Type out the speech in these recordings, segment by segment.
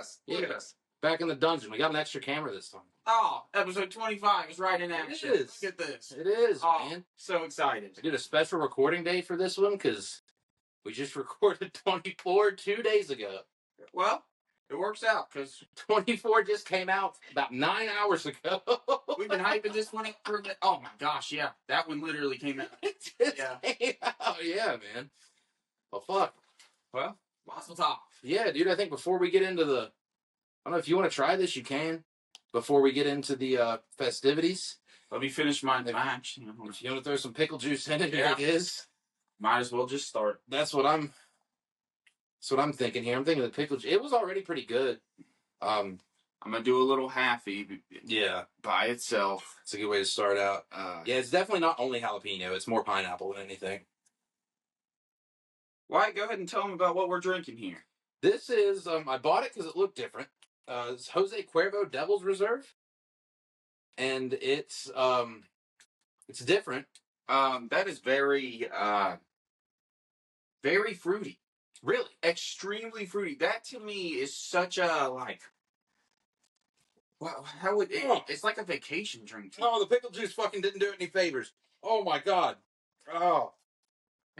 us. Look Yeah. at us. Back in the dungeon. We got an extra camera this time. Oh, episode 25 is right in action. It is. Look at this. It is, Oh, man. so excited. I did a special recording day for this one because we just recorded 24 2 days ago. Well, it works out because 24 just came out about 9 hours ago. we've been hyping this one up for oh my gosh, yeah. That one literally came out. It just came out. Yeah, man. Well, fuck. Well, Mazel tov. Yeah, dude, I think before we get into the... I don't know if you want to try this, you can. Before we get into the festivities. Let me finish my match. If you want to throw some pickle juice in it, Yeah. here it is. Might as well just start. That's what I'm thinking here. I'm thinking the pickle juice. It was already pretty good. I'm going to do a little halfy. Yeah. By itself. It's a good way to start out. Yeah, it's definitely not only jalapeno. It's more pineapple than anything. Wyatt, go ahead and tell them about what we're drinking here. This is, I bought it because it looked different. It's Jose Cuervo Devil's Reserve. And it's different. That is very fruity. Really? Extremely fruity. That to me is such a, like, well, how would it, it's like a vacation drink. Oh, the pickle juice fucking didn't do it any favors. Oh my god. Oh.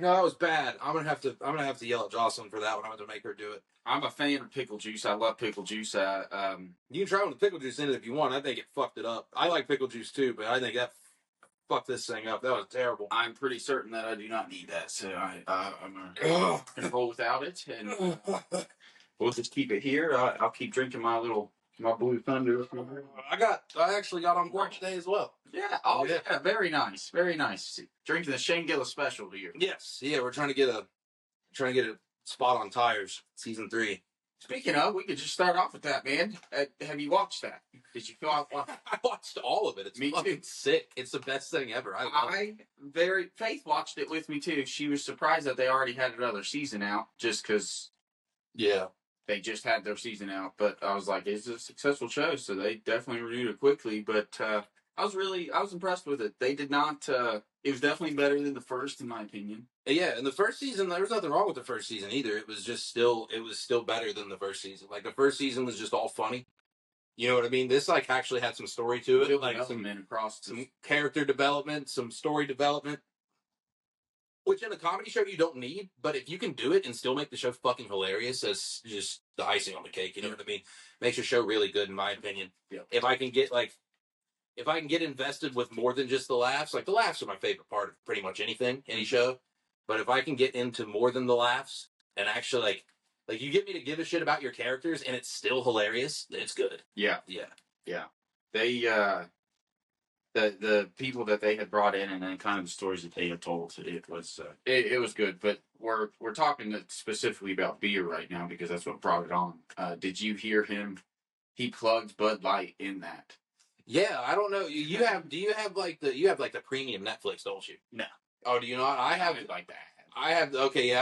No, that was bad. I'm gonna have to yell at Jocelyn for that one. I'm gonna have to make her do it. I'm a fan of pickle juice. I love pickle juice. You can try one with pickle juice in it if you want. I think it fucked it up. I like pickle juice too, but I think that fucked this thing up. That was terrible. I'm pretty certain that I do not need that, so I'm gonna roll without it, and we'll just keep it here. I'll keep drinking my Blue Thunder. I actually got on board today as well. Yeah. Oh yeah. Very nice. Very nice. Drinking the Shane Gillis special here. Yes. Yeah, we're trying to get a spot on Tires season 3. Speaking of, we could just start off with that, man. Have you watched that? Did you feel? I watched all of it. It's fucking sick. It's the best thing ever. Faith watched it with me too. She was surprised that they already had another season out, just because. Yeah. They just had their season out, but I was like, it's a successful show, so they definitely renewed it quickly. But I was impressed with it. They did not. It was definitely better than the first, in my opinion. Yeah, in the first season, there was nothing wrong with the first season either. It was still better than the first season. Like the first season was just all funny. You know what I mean? This like actually had some story to it, like some character development, some story development. Which in a comedy show you don't need, but if you can do it and still make the show fucking hilarious, that's just the icing on the cake. You know what I mean? Makes your show really good, in my opinion. Yeah. If I can get invested with more than just the laughs, like the laughs are my favorite part of pretty much any show. But if I can get into more than the laughs and actually like you get me to give a shit about your characters and it's still hilarious, it's good. Yeah. Yeah. Yeah. They the people that they had brought in and then kind of the stories that they had told, it was good. But we're talking specifically about beer right now because that's what brought it on. Did you hear him? He plugged Bud Light in that. Yeah, I don't know. Do you have the premium Netflix, don't you? No. Oh, do you not? I have it like that. I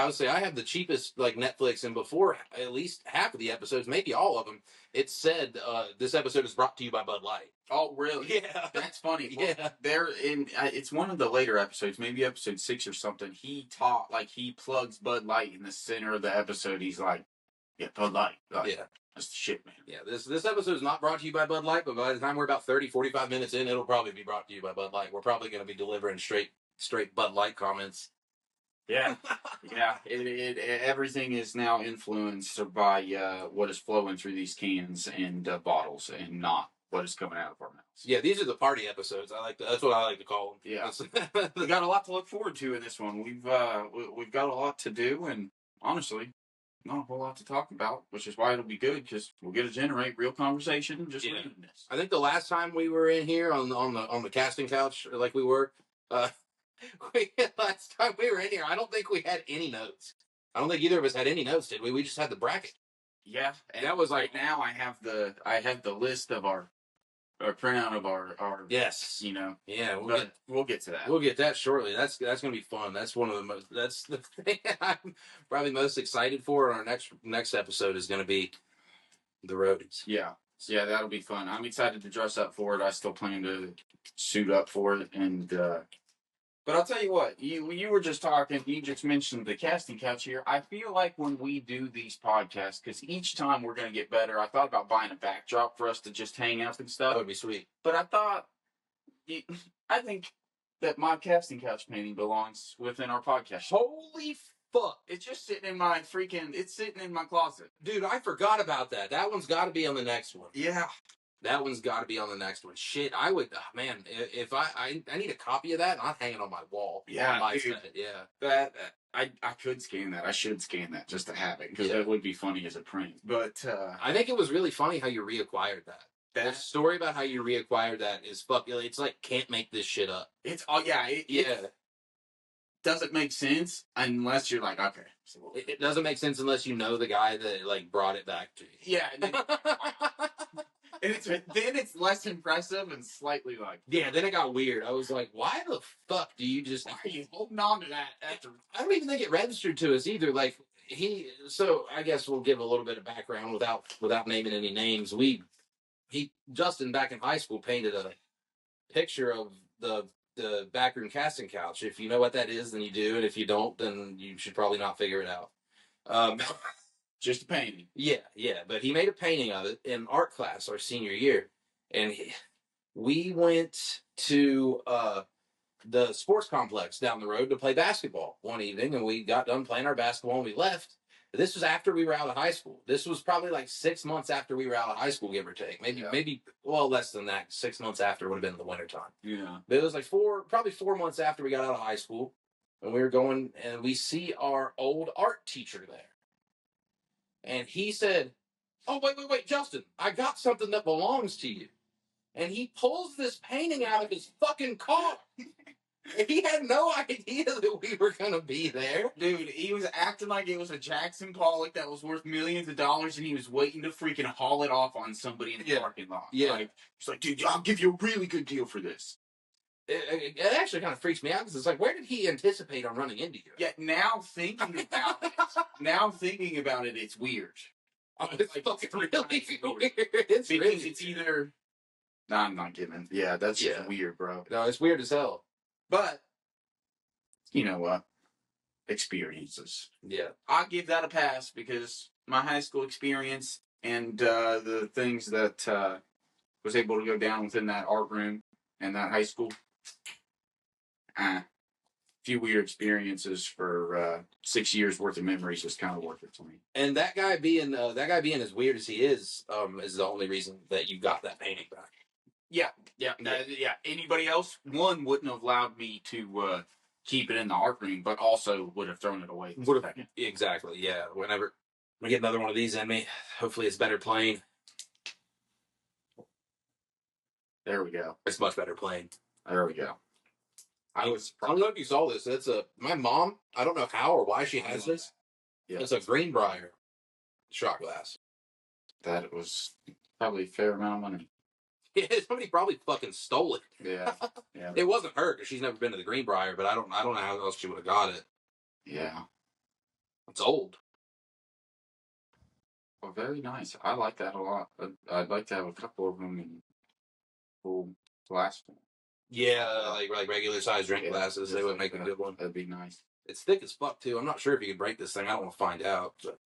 would say I have the cheapest like Netflix, and before at least half of the episodes, maybe all of them, it said this episode is brought to you by Bud Light. Oh, really? Yeah, that's funny. Yeah, they're in. It's one of the later episodes, maybe episode 6 or something. He he plugs Bud Light in the center of the episode. He's like, "Yeah, Bud Light." Yeah, that's the shit, man. Yeah, this episode is not brought to you by Bud Light, but by the time we're about 30-45 minutes in, it'll probably be brought to you by Bud Light. We're probably going to be delivering straight Bud Light comments. Yeah, yeah. Everything is now influenced by what is flowing through these cans and bottles, and not what is coming out of our mouths. Yeah, these are the party episodes. That's what I like to call them. Yeah, we got a lot to look forward to in this one. We've got a lot to do, and honestly, not a whole lot to talk about, which is why it'll be good because we'll get to generate real conversation just reading this. I think the last time we were in here on the casting couch, like we were. Last time we were in here, I don't think we had any notes. I don't think either of us had any notes, did we? We just had the bracket. Yeah, and that was like now I have the list of our printout of our yes, you know. Yeah, we'll get to that. We'll get that shortly. That's gonna be fun. That's the thing I'm probably most excited for. Our next episode is gonna be the roadies. Yeah, that'll be fun. I'm excited to dress up for it. I still plan to suit up for it and. But I'll tell you what, you were just talking, you just mentioned the casting couch here. I feel like when we do these podcasts, because each time we're going to get better, I thought about buying a backdrop for us to just hang out and stuff. That would be sweet. But I think that my casting couch painting belongs within our podcast. Holy fuck. It's just sitting in my it's sitting in my closet. Dude, I forgot about that. That one's got to be on the next one. Yeah. That one's got to be on the next one. Shit, I would, man, if I need a copy of that, and I'd hang it on my wall. Yeah, on my dude, set. Yeah. That I could scan that. I should scan that just to have it, because that would be funny as a print. But I think it was really funny how you reacquired that. That story about how you reacquired that is it's like, can't make this shit up. It's it doesn't make sense unless you're like, okay. So it doesn't make sense unless you know the guy that like brought it back to you. Yeah. Then it's less impressive and slightly like... Yeah, then it got weird. I was like, why the fuck do you just... Why are you holding on to that? I don't even think it registered to us either. Like, so I guess we'll give a little bit of background without naming any names. Justin, back in high school, painted a picture of the backroom casting couch. If you know what that is, then you do. And if you don't, then you should probably not figure it out. Just a painting. Yeah. But he made a painting of it in art class our senior year. And we went to the sports complex down the road to play basketball one evening. And we got done playing our basketball and we left. This was after we were out of high school. This was probably like 6 months after we were out of high school, give or take. Maybe less than that. 6 months after would have been in the wintertime. Yeah. But it was like probably 4 months after we got out of high school. And we were going, and we see our old art teacher there. And he said, "Oh, wait, Justin, I got something that belongs to you." And he pulls this painting out of his fucking car. He had no idea that we were going to be there. Dude, he was acting like it was a Jackson Pollock that was worth millions of dollars, and he was waiting to freaking haul it off on somebody in the parking lot. Yeah. Like, he's like, dude, I'll give you a really good deal for this. It actually kind of freaks me out, because it's like, where did he anticipate on running into you? Yeah, now thinking about it, it's weird. It's fucking really weird. It's because it's either... No, I'm not kidding. Yeah, that's just weird, bro. No, it's weird as hell. But, you know what? Experiences. Yeah. I'll give that a pass, because my high school experience and the things that was able to go down within that art room and that high school, a few weird experiences for 6 years worth of memories was kind of worth it for me. And that guy being as weird as he is the only reason that you got that painting back. Yeah. Anybody else, one, wouldn't have allowed me to keep it in the art room, but also would have thrown it away. Exactly, yeah. Whenever we get another one of these in me, hopefully it's better plain. There we go. It's much better plain. There we go. I don't know if you saw this. It's my mom, I don't know how or why she has this. Yeah. It's a Greenbrier shot glass. That was probably a fair amount of money. Yeah, somebody probably fucking stole it. Yeah. It wasn't her, because she's never been to the Greenbrier, but I don't know how else she would have got it. Yeah. It's old. Well, very nice. I like that a lot. I'd like to have a couple of them in full glass form. Yeah, like regular size drink glasses. They would make a good one. That'd be nice. It's thick as fuck, too. I'm not sure if you could break this thing. I don't want to find out. But...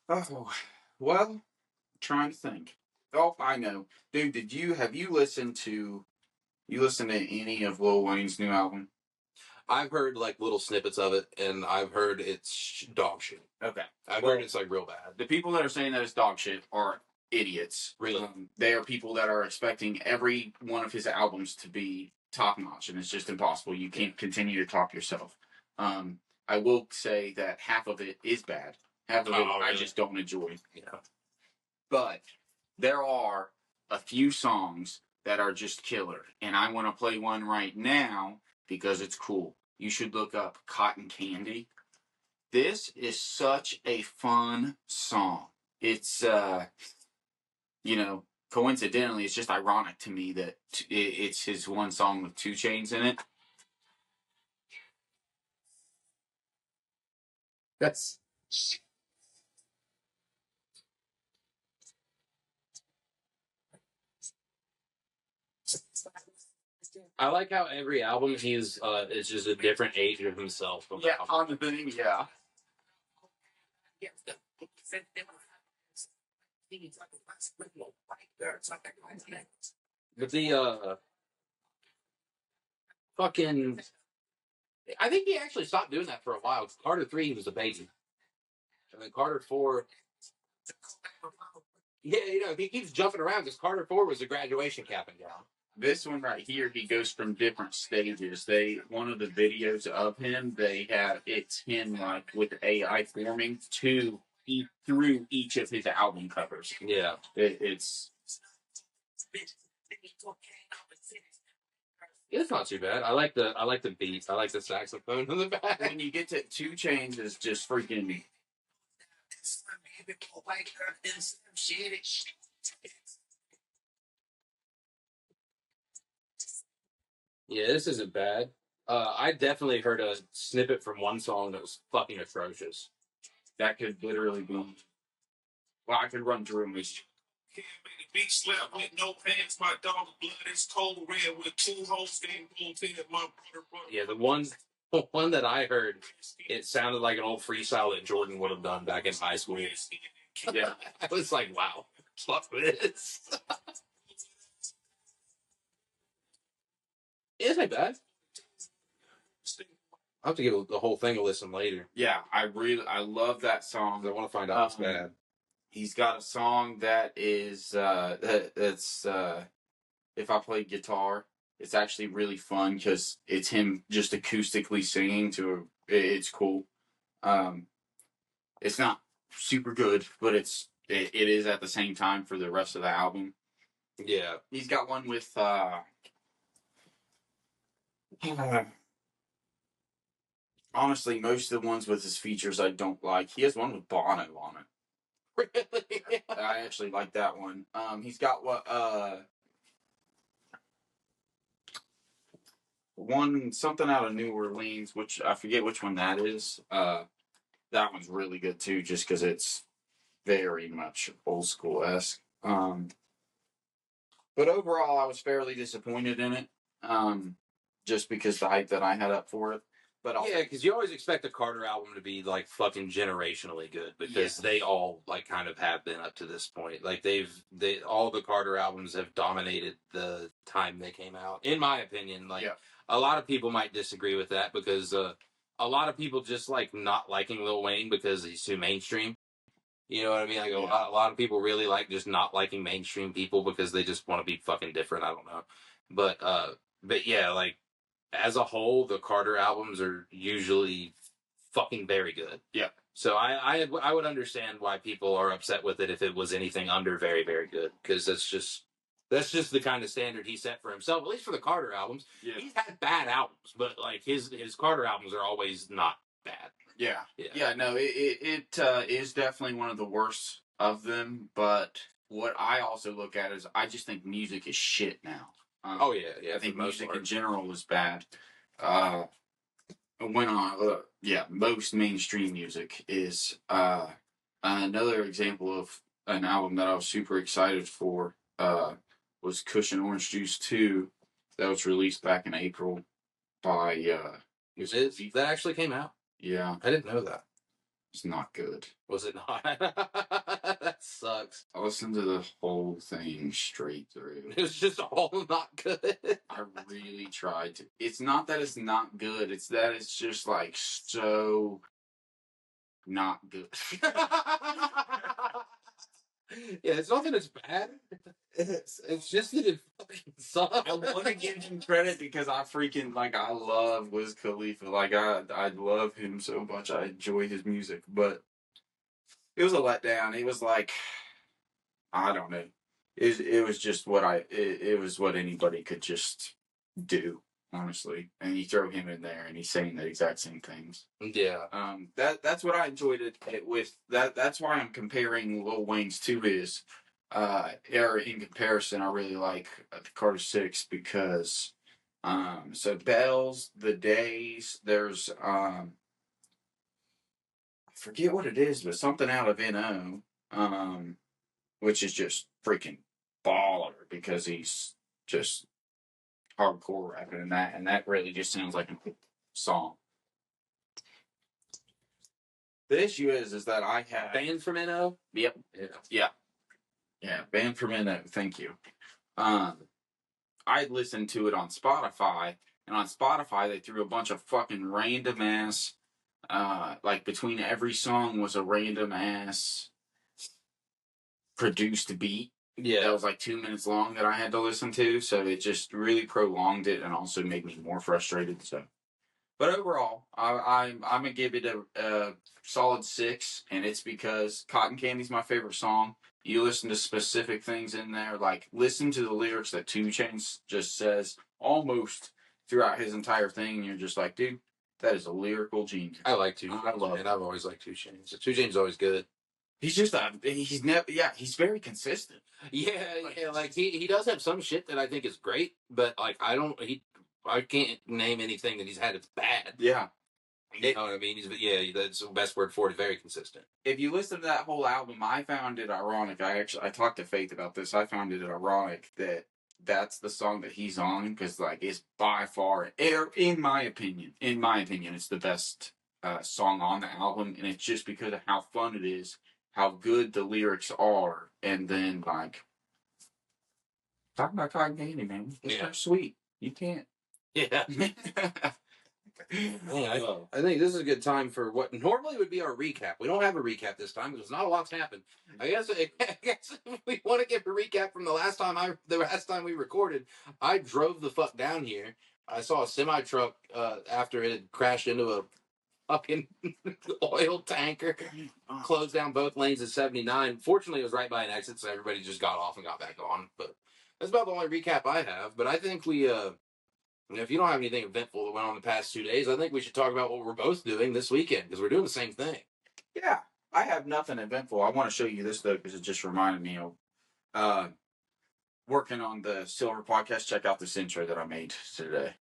Oh, well, trying to think. Oh, I know. Dude, have you listened to any of Lil Wayne's new album? I've heard like little snippets of it, and I've heard it's dog shit. Okay. I've heard it's like real bad. The people that are saying that it's dog shit are idiots. Really? They are people that are expecting every one of his albums to be top notch, and it's just impossible. You can't continue to top yourself. I will say that half of it is bad. Half of it really? I just don't enjoy. Yeah. But there are a few songs that are just killer, and I want to play one right now because it's cool. You should look up Cotton Candy. This is such a fun song. It's, coincidentally, it's just ironic to me that it's his one song with 2 Chainz in it. That's... I like how every album he's it's just a different age of himself. Yeah, on the thing, yeah. But the fucking, I think he actually stopped doing that for a while. Carter 3, he was a baby, and then Carter 4. Yeah, you know, he keeps jumping around because Carter 4 was a graduation cap and gown. This one right here, he goes from different stages. One of the videos of him, it's him like with AI forming through each of his album covers. Yeah, it's not too bad. I like the beats. I like the saxophone in the back. When you get to 2 Chainz, it's just freaking. Yeah, this isn't bad. I definitely heard a snippet from one song that was fucking atrocious. That could literally be. Well, I could run through them. Beat slap with no pants, my dog blood is cold red with 2 holes Yeah, the one that I heard, it sounded like an old freestyle that Jordan would have done back in high school. Yeah, I was like, wow, fuck this. It's not bad. I'll have to give the whole thing a listen later. Yeah, I love that song. I want to find out it's bad. He's got a song that is that's if I play guitar, it's actually really fun because it's him just acoustically singing it's cool. It's not super good, but it is at the same time for the rest of the album. Yeah, he's got one with honestly, most of the ones with his features I don't like. He has one with Bono on it. Really? I actually like that one. He's got one something out of New Orleans, which I forget which one that is. That one's really good too, just because it's very much old school-esque. But overall, I was fairly disappointed in it, just because the hype that I had up for it. But yeah, because you always expect a Carter album to be like fucking generationally good because they all like kind of have been up to this point. Like all the Carter albums have dominated the time they came out. In my opinion, like a lot of people might disagree with that because a lot of people just like not liking Lil Wayne because he's too mainstream. You know what I mean? Like a lot of people really like just not liking mainstream people because they just want to be fucking different. I don't know, but yeah, like. As a whole, the Carter albums are usually fucking very good. Yeah. So I would understand why people are upset with it if it was anything under very, very good, because that's just the kind of standard he set for himself. At least for the Carter albums, he's had bad albums, but like his Carter albums are always not bad. Yeah. No, it is definitely one of the worst of them. But what I also look at is I just think music is shit now. I think music in general is bad. Most mainstream music is. Another example of an album that I was super excited for was Kush and Orange Juice 2, that was released back in April by. That actually came out? Yeah. I didn't know that. It's not good. Was it not? That sucks. I listened to the whole thing straight through. It was just all not good. I really tried to. It's not that it's not good. It's that it's just like so not good. Yeah, it's not that it's bad. It's just that it fucking sucks. I want to give him credit because I freaking I love Wiz Khalifa. Like I love him so much. I enjoy his music, but it was a letdown. It was like, I don't know. It was just it was what anybody could just do, honestly. And you throw him in there and he's saying the exact same things. Yeah. That's what I enjoyed it with. That's why I'm comparing Lil Wayne's to his era in comparison. I really like the Carter 6 because so Bells, The Days, there's I forget what it is, but something out of NO, which is just freaking baller because he's just hardcore rapping and that really just sounds like a song. The issue is that I have Banned from NO. Yep. Yeah. Banned from NO. Thank you. I listened to it on Spotify, and on Spotify they threw a bunch of fucking random ass. Like between every song was a random ass produced beat. Yeah, that was like 2 minutes long that I had to listen to, so it just really prolonged it and also made me more frustrated. So, but overall, I'm gonna give it a solid 6, and it's because Cotton Candy's my favorite song. You listen to specific things in there, like listen to the lyrics that 2 Chainz just says almost throughout his entire thing, and you're just like, dude, that is a lyrical genius. I like 2 I love it. I've always liked 2 Chainz. 2 Chainz is always good. He's just he's never, he's very consistent. Yeah, like he does have some shit that I think is great, but like I can't name anything that he's had that's bad. Yeah. You know what I mean? That's the best word for it. Very consistent. If you listen to that whole album, I found it ironic. I talked to Faith about this. I found it ironic that that's the song that he's on, because like it's by far, in my opinion, it's the best song on the album, and it's just because of how fun it is, how good the lyrics are, and then like talking about Cotton Candy, man. It's so sweet. You can't. Yeah. I think this is a good time for what normally would be our recap. We don't have a recap this time because not a lot's happened. I guess if we want to give a recap from the last time we recorded, I drove the fuck down here. I saw a semi truck after it had crashed into a fucking oil tanker, closed down both lanes at 79. Fortunately, it was right by an exit, so everybody just got off and got back on. But that's about the only recap I have. But I think we if you don't have anything eventful that went on the past 2 days, I think we should talk about what we're both doing this weekend, because we're doing the same thing. Yeah, I have nothing eventful. I want to show you this, though, because it just reminded me of working on the Silver podcast. Check out this intro that I made today.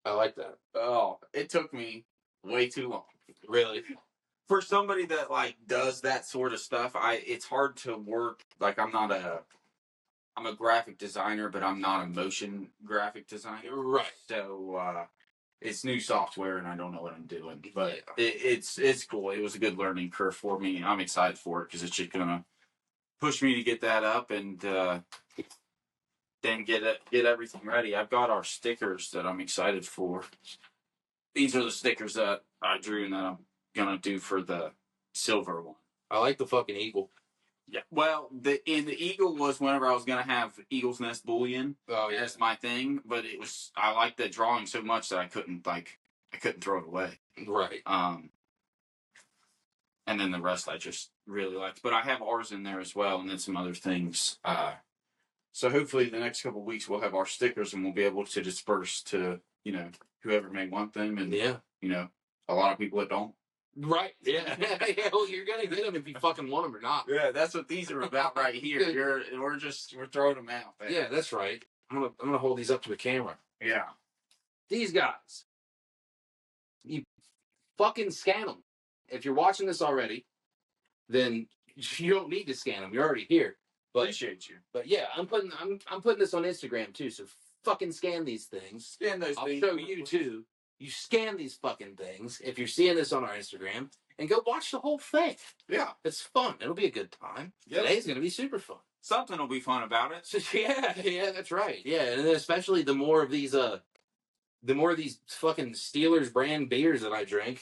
I like that. Oh, it took me way too long. Really? For somebody that like does that sort of stuff, it's hard to work. Like I'm a graphic designer, but I'm not a motion graphic designer. Right. So it's new software, and I don't know what I'm doing. But it's cool. It was a good learning curve for me. I'm excited for it because it's just gonna push me to get that up and then get everything ready. I've got our stickers that I'm excited for. These are the stickers that I drew and that I'm gonna do for the silver one. I like the fucking eagle. Yeah. Well, the eagle was whenever I was gonna have Eagle's Nest bullion as my thing, but I liked the drawing so much that I couldn't throw it away. Right. And then the rest I just really liked. But I have ours in there as well, and then some other things. So hopefully the next couple of weeks we'll have our stickers and we'll be able to disperse to, whoever may want them, and a lot of people that don't. Right. Yeah. Well, you're gonna get them if you fucking want them or not. Yeah, that's what these are about right here. We're throwing them out. Man. Yeah, that's right. I'm gonna hold these up to the camera. Yeah. These guys, you fucking scan them. If you're watching this already, then you don't need to scan them. You're already here. But, appreciate you. But yeah, I'm putting this on Instagram too. So fucking scan these things. Scan those things. I'll show you too. You scan these fucking things if you're seeing this on our Instagram, and go watch the whole thing. Yeah. It's fun. It'll be a good time. Yep. Today's going to be super fun. Something will be fun about it. Yeah, that's right. Yeah, and then especially the more of these fucking Steelers brand beers that I drink,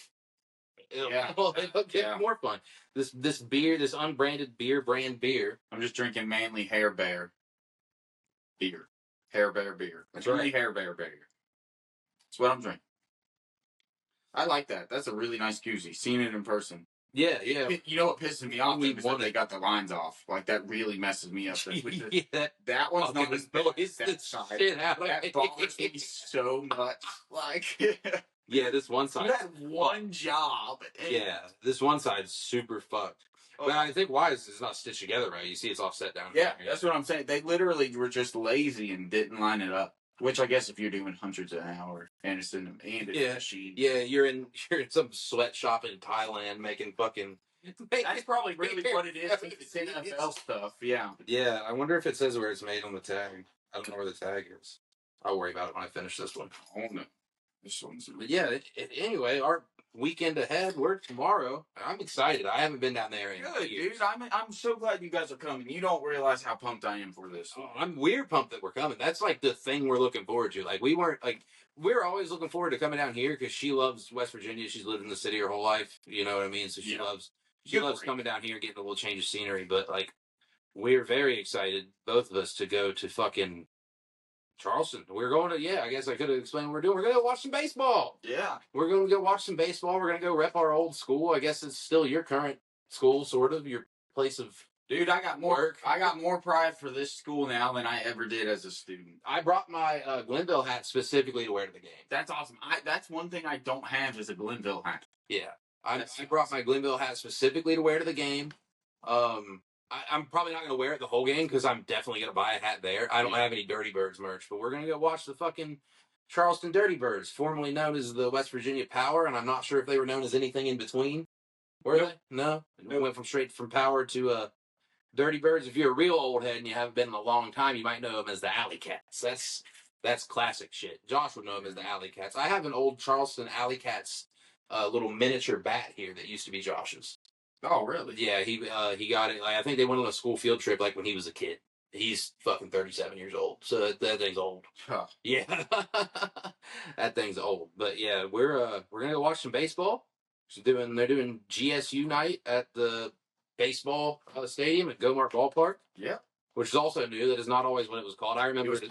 it'll get more fun. This beer, this unbranded brand beer. I'm just drinking Manly Hair Bear beer. Hair Bear beer. That's right. Hair Bear beer. That's what I'm drinking. I like that. That's a really nice koozie. Seeing it in person. Yeah. You know what pisses me off is that they got the lines off. Like, that really messes me up. That one's not as bad as that side. That bothers me so much. Like, yeah, this one side. That one job. Yeah, this one side's super fucked. But I think why is it's not stitched together right? You see it's offset down here. Yeah, that's what I'm saying. They literally were just lazy and didn't line it up. Which I guess if you're doing hundreds an hour and it's in a machine. Yeah, you're in some sweatshop in Thailand making fucking That's probably really what it is. It's NFL stuff. Yeah. Yeah, I wonder if it says where it's made on the tag. I don't know where the tag is. I'll worry about it when I finish this one. Oh no, this one's. But yeah, anyway, our weekend ahead. We're tomorrow. I'm excited. I haven't been down there in Good, years. dude. I'm so glad you guys are coming. You don't realize how pumped I am for this. Oh, I'm weird pumped that we're coming. That's like the thing we're looking forward to. Like we're always looking forward to coming down here because she loves West Virginia. She's lived in the city her whole life. You know what I mean? So she loves coming down here and getting a little change of scenery. But like we're very excited, both of us, to go to fucking Charleston. We're going to, I guess I could have explained what we're doing. We're going to go watch some baseball. Yeah. We're going to go watch some baseball. We're going to go rep our old school. I guess it's still your current school, sort of, your place of Dude, I got more pride for this school now than I ever did as a student. I brought my Glenville hat specifically to wear to the game. That's awesome. That's one thing I don't have is a Glenville hat. Yeah. I brought my Glenville hat specifically to wear to the game. I'm probably not going to wear it the whole game because I'm definitely going to buy a hat there. I don't have any Dirty Birds merch, but we're going to go watch the fucking Charleston Dirty Birds, formerly known as the West Virginia Power, and I'm not sure if they were known as anything in between. Were they? No? It went from Power to Dirty Birds. If you're a real old head and you haven't been in a long time, you might know them as the Alley Cats. That's classic shit. Josh would know them as the Alley Cats. I have an old Charleston Alley Cats little miniature bat here that used to be Josh's. Oh, really? Yeah, he got it. Like, I think they went on a school field trip like when he was a kid. He's fucking 37 years old, so that thing's old. Huh. Yeah, that thing's old. But yeah, we're gonna go watch some baseball. They're doing GSU night at the baseball stadium at Gomart Ballpark. Yeah, which is also new. That is not always what it was called. I remember it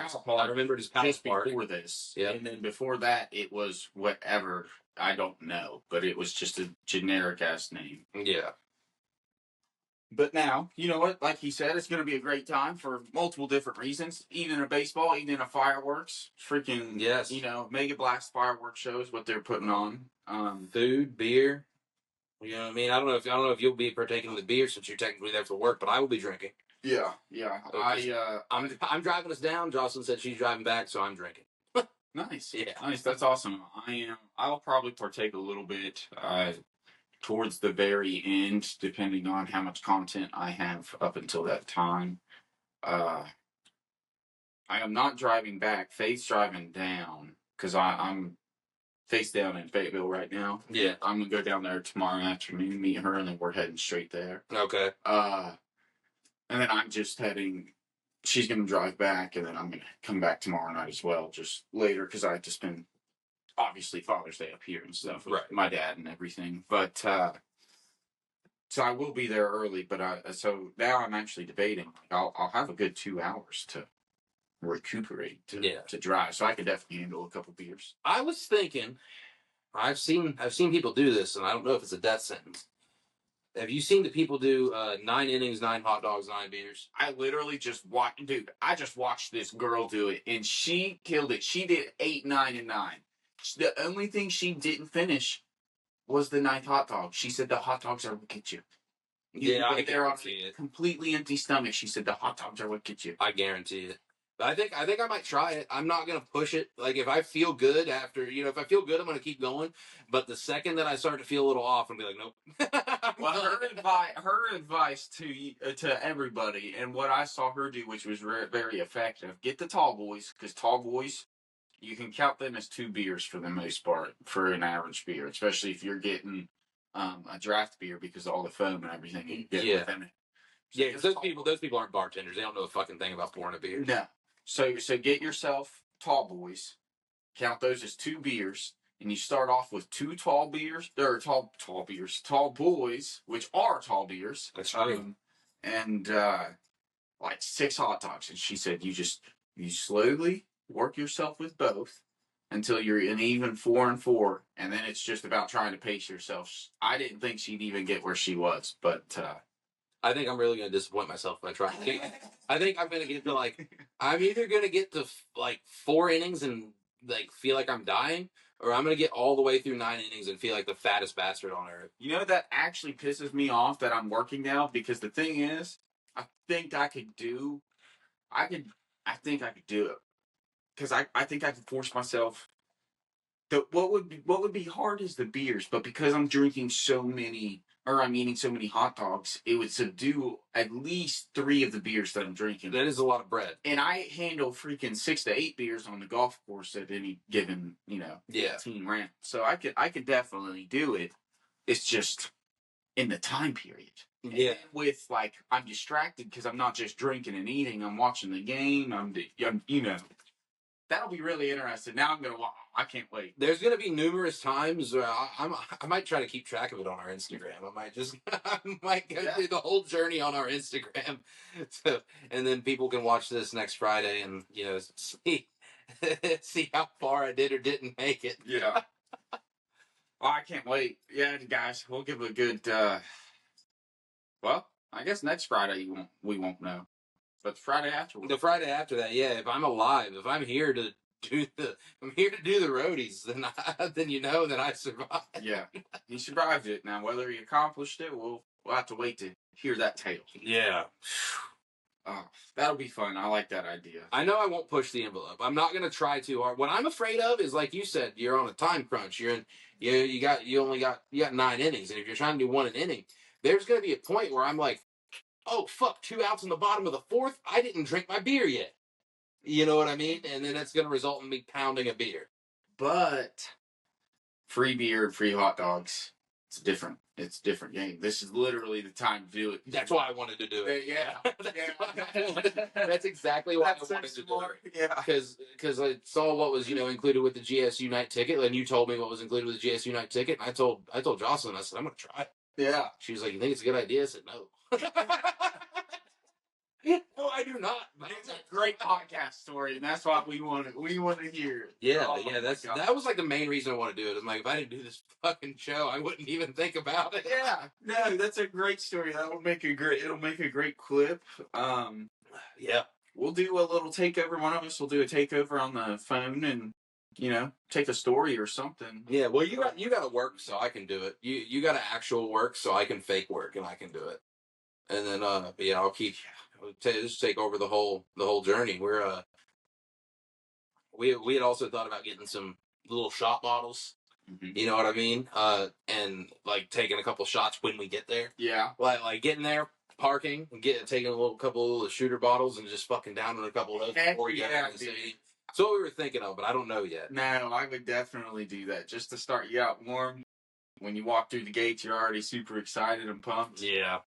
as Palace Park before this. Yeah, and then before that, it was whatever. I don't know, but it was just a generic ass name. Yeah. But now, you know what? Like he said, it's going to be a great time for multiple different reasons. Even a baseball, even a fireworks. Freaking, yes. Mega Blast fireworks shows, what they're putting on. Food, beer. You know what I mean? I don't know if you'll be partaking of the beer since you're technically there for work, but I will be drinking. Yeah. I'm driving us down. Jocelyn said she's driving back, so I'm drinking. Nice. Yeah. Nice. That's awesome. I'll probably partake a little bit towards the very end, depending on how much content I have up until that time. I am not driving back. Faith's driving down because I'm face down in Fayetteville right now. Yeah. I'm going to go down there tomorrow afternoon, meet her, and then we're heading straight there. Okay. And then I'm just heading. She's going to drive back, and then I'm going to come back tomorrow night as well, just later, because I have to spend, obviously, Father's Day up here and stuff with my dad and everything. But, so I will be there early, but so now I'm actually debating. I'll have a good 2 hours to recuperate, to drive, so I could definitely handle a couple beers. I was thinking, I've seen people do this, and I don't know if it's a death sentence. Have you seen the people do 9 innings, 9 hot dogs, 9 beers? I literally just watched, dude. I just watched this girl do it, and she killed it. She did 8, 9, and 9. The only thing she didn't finish was the 9th hot dog. She said the hot dogs are what get you. I guarantee it. Completely empty stomach. She said the hot dogs are what get you. I guarantee it. But I think I might try it. I'm not gonna push it. Like if I feel good after, if I feel good, I'm gonna keep going. But the second that I start to feel a little off, I'm gonna be like, nope. Well, her advice to everybody, and what I saw her do, which was very effective: get the tall boys, because tall boys, you can count them as 2 beers for the most part for an average beer, especially if you're getting a draft beer because of all the foam and everything you get within it. So yeah, because those people aren't bartenders. They don't know a fucking thing about pouring a beer. No. So get yourself tall boys, count those as 2 beers, and you start off with 2 tall beers, or tall boys, which are tall beers. That's true. And like 6 hot dogs. And she said you slowly work yourself with both until you're an even 4 and 4, and then it's just about trying to pace yourself. I didn't think she'd even get where she was, but I think I'm really going to disappoint myself if I try. I think I'm going to get to I'm either going to get to 4 innings and feel like I'm dying, or I'm going to get all the way through 9 innings and feel like the fattest bastard on earth. That actually pisses me off that I'm working now, because the thing is, I think I could do it. Because I think I could force myself. What would be hard is the beers, but because I'm drinking so many or I'm eating so many hot dogs, it would subdue at least 3 of the beers that I'm drinking. That is a lot of bread. And I handle freaking 6 to 8 beers on the golf course at any given, team round. So I could definitely do it. It's just in the time period. Yeah. And with I'm distracted because I'm not just drinking and eating. I'm watching the game. I'm that'll be really interesting. Now I'm gonna watch. I can't wait. There's gonna be numerous times where I might try to keep track of it on our Instagram. I might go through the whole journey on our Instagram, and then people can watch this next Friday and see how far I did or didn't make it. Yeah. Oh, I can't wait. Yeah, guys, we'll give a good. Well, I guess next Friday we won't know, but the Friday afterwards. The Friday after that, yeah. If I'm alive, if I'm here to do the roadies, then then I survived. Yeah, he survived it. Now, whether he accomplished it, we'll have to wait to hear that tale. Yeah. Oh, that'll be fun. I like that idea. I know I won't push the envelope. I'm not going to try too hard. What I'm afraid of is, like you said, you're on a time crunch. You got 9 innings, and if you're trying to do 1 an inning, there's going to be a point where I'm like, oh fuck, 2 outs in the bottom of the 4th. I didn't drink my beer yet. You know what I mean? And then that's going to result in me pounding a beer. But free beer, free hot dogs. It's a different game. This is literally the time to do it. That's why I wanted to do it. That's exactly why I wanted to do it. Yeah. Because I saw what was included with the GSU night ticket, and you told me what was included with the GSU night ticket. And I told Jocelyn, I said, I'm gonna try it. Yeah. She was like, you think it's a good idea? I said, no. No, I do not. It's a great podcast story, and that's what we want to hear. Yeah, that was like the main reason I want to do it. I'm like, if I didn't do this fucking show, I wouldn't even think about it. Yeah, no, that's a great story. It'll make a great clip. Yeah, we'll do a little takeover. One of us will do a takeover on the phone and take a story or something. Yeah, well, you got to work, so I can do it. You got to actual work, so I can fake work, and I can do it. And then I'll keep. Just take over the whole journey. We had also thought about getting some little shot bottles. Mm-hmm. You know what I mean? And taking a couple shots when we get there. Yeah. Like getting there, parking, taking a couple of shooter bottles and just fucking downing a couple of those before we get to the city. That's what we were thinking of, but I don't know yet. No, I would definitely do that just to start you out warm. When you walk through the gates, you're already super excited and pumped. Yeah.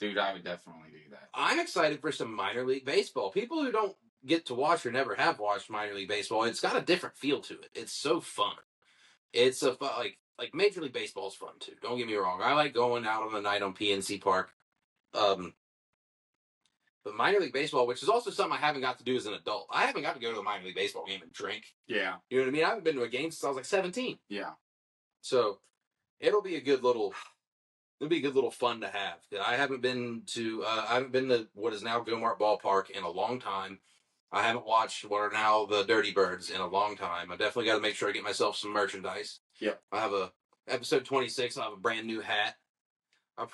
Dude, I would definitely do that. I'm excited for some minor league baseball. People who don't get to watch or never have watched minor league baseball, it's got a different feel to it. It's so fun. It's like Major League Baseball is fun too. Don't get me wrong. I like going out on the night on PNC Park. But minor league baseball, which is also something I haven't got to do as an adult. I haven't got to go to a minor league baseball game and drink. Yeah. You know what I mean? I haven't been to a game since I was like 17. Yeah. So it'll be a good little fun to have. I haven't been to what is now Gilmart Ballpark in a long time. I haven't watched what are now the Dirty Birds in a long time. I definitely got to make sure I get myself some merchandise. Yep. I have episode 26. I have a brand new hat. I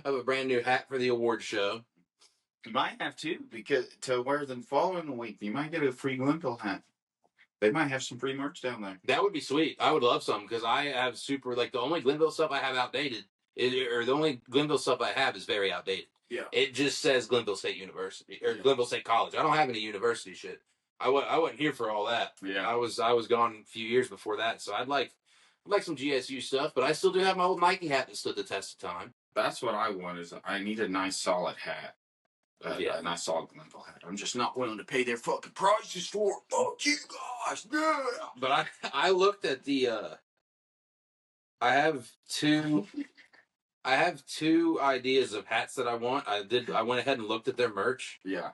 have a brand new hat for the award show. You might have to, because to wear the following week, you might get a free Glenville hat. They might have some free merch down there. That would be sweet. I would love some because I have the only Glenville stuff I have outdated. The only Glenville stuff I have is very outdated. Yeah. It just says Glenville State University or Glenville State College. I don't have any university shit. I wasn't here for all that. Yeah. I was gone a few years before that, so I'd like some GSU stuff, but I still do have my old Nike hat that stood the test of time. That's what I want. Is I need a nice solid hat. A nice solid Glenville hat. I'm just not willing to pay their fucking prices for it. Fuck you guys. Yeah. But I looked at the. I have two ideas of hats that I want. I went ahead and looked at their merch. Yeah.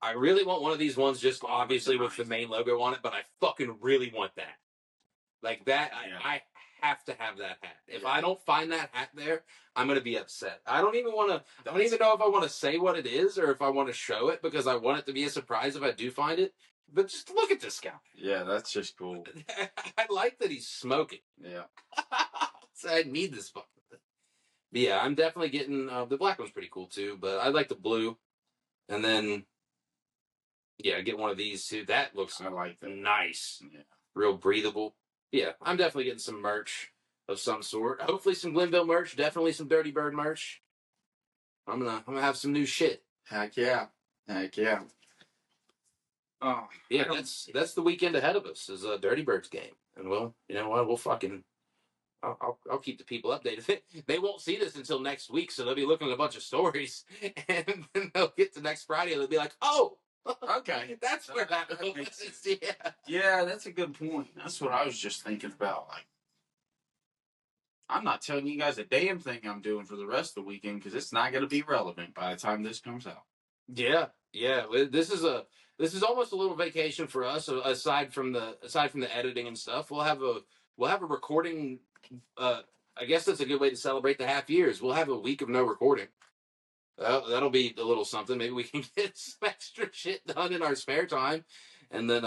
I really want one of these ones just obviously with the main logo on it, but I fucking really want that. Like that, yeah. I have to have that hat. If I don't find that hat there, I'm going to be upset. I don't even know if I want to say what it is or if I want to show it because I want it to be a surprise if I do find it. But just look at this guy. Yeah, that's just cool. I like that he's smoking. Yeah. So I need this fucking thing. But yeah, I'm definitely getting the black one's pretty cool too, but I like the blue. And then get one of these too. That looks I like that. Nice. Yeah. Real breathable. Yeah, I'm definitely getting some merch. of some sort. Hopefully some Glenville merch. Definitely some Dirty Bird merch. I'm gonna have some new shit. Heck yeah. Oh yeah, that's the weekend ahead of us is a Dirty Birds game, and we'll fucking. I'll keep the people updated. They won't see this until next week, so they'll be looking at a bunch of stories, and then they'll get to next Friday and they'll be like, "Oh, okay, that's where that was." Yeah, that's a good point. That's what I was just thinking about. Like, I'm not telling you guys a damn thing I'm doing for the rest of the weekend because it's not going to be relevant by the time this comes out. Yeah. This is almost a little vacation for us. Aside from the editing and stuff, we'll have a recording. I guess that's a good way to celebrate the half years. We'll have a week of no recording. That'll be a little something. Maybe we can get some extra shit done in our spare time, and then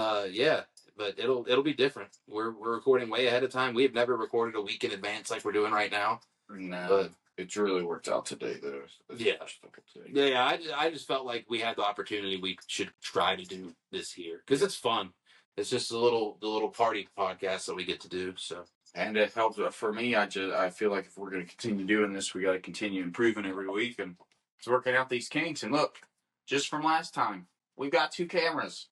but it'll be different. We're recording way ahead of time. We've never recorded a week in advance like we're doing right now. No, but it's really worked out today, though. I just felt like we had the opportunity. We should try to do this year because it's fun. It's just the little party podcast that we get to do. So. And it helps for me. I feel like if we're going to continue doing this, we got to continue improving every week and it's working out these kinks. And look, just from last time, we've got 2 cameras.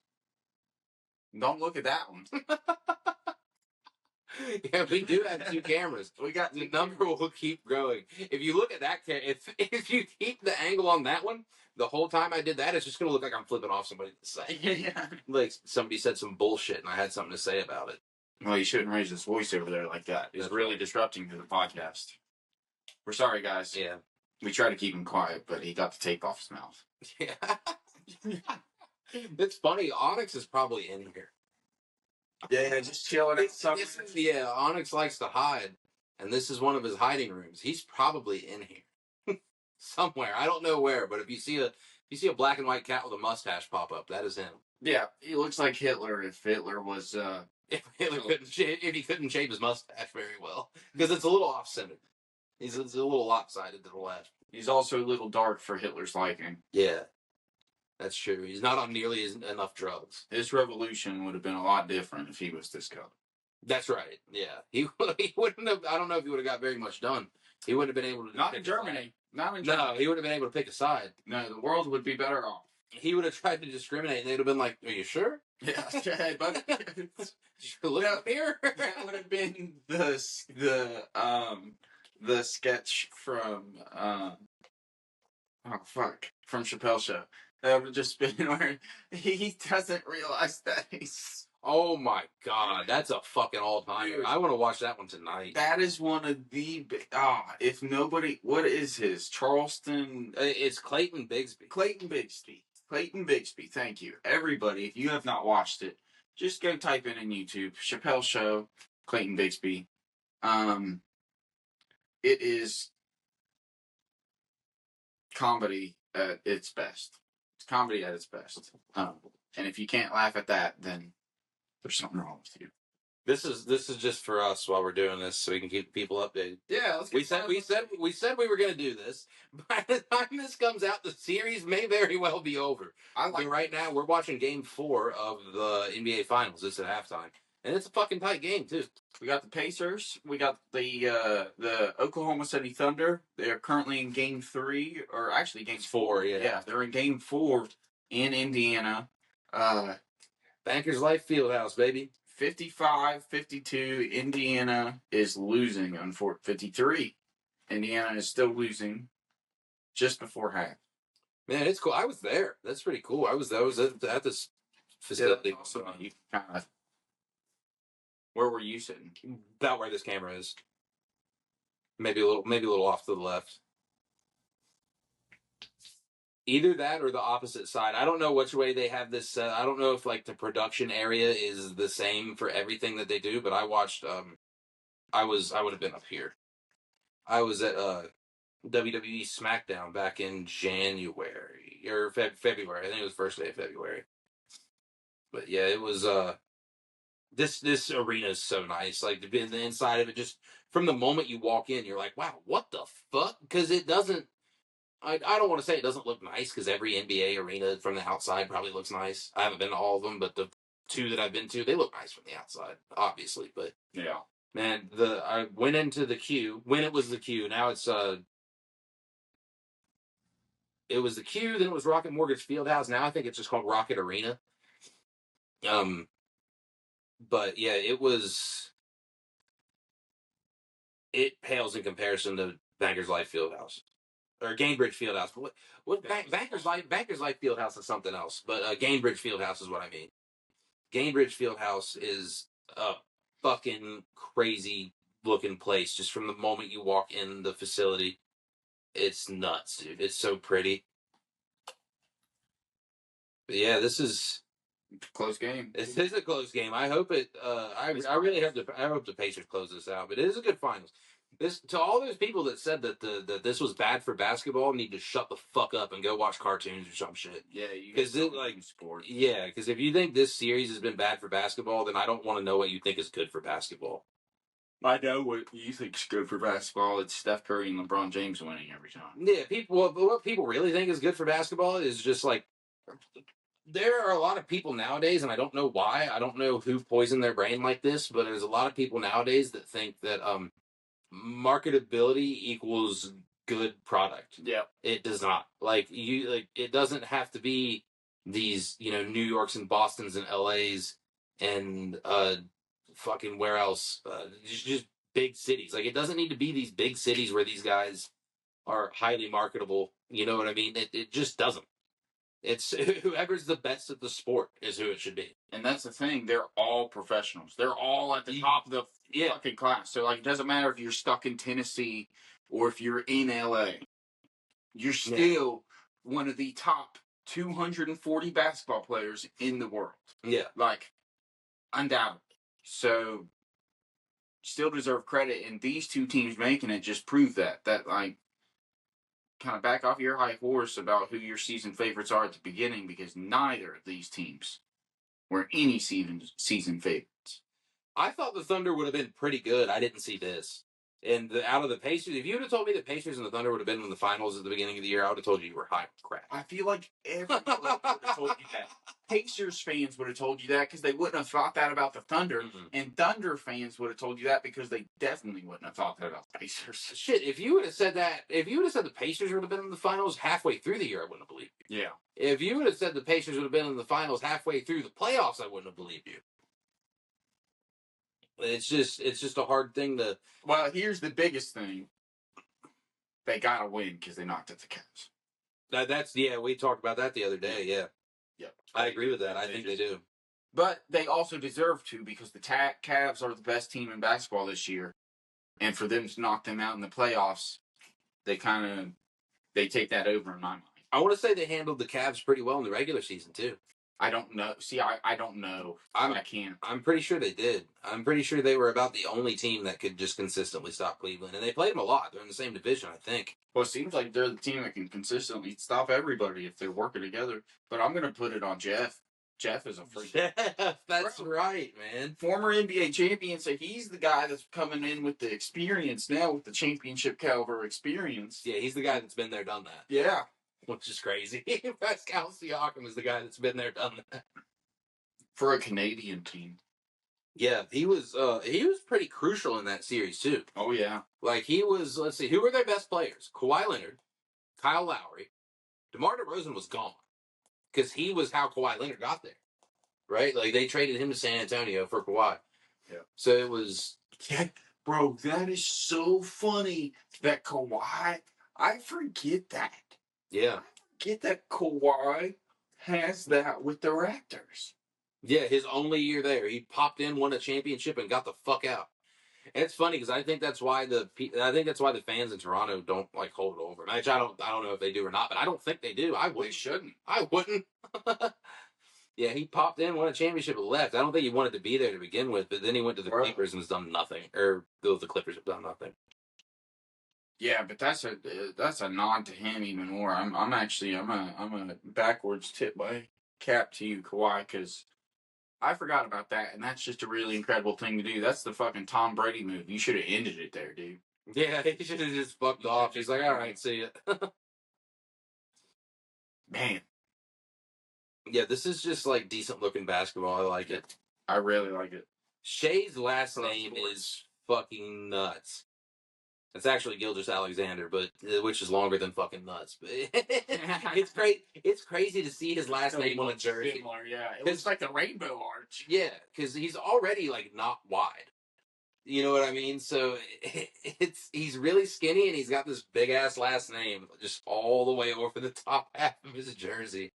Don't look at that one. Yeah, we do have 2 cameras. We got the number will keep growing. If you look at that camera, if you keep the angle on that one, the whole time I did that, it's just going to look like I'm flipping off somebody to say. Yeah. Like somebody said some bullshit and I had something to say about it. Well, you shouldn't raise his voice over there like that. It's really disrupting to the podcast. We're sorry, guys. Yeah. We try to keep him quiet, but he got the tape off his mouth. Yeah. It's funny. Onyx is probably in here. Yeah, just chilling at somewhere. Onyx likes to hide, and this is one of his hiding rooms. He's probably in here. Somewhere. I don't know where, but if you see a black and white cat with a mustache pop up, that is him. Yeah, he looks like Hitler if Hitler was... If he couldn't shave his mustache very well. Because it's a little off-centered. It's a little lopsided to the left. He's also a little dark for Hitler's liking. Yeah. That's true. He's not on nearly enough drugs. His revolution would have been a lot different if he was this color. That's right. Yeah. He wouldn't have... I don't know if he would have got very much done. He wouldn't have been able to... Not in Germany. No, he wouldn't have been able to pick a side. No, the world would be better off. He would have tried to discriminate, and they'd have been like, "Are you sure?" Yeah, okay, but look up here. That would have been the sketch from from Chappelle's Show. That would have just been where he doesn't realize that he's. Oh my God, that's a fucking all-timer. I want to watch that one tonight. That is one of the if nobody, what is his Charleston? It's Clayton Bigsby. Clayton Bigsby, thank you. Everybody, if you have not watched it, just go type in YouTube, Chappelle's Show, Clayton Bigsby. It is comedy at its best. It's comedy at its best. And if you can't laugh at that, then there's something wrong with you. This is just for us while we're doing this, so we can keep people updated. Yeah, we said we were going to do this. By the time this comes out, the series may very well be over. Right now, we're watching Game 4 of the NBA Finals. It's at halftime, and it's a fucking tight game too. We got the Pacers. We got the Oklahoma City Thunder. They are currently in Game 3, or actually Game 4. Yeah, they're in Game 4 in Indiana. Bankers Life Fieldhouse, baby. 55-52, Indiana is losing on 53. Indiana is still losing just before half. Man, it's cool. I was there. That's pretty cool. I was at this facility. Yeah, where were you sitting? About where this camera is. Maybe a little off to the left. Either that or the opposite side. I don't know which way they have this. I don't know if like the production area is the same for everything that they do. But I watched. I would have been up here. I was at WWE SmackDown back in January or February. I think it was first day of February. But yeah, it was. This arena is so nice. Like to be in the inside of it, just from the moment you walk in, you're like, wow, what the fuck? Because it doesn't. I don't want to say it doesn't look nice because every NBA arena from the outside probably looks nice. I haven't been to all of them, but the 2 that I've been to, they look nice from the outside, obviously. But yeah, Man, I went into the queue when it was the queue. Now it's it was the queue, then it was Rocket Mortgage Fieldhouse. Now I think it's just called Rocket Arena. But yeah, it pales in comparison to Bankers Life Fieldhouse or Gainbridge Fieldhouse. But what Bankers Life Fieldhouse is something else. But Gainbridge Fieldhouse is what I mean. Gainbridge Fieldhouse is a fucking crazy looking place. Just from the moment you walk in the facility, it's nuts, dude. It's so pretty. But yeah, this is close game. This is a close game. I hope it. I really hope the Pacers close this out. But it is a good finals. This to all those people that said that that this was bad for basketball need to shut the fuck up and go watch cartoons or some shit. Yeah, because sport. Yeah, because if you think this series has been bad for basketball, then I don't want to know what you think is good for basketball. I know what you think is good for basketball. It's Steph Curry and LeBron James winning every time. Yeah, what people really think is good for basketball is just like. There are a lot of people nowadays, and I don't know why. I don't know who poisoned their brain like this, but there's a lot of people nowadays that think that marketability equals good product. Yeah, it does not. It doesn't have to be these New Yorks and Bostons and LAs and fucking where else? Just big cities. Like it doesn't need to be these big cities where these guys are highly marketable. You know what I mean? It just doesn't. It's whoever's the best at the sport is who it should be. And that's the thing. They're all professionals. They're all at the top of the fucking class. So, like, it doesn't matter if you're stuck in Tennessee or if you're in LA. You're still one of the top 240 basketball players in the world. Yeah. Like, undoubtedly. So, still deserve credit. And these two teams making it just prove that, like, kind of back off your high horse about who your season favorites are at the beginning, because neither of these teams were any season favorites. I thought the Thunder would have been pretty good. I didn't see this. And out of the Pacers, if you would have told me the Pacers and the Thunder would have been in the finals at the beginning of the year, I would have told you were high on crap. I feel like everybody would have told you that. Pacers fans would have told you that because they wouldn't have thought that about the Thunder. Mm-hmm. And Thunder fans would have told you that because they definitely wouldn't have thought that about the Pacers. Shit, if you would have said that, if you would have said the Pacers would have been in the finals halfway through the year, I wouldn't have believed you. Yeah. If you would have said the Pacers would have been in the finals halfway through the playoffs, I wouldn't have believed you. It's just a hard thing to. Well, here's the biggest thing: they gotta win because they knocked out the Cavs. We talked about that the other day. Yeah, yep, I agree with that. I think they do, but they also deserve to because the Cavs are the best team in basketball this year, and for them to knock them out in the playoffs, they take that over in my mind. I want to say they handled the Cavs pretty well in the regular season too. I don't know. See, I don't know. I can't. I'm pretty sure they did. I'm pretty sure they were about the only team that could just consistently stop Cleveland. And they played them a lot. They're in the same division, I think. Well, it seems like they're the team that can consistently stop everybody if they're working together. But I'm going to put it on Jeff. Jeff is a freak. Jeff, that's right, man. Former NBA champion, so he's the guy that's coming in with the experience now, with the championship caliber experience. Yeah, he's the guy that's been there, done that. Yeah. Which is crazy. Pascal Siakam is the guy that's been there, done that. For a Canadian team. Yeah, he was pretty crucial in that series, too. Oh, yeah. Like, he was, let's see, who were their best players? Kawhi Leonard, Kyle Lowry. DeMar DeRozan was gone. Because he was how Kawhi Leonard got there. Right? Like, they traded him to San Antonio for Kawhi. Yeah. So it was... Yeah, bro, that is so funny that Kawhi... I forget that. Yeah. Get that Kawhi has that with the Raptors. Yeah, his only year there. He popped in, won a championship, and got the fuck out. And it's funny because I think that's why the fans in Toronto don't like hold it over. Which I don't know if they do or not, but I don't think they do. They shouldn't. I wouldn't. Yeah, he popped in, won a championship, and left. I don't think he wanted to be there to begin with, but then he went to the Clippers and has done nothing. Or the Clippers have done nothing. Yeah, but that's a nod to him even more. I'm a backwards tip my cap to you, Kawhi, because I forgot about that, and that's just a really incredible thing to do. That's the fucking Tom Brady move. You should have ended it there, dude. Yeah, he should have just fucked off. He's like, all right, see ya. Man. Yeah, this is just decent looking basketball. I like it. I really like it. Shea's last name is fucking nuts. It's actually Gilgis Alexander, but which is longer than fucking nuts. But it's great. It's crazy to see his last name on a jersey. Similar, yeah. It looks like the rainbow arch. Yeah, because he's already like not wide. You know what I mean? So he's really skinny and he's got this big ass last name just all the way over the top half of his jersey.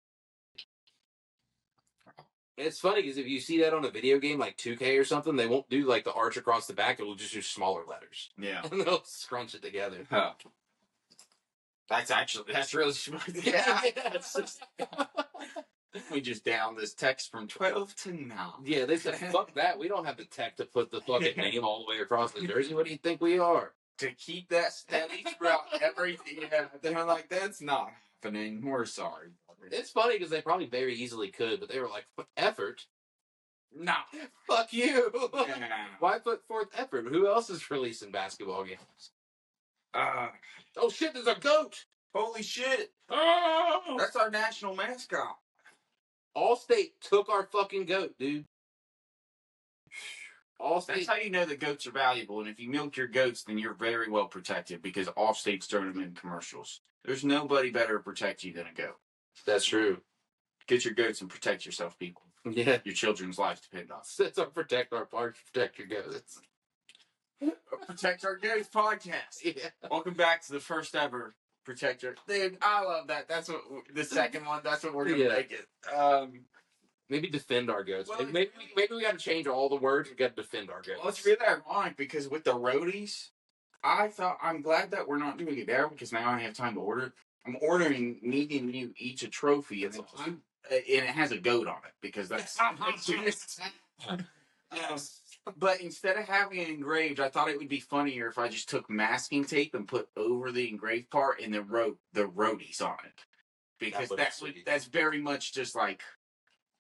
It's funny because if you see that on a video game like 2K or something, they won't do like the arch across the back. It will just do smaller letters. Yeah. And they'll scrunch it together. Huh. That's really smart. Yeah. We just downed this text from 12 to 9. Yeah, they said, fuck that. We don't have the tech to put the fucking name all the way across the jersey. What do you think we are? To keep that steady throughout everything. Yeah, they're like, that's not happening. We're sorry. It's funny because they probably very easily could, but they were like, put effort? No. Fuck you. Yeah. Why put forth effort? Who else is releasing basketball games? Oh shit, there's a goat! Holy shit. Oh! That's our national mascot. Allstate took our fucking goat, dude. That's Allstate. how you know that goats are valuable, and if you milk your goats, then you're very well protected because Allstate's throwing them in commercials. There's nobody better to protect you than a goat. That's true. Get your goats and protect yourself, people. Yeah. Your children's lives depend on it. That's our protect our parks, protect your goats. Protect Our Goats podcast. Yeah. Welcome back to the first ever Protect Your... Dude, I love that. That's what the second one. That's what we're gonna make it. Maybe defend our goats. Well, maybe we got to change all the words. We got to defend our goats. Well, it's really ironic because with the roadies, I'm glad that we're not doing it there because now I have time to order. I'm ordering me and you each a trophy, and it has a goat on it because that's. But instead of having it engraved, I thought it would be funnier if I just took masking tape and put over the engraved part and then wrote the roadies on it, because that's very much just like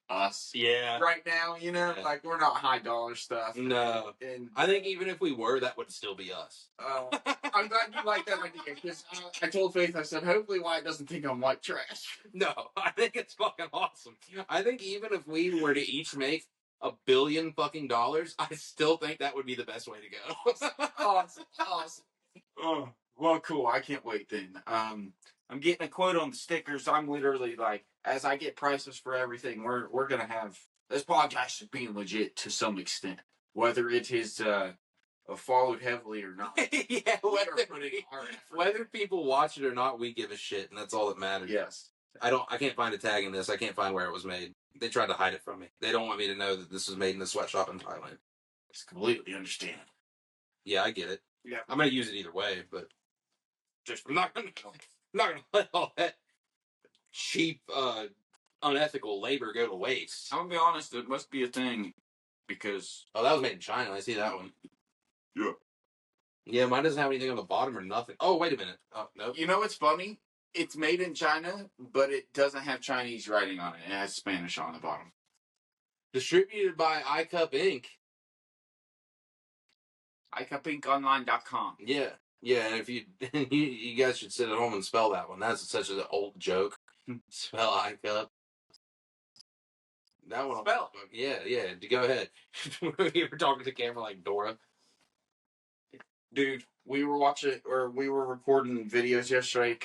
us. Yeah. Right now, you know, like we're not high dollar stuff. No. And I think even if we were, that would still be us. I'm glad you like that idea because I told Faith, I said, hopefully Wyatt doesn't think I'm white trash. No, I think it's fucking awesome. I think even if we were to each make $1 billion fucking dollars, I still think that would be the best way to go. Awesome. Oh, well, cool. I can't wait then. I'm getting a quote on the stickers. I'm literally like, as I get prices for everything, we're gonna have this podcast is being legit to some extent, whether it is followed heavily or not. Yeah, whether people watch it or not, we give a shit, and that's all that matters. Yes. I can't find a tag in this. I can't find where it was made. They tried to hide it from me. They don't want me to know that this was made in the sweatshop in Thailand. It's completely understand. Yeah, I get it. Yeah. I'm gonna use it either way, but I'm not gonna let all that cheap, unethical labor go to waste. I'm gonna be honest, it must be a thing because that was made in China. I see that one. Yeah. Yeah, mine doesn't have anything on the bottom or nothing. Oh, wait a minute. Oh, no. You know what's funny? It's made in China, but it doesn't have Chinese writing on it. It has Spanish on the bottom. Distributed by iCup Inc. iCupInkOnline.com. Yeah. Yeah, and if you you guys should sit at home and spell that one. That's such an old joke. Spell iCup. That one. Spell. Yeah. Go ahead. You were talking to the camera like Dora. Dude, we were recording videos yesterday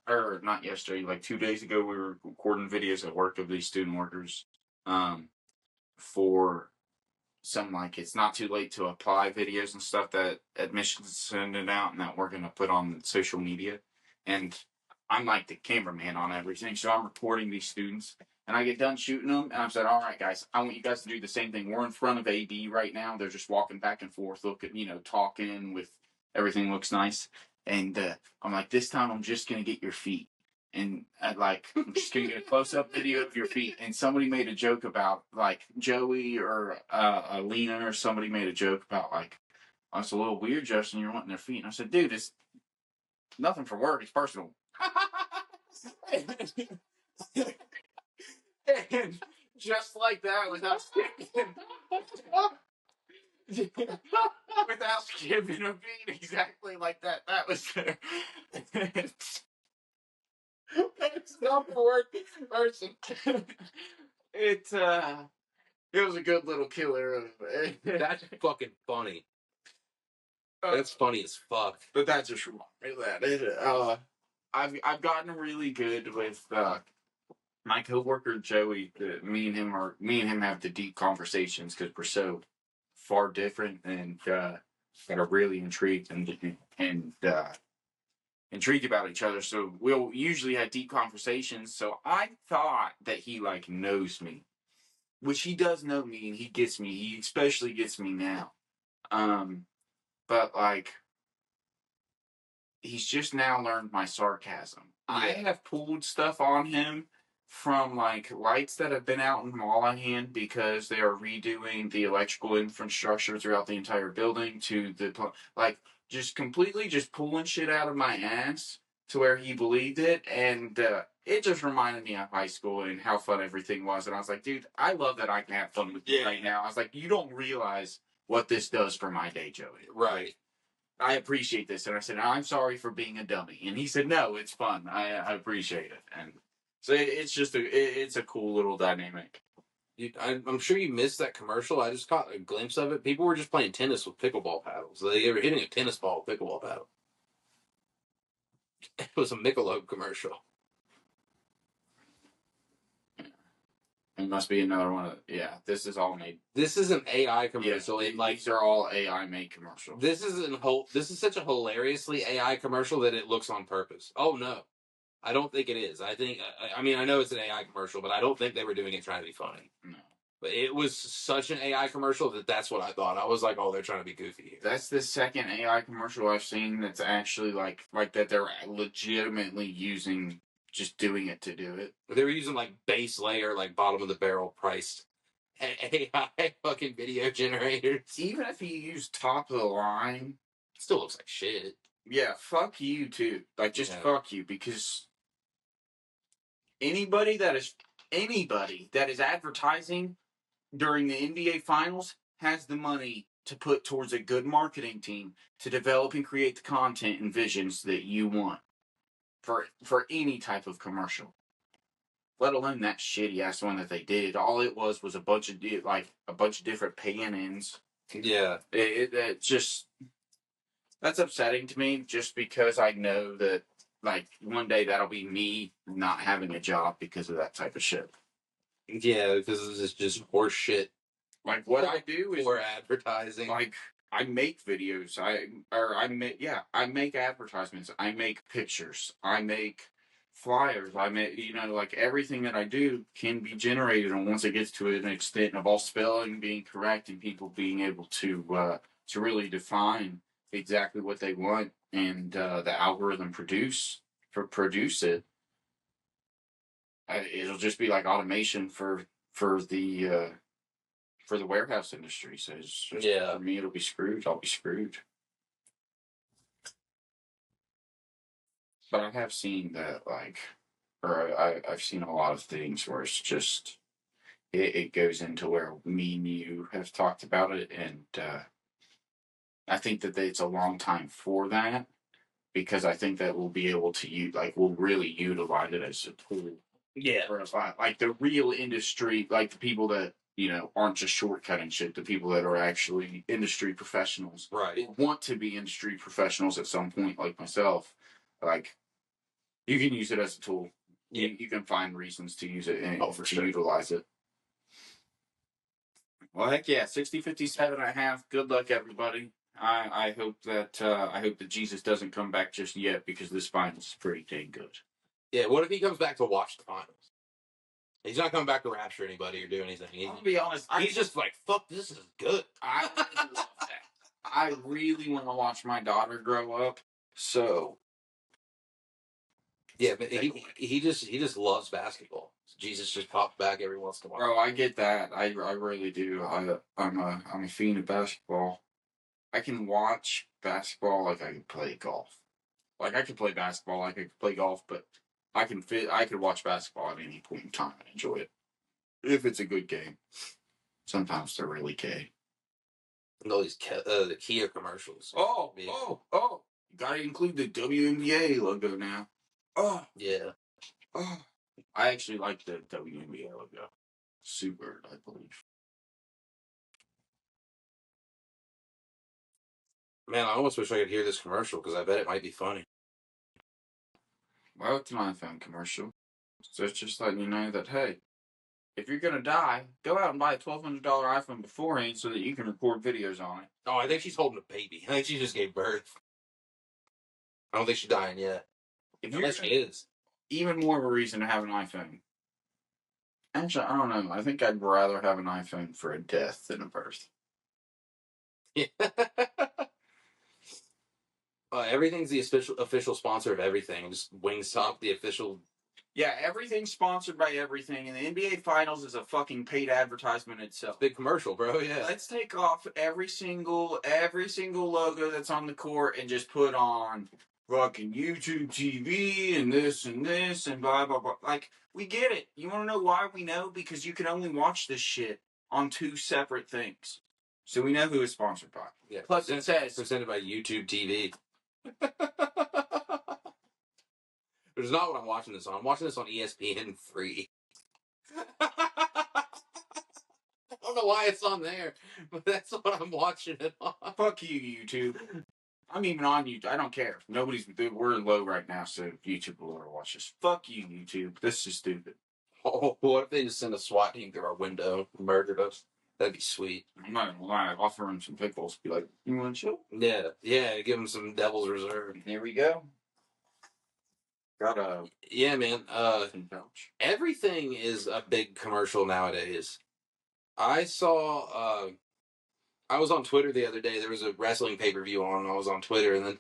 or not yesterday, like 2 days ago, we were recording videos at work of these student workers, for some, like, it's not too late to apply videos and stuff that admissions is sending out and that we're going to put on social media. And I'm like the cameraman on everything. So I'm recording these students and I get done shooting them. And I said, all right, guys, I want you guys to do the same thing. We're in front of AB right now. They're just walking back and forth, looking, talking with everything looks nice. And I'm like, this time I'm just going to get your feet. And I'm just going to get a close-up video of your feet. And somebody made a joke about, like, Joey or Alina or somebody made a joke about, like, oh, it's a little weird, Justin, you're wanting their feet. And I said, dude, it's nothing for work. It's personal. And just like that, without skipping a beat, exactly like that. That was it's not for work person. It was a good little killer. That's fucking funny. That's funny as fuck. But that just reminded me of that. I've gotten really good with my coworker Joey. Me and him have the deep conversations because we're so far different and that are really intrigued and intrigued about each other. So we'll usually have deep conversations. So I thought that he like knows me, which he does know me, and he gets me. He especially gets me now. But like, he's just now learned my sarcasm. Yeah. I have pulled stuff on him from like lights that have been out in Mollahan because they are redoing the electrical infrastructure throughout the entire building to the like just completely just pulling shit out of my ass to where he believed it, and it just reminded me of high school and how fun everything was. And I was like, dude, I love that I can have fun with you right now. I was like, you don't realize what this does for my day, Joey. Right. I appreciate this. And I said, I'm sorry for being a dummy. And he said, no, it's fun. I appreciate it. And so it's just it's a cool little dynamic. I'm sure you missed that commercial. I just caught a glimpse of it. People were just playing tennis with pickleball paddles. They were hitting a tennis ball with pickleball paddle. It was a Michelob commercial. It must be another one of this is all made. This is an AI commercial. Yeah, these are all AI made commercials. This is such a hilariously AI commercial that it looks on purpose. Oh no, I don't think it is. I know it's an AI commercial, but I don't think they were doing it trying to be funny. No. But it was such an AI commercial that's what I thought. I was like, oh, they're trying to be goofy here. That's the second AI commercial I've seen that's actually like that they're legitimately using. Just doing it to do it. They were using like base layer, like bottom of the barrel priced AI fucking video generators. Even if you use top of the line, it still looks like shit. Yeah, fuck you too. Like just fuck you, because anybody that is advertising during the NBA finals has the money to put towards a good marketing team to develop and create the content and visions that you want for any type of commercial, let alone that shitty ass one that they did. All it was a bunch of different pan-ins. Yeah, it just, that's upsetting to me, just because I know that like one day that'll be me not having a job because of that type of shit. Yeah, because this is just horse shit. Like what I do is for advertising. Like I make videos. I make advertisements. I make pictures. I make flyers. I make, like everything that I do can be generated, and once it gets to an extent of all spelling being correct and people being able to really define exactly what they want, and the algorithm produce it, it'll just be like automation for the warehouse industry. So it's just, for me, it'll be screwed. I'll be screwed. But I have seen that, I've seen a lot of things where it's just, it goes into where me and you have talked about it, and I think that it's a long time for that, because I think that we'll be able to we'll really utilize it as a tool. Yeah. For like the real industry, like the people that, aren't just shortcutting shit, the people that are actually industry professionals. Right. Want to be industry professionals at some point, like myself. Like, you can use it as a tool. Yeah. You can find reasons to use it and utilize it. Well, heck yeah, 60-57.5. Good luck, everybody. I hope that Jesus doesn't come back just yet, because this finals is pretty dang good. Yeah, what if he comes back to watch the finals? He's not coming back to rapture anybody or do anything. I'll be honest. He's just like, fuck, this is good. I really love that. I really want to watch my daughter grow up. So. Yeah, but he just loves basketball. Jesus just pops back every once in a while. Bro, I get that. I really do. I'm a fiend of basketball. I can watch basketball like I can play golf. Like, I can play basketball like I can play golf, but I could watch basketball at any point in time and enjoy it. If it's a good game. Sometimes they're really gay. And all these the Kia commercials. Oh! You gotta include the WNBA logo now. Oh! Yeah. Oh! I actually like the WNBA logo. Super, I believe. Man, I almost wish I could hear this commercial because I bet it might be funny. Well, it's an iPhone commercial. So it's just letting you know that, hey, if you're going to die, go out and buy a $1,200 iPhone beforehand so that you can record videos on it. Oh, I think she's holding a baby. I think she just gave birth. I don't think she's dying yet. Unless she is. Even more of a reason to have an iPhone. Actually, I don't know. I think I'd rather have an iPhone for a death than a birth. Yeah. Everything's the official sponsor of everything. Just Wingstop, the official. Yeah, everything's sponsored by everything, and the NBA Finals is a fucking paid advertisement itself. Big commercial, bro. Yeah. Let's take off every single logo that's on the court and just put on fucking YouTube TV and this and blah blah blah. Like, we get it. You want to know why we know? Because you can only watch this shit on 2 separate things. So we know who it's sponsored by. Yeah. Plus, it says presented by YouTube TV. Which is not what I'm watching this on. I'm watching this on ESPN free. I don't know why it's on there, but that's what I'm watching it on. Fuck you, YouTube. I'm even on YouTube. I don't care. We're low right now, so YouTube will never watch this. Fuck you, YouTube. This is stupid. Oh, what if they just send a SWAT team through our window and murdered us? That'd be sweet. I'm not gonna lie. Offer them some pickles. Be like, you want to chill? Yeah. Give them some Devil's Reserve. Here we go. Got a man. Everything is a big commercial nowadays. I saw. I was on Twitter the other day. There was a wrestling pay-per-view on. I was on Twitter, and then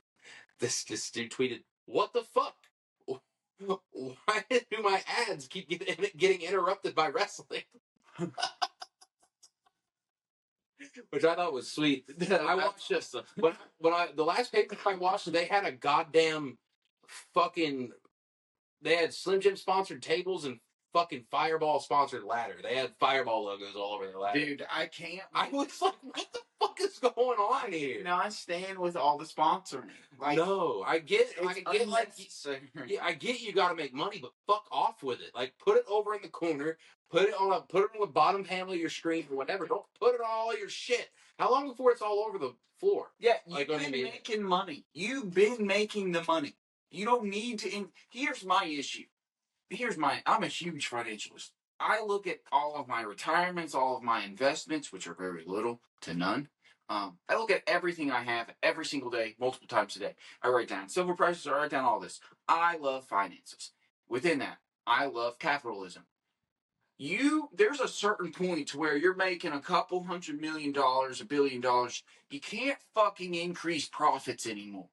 this dude tweeted, "What the fuck? Why do my ads keep getting interrupted by wrestling?" Which I thought was sweet. I watched this. The last paper I watched, they had a goddamn fucking. They had Slim Jim sponsored tables and fucking Fireball sponsored ladder. They had Fireball logos all over their ladder. Dude, I can't. I was like, what the fuck is going on here? No, I stand with all the sponsoring. Like, no, I get you got to make money, but fuck off with it. Like, put it over in the corner, put it on the bottom panel of your screen or whatever. Don't put it on all your shit. How long before it's all over the floor? Yeah, you've been making money. You've been making the money. You don't need to. Here's my issue. I'm a huge financialist. I look at all of my retirements, all of my investments, which are very little to none. I look at everything I have every single day, multiple times a day. I write down silver prices, I write down all this. I love finances. Within that, I love capitalism. There's a certain point to where you're making a couple $100 million, $1 billion. You can't fucking increase profits anymore.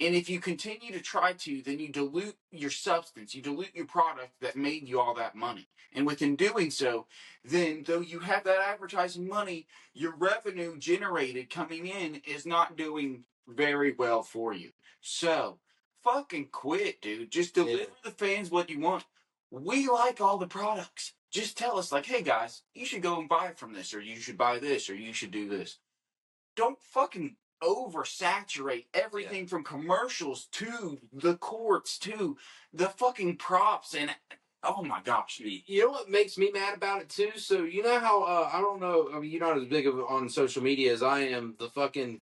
And if you continue to try to, then you dilute your substance, you dilute your product that made you all that money. And within doing so, then though you have that advertising money, your revenue generated coming in is not doing very well for you. So, fucking quit, dude. Just deliver the fans what you want. We like all the products. Just tell us, like, hey guys, you should go and buy from this, or you should buy this, or you should do this. Don't fucking oversaturate everything from commercials to the courts to the fucking props, and oh my gosh. You know what makes me mad about it too? So you know how I don't know, I mean, you're not as big of on social media as I am. The fucking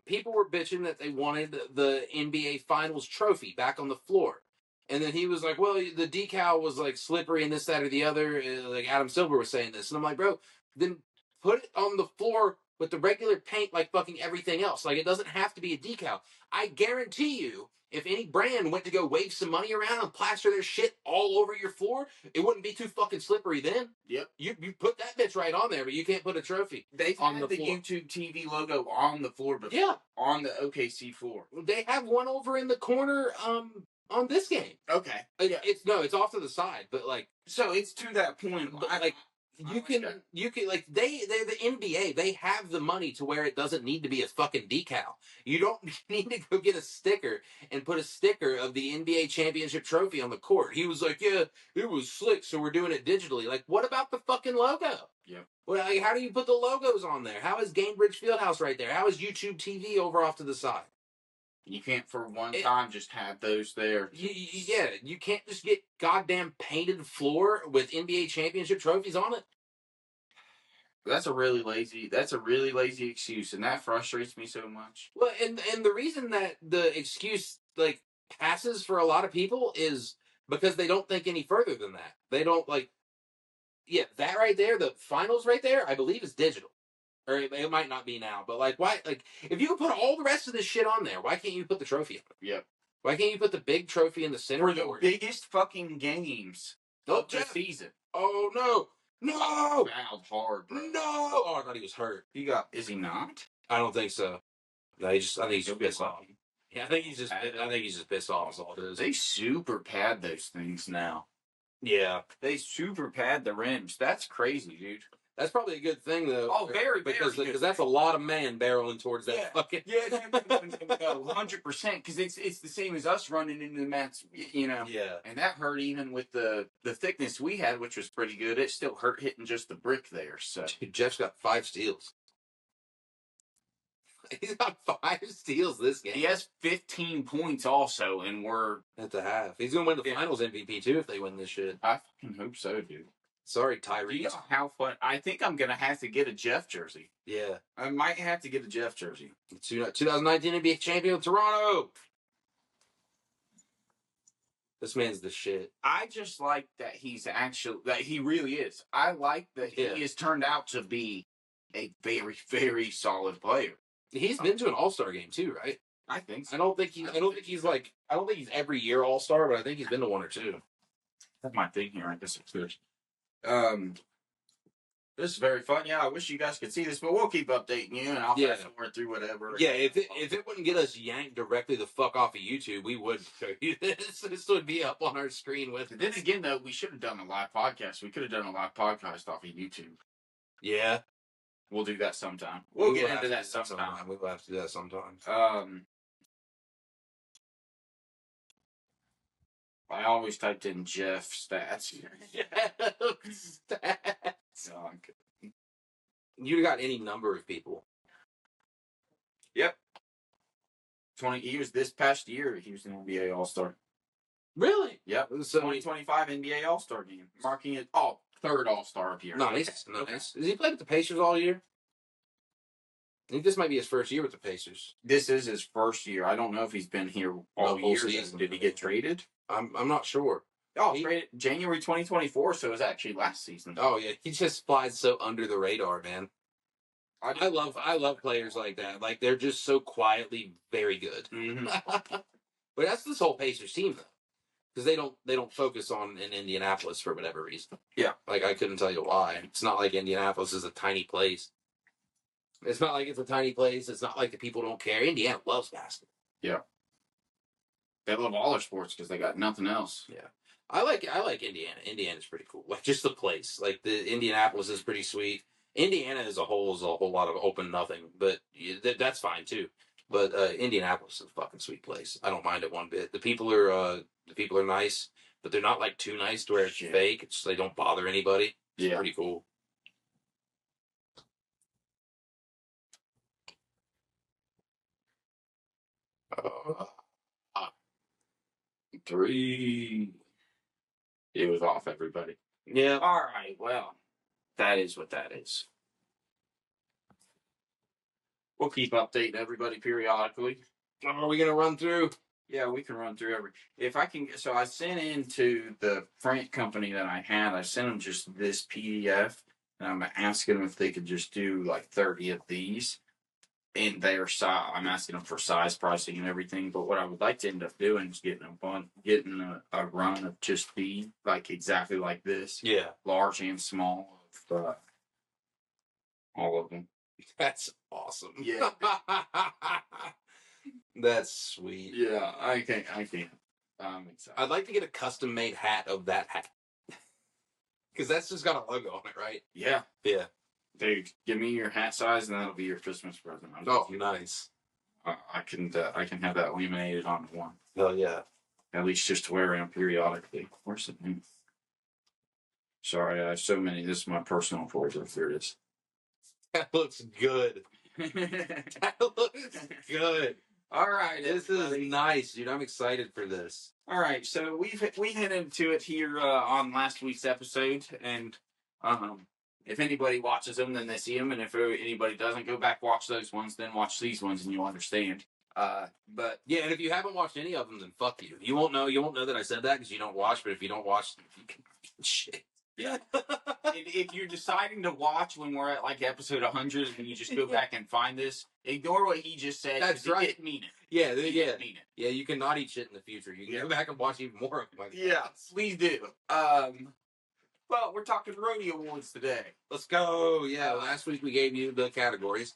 people were bitching that they wanted the NBA Finals trophy back on the floor. And then he was like, well, the decal was like slippery and this, that, or the other. Like Adam Silver was saying this. And I'm like, bro, then put it on the floor with the regular paint like fucking everything else. Like, it doesn't have to be a decal. I guarantee you, if any brand went to go wave some money around and plaster their shit all over your floor, it wouldn't be too fucking slippery then. Yep. You put that bitch right on there, but you can't put a trophy. They've on had the YouTube TV logo on the floor before. Yeah. On the OKC floor. They have one over in the corner on this game. Okay. It's off to the side, but like, so it's to that point. But like, you can like they're the NBA. They have the money to where it doesn't need to be a fucking decal. You don't need to go get a sticker and put a sticker of the NBA championship trophy on the court. He was like, yeah, it was slick, so we're doing it digitally. Like, what about the fucking logo? Yeah. Well, like, how do you put the logos on there? How is Gainbridge Fieldhouse right there? How is YouTube TV over off to the side? You can't for one time just have those there. You can't just get goddamn painted floor with NBA championship trophies on it. That's a really lazy excuse, and that frustrates me so much. Well, and the reason that the excuse like passes for a lot of people is because they don't think any further than that. They don't like, yeah, that right there, the finals right there, I believe is digital, or it might not be now. But like, why? Like, if you can put all the rest of this shit on there, why can't you put the trophy on it? Yep. Why can't you put the big trophy in the center For the biggest fucking games of the season? Oh no. No! Fouled hard, bro. No! Oh, I thought he was hurt. Is he not? I don't think so. No, I think he's just pissed off. Yeah, I think he's just pissed off is all it is. They super pad those things now. Yeah. They super pad the rims. That's crazy, dude. That's probably a good thing, though. Oh, very, because good. That's a lot of man barreling towards that fucking... Yeah, 100%, because it's the same as us running into the mats, you know. Yeah. And that hurt even with the thickness we had, which was pretty good. It still hurt hitting just the brick there, so. Dude, Jeff's got 5 steals. He's got 5 steals this game. He has 15 points also, and we're... At the half. He's going to win the finals MVP, too, if they win this shit. I fucking hope so, dude. Sorry, Tyrese. You know how fun... I think I'm going to have to get a Jeff jersey. Yeah. I might have to get a Jeff jersey. 2019 NBA champion of Toronto. This man's the shit. I just like that that he really is. I like that he has turned out to be a very, very solid player. He's been to an All-Star game too, right? I think so. I don't think he's every year All-Star, but I think he's been to 1 or 2. That's my thing here. I guess it's good. This is very fun. Yeah, I wish you guys could see this, but we'll keep updating you, and I'll fast forward through whatever. Yeah, if it wouldn't get us yanked directly the fuck off of YouTube, we would show you this. This would be up on our screen with it. Then again, though, we should have done a live podcast. We could have done a live podcast off of YouTube. Yeah. We'll do that sometime. We'll get into that sometime. We'll have to do that sometime. I always typed in Jeff stats. Oh, you got any number of people. Yep. He was this past year. He was an NBA All-Star. Really? Yep. So 2025 NBA All-Star game, marking it third All-Star appearance. Nice. Has he played with the Pacers all year? I think this might be his first year with the Pacers. This is his first year. I don't know if he's been here all year. Season. Did he get traded? I'm not sure. Traded January 2024, so it was actually last season. Oh yeah, he just flies so under the radar, man. I love players like that. Like they're just so quietly very good. Mm-hmm. But that's this whole Pacers team though, because they don't focus on in Indianapolis for whatever reason. Yeah, like I couldn't tell you why. It's not like Indianapolis is a tiny place. It's not like it's a tiny place. It's not like the people don't care. Indiana loves basketball. Yeah, they love all their sports because they got nothing else. Yeah. I like Indiana. Indiana's pretty cool. Like just the place. Like the Indianapolis is pretty sweet. Indiana as a whole is a whole lot of open nothing, but that's fine too. But Indianapolis is a fucking sweet place. I don't mind it one bit. The people are nice, but they're not like too nice to where it's fake. It's they don't bother anybody. It's pretty cool. Three. It was off, everybody. Yeah. All right. Well, that is what that is. We'll keep updating everybody periodically. Are we gonna run through? Yeah, we can run through if I can. So I sent into the print company that I had. I sent them just this PDF, and I'm asking them if they could just do like 30 of these in their size. I'm asking them for size pricing and everything. But what I would like to end up doing is getting a run of just these, like exactly like this. Yeah, large and small of all of them. That's awesome. Yeah. That's sweet. Yeah, I can't. I'm excited. I'd like to get a custom made hat of that hat. Because that's just got a logo on it, right? Yeah. Yeah. Dude, give me your hat size and that'll be your Christmas present. Nice. I can have that laminated onto one. Oh, yeah. At least just to wear around periodically. Where's it? Sorry, I have so many. This is my personal folder. Here it is. That looks good. That looks good. All right, this is nice, dude. I'm excited for this. All right, so we hit into it here on last week's episode, and if anybody watches them, then they see them, and if anybody doesn't, go back watch those ones, then watch these ones, and you'll understand. But yeah, and if you haven't watched any of them, then fuck you. You won't know. You won't know that I said that because you don't watch. But if you don't watch, shit. Yeah. If you're deciding to watch when we're at like episode 100 and you just go back and find this, ignore what he just said. That's right. He didn't mean it. Yeah, He didn't mean it. Yeah, you cannot eat shit in the future. You can go back and watch even more of them. Yeah, please do. Well, we're talking Roadie Awards today. Let's go. Yeah, last week we gave you the categories.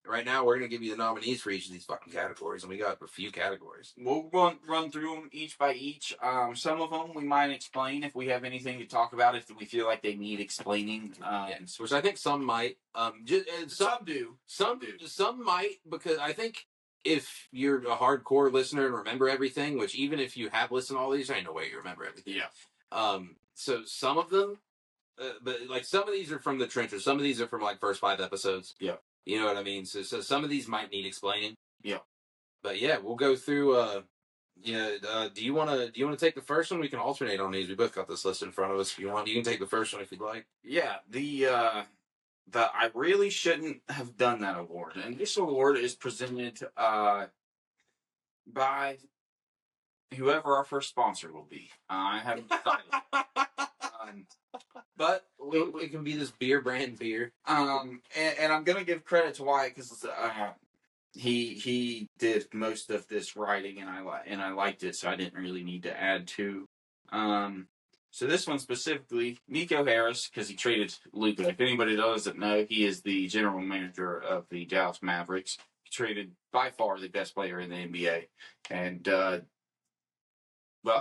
Right now, we're going to give you the nominees for each of these fucking categories, and we got a few categories. We'll run through them each by each. Some of them we might explain if we have anything to talk about, if we feel like they need explaining. Which I think some might. Some do. Some might, because I think if you're a hardcore listener and remember everything, which even if you have listened to all these, ain't no way you remember everything. Yeah. So some of them, but like some of these are from the trenches. Some of these are from like first 5 episodes. Yeah. You know what I mean? So some of these might need explaining. Yeah. But yeah, we'll go through. Do you want to take the first one? We can alternate on these. We both got this list in front of us. If you want, you can take the first one if you'd like. Yeah. The I really shouldn't have done that award, and this award is presented by whoever our first sponsor will be. I haven't decided. But it can be this beer brand beer. And I'm gonna give credit to Wyatt because he did most of this writing, and I liked it, so I didn't really need to add to. So this one specifically, Nico Harris, because he traded Luka. If anybody doesn't know, he is the general manager of the Dallas Mavericks. He traded by far the best player in the NBA, and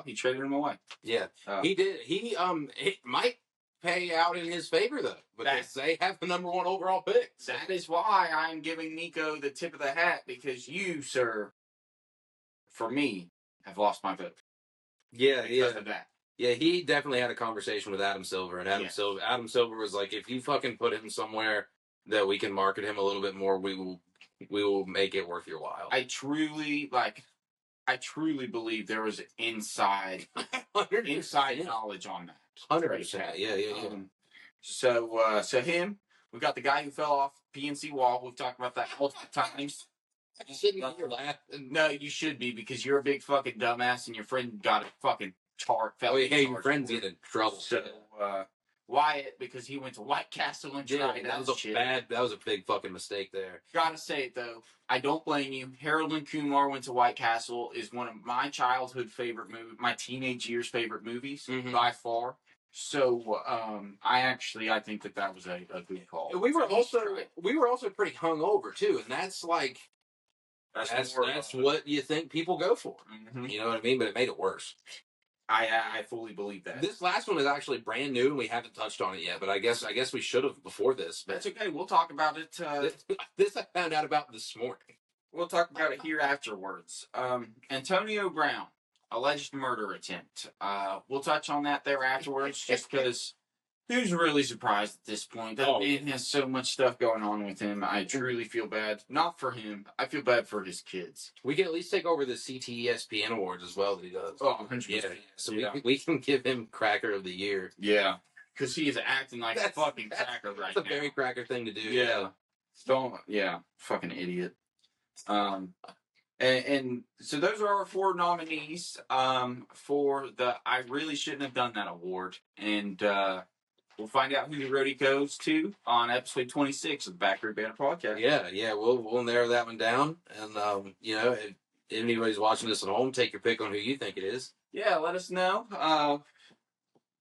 he traded him away. Yeah, he did. It might pay out in his favor though, because they have the number 1 overall pick. That is why I'm giving Nico the tip of the hat, because you, sir, for me, have lost my vote. Yeah, because of that. Yeah, he definitely had a conversation with Adam Silver, and Adam Silver was like, if you fucking put him somewhere that we can market him a little bit more, we will make it worth your while. I truly believe there was inside knowledge on that. 100%. Yeah. So him, we got the guy who fell off PNC wall. We've talked about that multiple times. You shouldn't be laughing. No, you should be, because you're a big fucking dumbass, and your friend got a fucking your friend's getting in trouble. So Wyatt, because he went to White Castle and tried that was a big fucking mistake there. Gotta say it though, I don't blame you. Harold and Kumar Went to White Castle is one of my childhood favorite movies, my teenage years favorite movies by far. So I think that was a good call. We were also pretty hungover too, and that's like that's what you think people go for. Mm-hmm. You know what I mean? But it made it worse. I fully believe that. This last one is actually brand new, and we haven't touched on it yet. But I guess we should have before this. But that's okay. We'll talk about it. This I found out about this morning. We'll talk about it here afterwards. Antonio Brown, alleged murder attempt. We'll touch on that there afterwards, just because who's really surprised at this point? That man has so much stuff going on with him. I truly feel bad. Not for him. I feel bad for his kids. We can at least take over the CTESPN awards as well that he does. Oh, 100%. Yeah. So we can give him Cracker of the Year. Yeah. Because he is acting like a fucking cracker right now. That's a very cracker thing to do. Yeah. Fucking idiot. And so those are our 4 nominees for the I Really Shouldn't Have Done That award. And we'll find out who the roadie goes to on episode 26 of the Backroad Banter Podcast. Yeah. We'll narrow that one down. And, if anybody's watching this at home, take your pick on who you think it is. Yeah, let us know.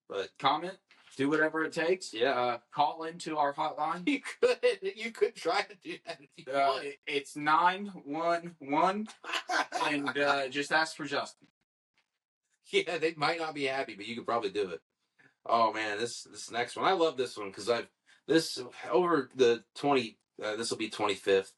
But comment, do whatever it takes. Yeah. Call into our hotline. You could try to do that if you want. It's 911 and just ask for Justin. Yeah, they might not be happy, but you could probably do it. Oh man, this next one, I love this one because over the 20. This will be 25th.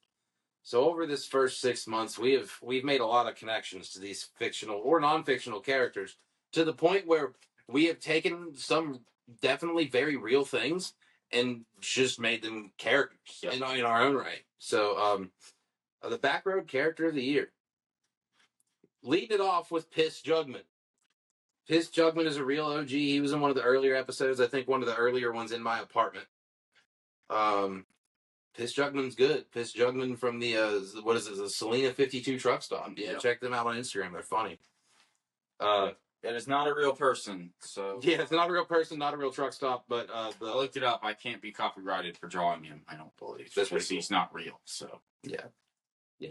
So over this first 6 months, we've made a lot of connections to these fictional or non-fictional characters to the point where we have taken some definitely very real things and just made them characters in our own right. So the Backroad Character of the Year, leading it off with Piss Jugman. Piss Jugman is a real OG. He was in one of the earlier episodes. I think one of the earlier ones in my apartment. Piss Jugman's good. Piss Jugman from the what is it? The Selena 52 truck stop. Yeah, check them out on Instagram. They're funny. That is not a real person. So yeah, it's not a real person, not a real truck stop. But I looked it up. I can't be copyrighted for drawing him. I don't believe. That's because he's not real. So yeah.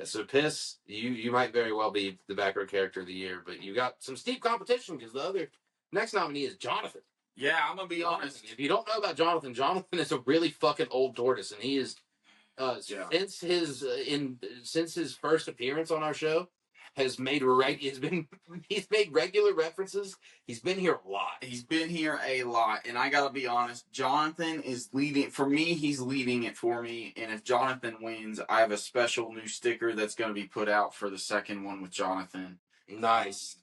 So Piss, you might very well be the Backroad Character of the Year, but you got some steep competition because the other next nominee is Jonathan. Yeah, I'm gonna be honest. If you don't know about Jonathan, Jonathan is a really fucking old tortoise, and he is since his first appearance on our show has made he's made regular references. He's been here a lot. He's been here a lot, and I gotta be honest. Jonathan is leading for me. He's leading it for me, and if Jonathan wins, I have a special new sticker that's gonna be put out for the second one with Jonathan. Nice.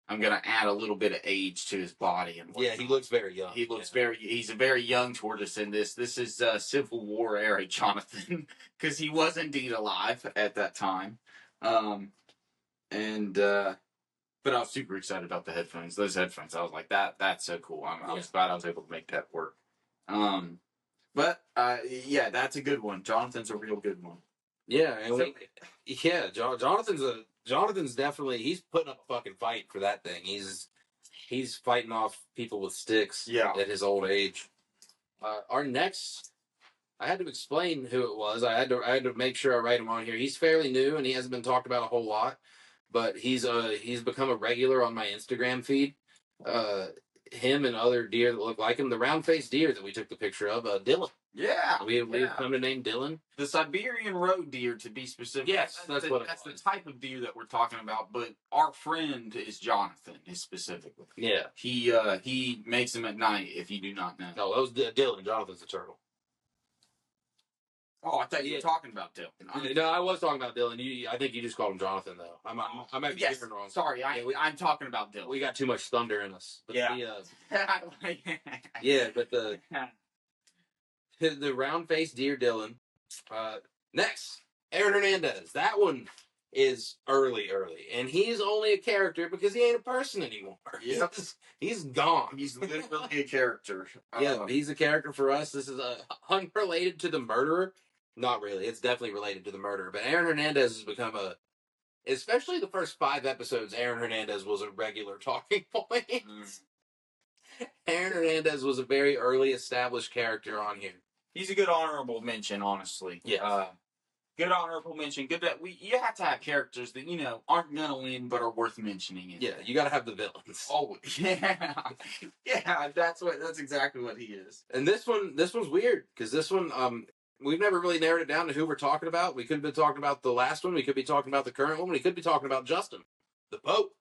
I'm gonna add a little bit of age to his body and whatnot. Yeah, he looks very young. He's a very young tortoise in this. This is Civil War era Jonathan because he was indeed alive at that time. But I was super excited about the headphones. Those headphones, I was like, that's so cool. I was glad I was able to make that work. But that's a good one. Jonathan's a real good one. Yeah, and Jonathan's definitely, he's putting up a fucking fight for that thing. He's fighting off people with sticks at his old age. Our next, I had to explain who it was. I had to make sure I write him on here. He's fairly new and he hasn't been talked about a whole lot, but he's become a regular on my Instagram feed. Him and other deer that look like him. The round-faced deer that we took the picture of, Dylan. Yeah, we've come to name Dylan. The Siberian road deer, to be specific. Yes, that's the type of deer that we're talking about. But our friend is Jonathan, specifically. Yeah, he makes them at night. If you do not know. No, that was Dylan. Jonathan's the turtle. Oh, I thought you were talking about Dylan. No, I was talking about Dylan. I think you just called him Jonathan, though. I might be hearing wrong. Sorry, I'm talking about Dylan. We got too much thunder in us. But but the round-faced deer Dylan. Next, Aaron Hernandez. That one is early, and he's only a character because he ain't a person anymore. Yep. He's gone. He's literally a character. He's a character for us. This is unrelated to the murderer. Not really. It's definitely related to the murderer. But Aaron Hernandez has become especially the first 5 episodes, Aaron Hernandez was a regular talking point. Aaron Hernandez was a very early established character on here. He's a good honorable mention, honestly. Yeah. Good honorable mention. Good that you have to have characters that aren't gonna win but are worth mentioning. Yeah, you got to have the villains. Oh yeah, yeah. That's exactly what he is. And this one's weird because this one we've never really narrowed it down to who we're talking about. We could have been talking about the last one. We could be talking about the current one. We could be talking about Justin, the Pope.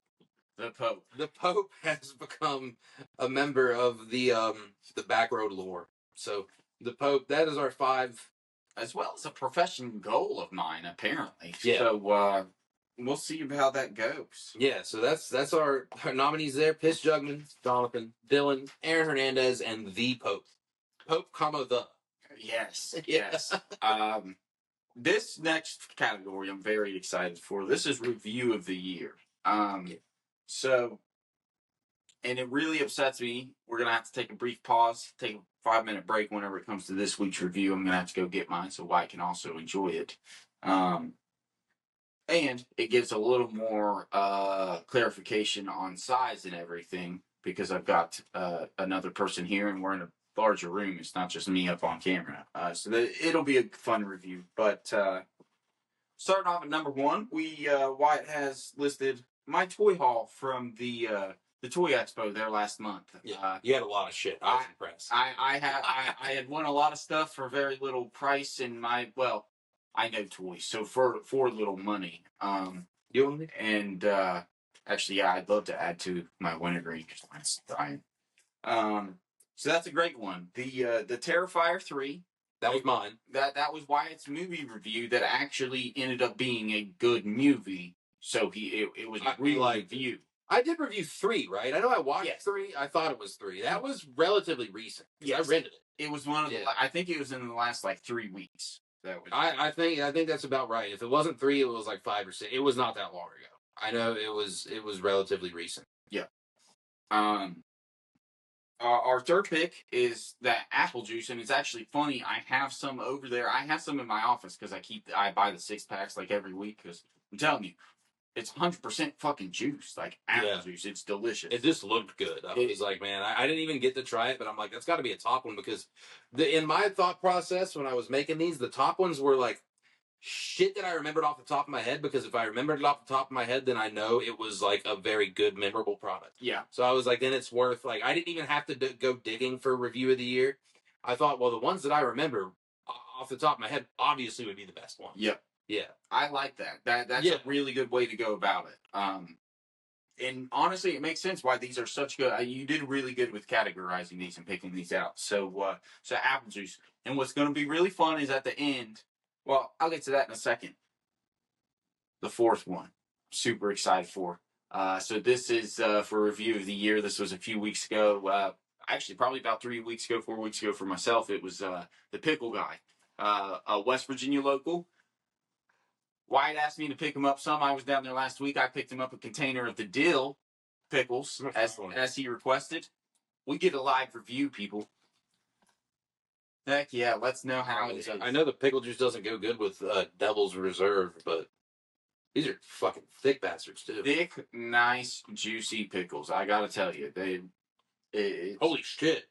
The Pope. The Pope has become a member of the Backroad lore. So the Pope, that is our 5. As well as a profession goal of mine, apparently. Yeah. So we'll see how that goes. Yeah, so that's our nominees there. Piss Jugman, Jonathan, Dylan, Aaron Hernandez, and the Pope. Pope, the. Yes. Yes. This next category I'm very excited for. This is Review of the Year. So, and it really upsets me. We're going to have to take a brief pause, take a 5-minute break whenever it comes to this week's review. I'm going to have to go get mine so White can also enjoy it. And it gives a little more clarification on size and everything because I've got another person here and we're in a larger room. It's not just me up on camera. So it'll be a fun review. But starting off at number 1, Wyatt has listed my toy haul from the Toy Expo there last month. Yeah, you had a lot of shit. I was impressed. I had won a lot of stuff for very little price in I know toys, so for little money. You want me? And actually, yeah, I'd love to add to my wintergreen because mine's dying. So that's a great one. The Terrifier 3. That was mine. That was Wyatt's movie review that actually ended up being a good movie. So it was a review. I did review 3, right? I know I watched 3. I thought it was 3. That was relatively recent. Yes. I rented it. It was one of the. I think it was in the last 3 weeks. I think that's about right. If it wasn't 3, it was 5 or 6. It was not that long ago. I know it was relatively recent. Yeah. Our third pick is that apple juice, and it's actually funny. I have some over there. I have some in my office because I buy the 6-packs like every week. Because I'm telling you, it's 100% fucking juice, like apple juice. It's delicious. It just looked good. I was like, man, I didn't even get to try it, but I'm like, that's got to be a top one because in my thought process when I was making these, the top ones were like shit that I remembered off the top of my head, because if I remembered it off the top of my head, then I know it was like a very good, memorable product. Yeah. So I was like, then it's worth, like, I didn't even have to go digging for review of the year. I thought, well, the ones that I remember off the top of my head obviously would be the best ones. Yep. Yeah. I like that. That's a really good way to go about it. And honestly, it makes sense why these are such good. You did really good with categorizing these and picking these out. So apple juice. And what's going to be really fun is at the end. Well, I'll get to that in a second. The fourth one, super excited for. So this is for review of the year. This was a few weeks ago. Actually, probably about 3 weeks ago, 4 weeks ago for myself. It was the Pickle Guy, a West Virginia local. Wyatt asked me to pick him up some. I was down there last week. I picked him up a container of the dill pickles as he requested. We get a live review, people. Heck yeah, let's know how it is. I know the pickle juice doesn't go good with Devil's Reserve, but these are fucking thick bastards too. Thick, nice, juicy pickles. I gotta tell you, holy shit,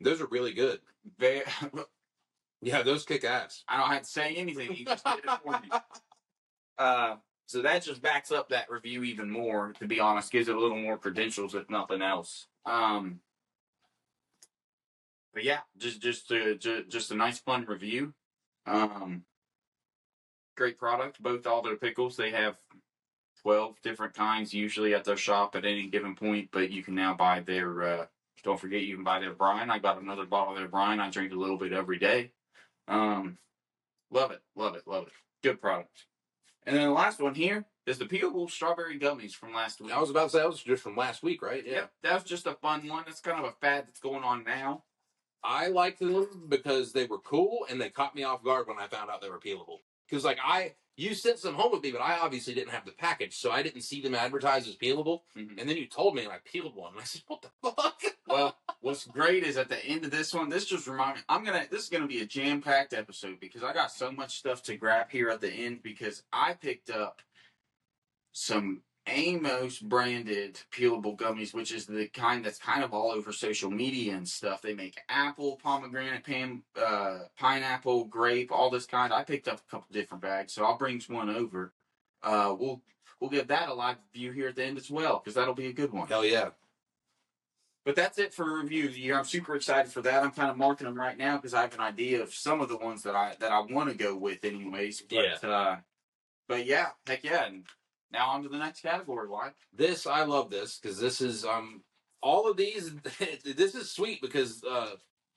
those are really good. Yeah, those kick ass. I don't have to say anything. You just did it for me. So that just backs up that review even more. To be honest, gives it a little more credentials, if nothing else. But yeah, just a nice fun review. Great product. All their pickles. They have 12 different kinds usually at their shop at any given point, but you can now buy their. Don't forget, you can buy their brine. I got another bottle of their brine. I drink a little bit every day. Love it. Good product. And then the last one here is the peelable strawberry gummies from last week. I was about to say, that was just from last week, right? Yeah. That was just a fun one. That's kind of a fad that's going on now. I liked them because they were cool, and they caught me off guard when I found out they were peelable. Because, like, you sent some home with me, but I obviously didn't have the package, so I didn't see them advertised as peelable. Mm-hmm. And then you told me, and I peeled one, and I said, what the fuck? Well, what's great is at the end of this one, this just reminded me, this is going to be a jam-packed episode because I got so much stuff to grab here at the end because I picked up some Amos branded peelable gummies, which is the kind that's kind of all over social media and stuff. They make apple, pomegranate, pineapple, grape, all this kind. I picked up a couple different bags, so I'll bring one over. We'll give that a live view here at the end as well, because that'll be a good one. Hell yeah. But that's it for review of the year. I'm super excited for that. I'm kind of marking them right now because I have an idea of some of the ones that I want to go with anyways. But, but yeah, heck yeah. And now on to the next category, why? I love this because this is all of these. This is sweet because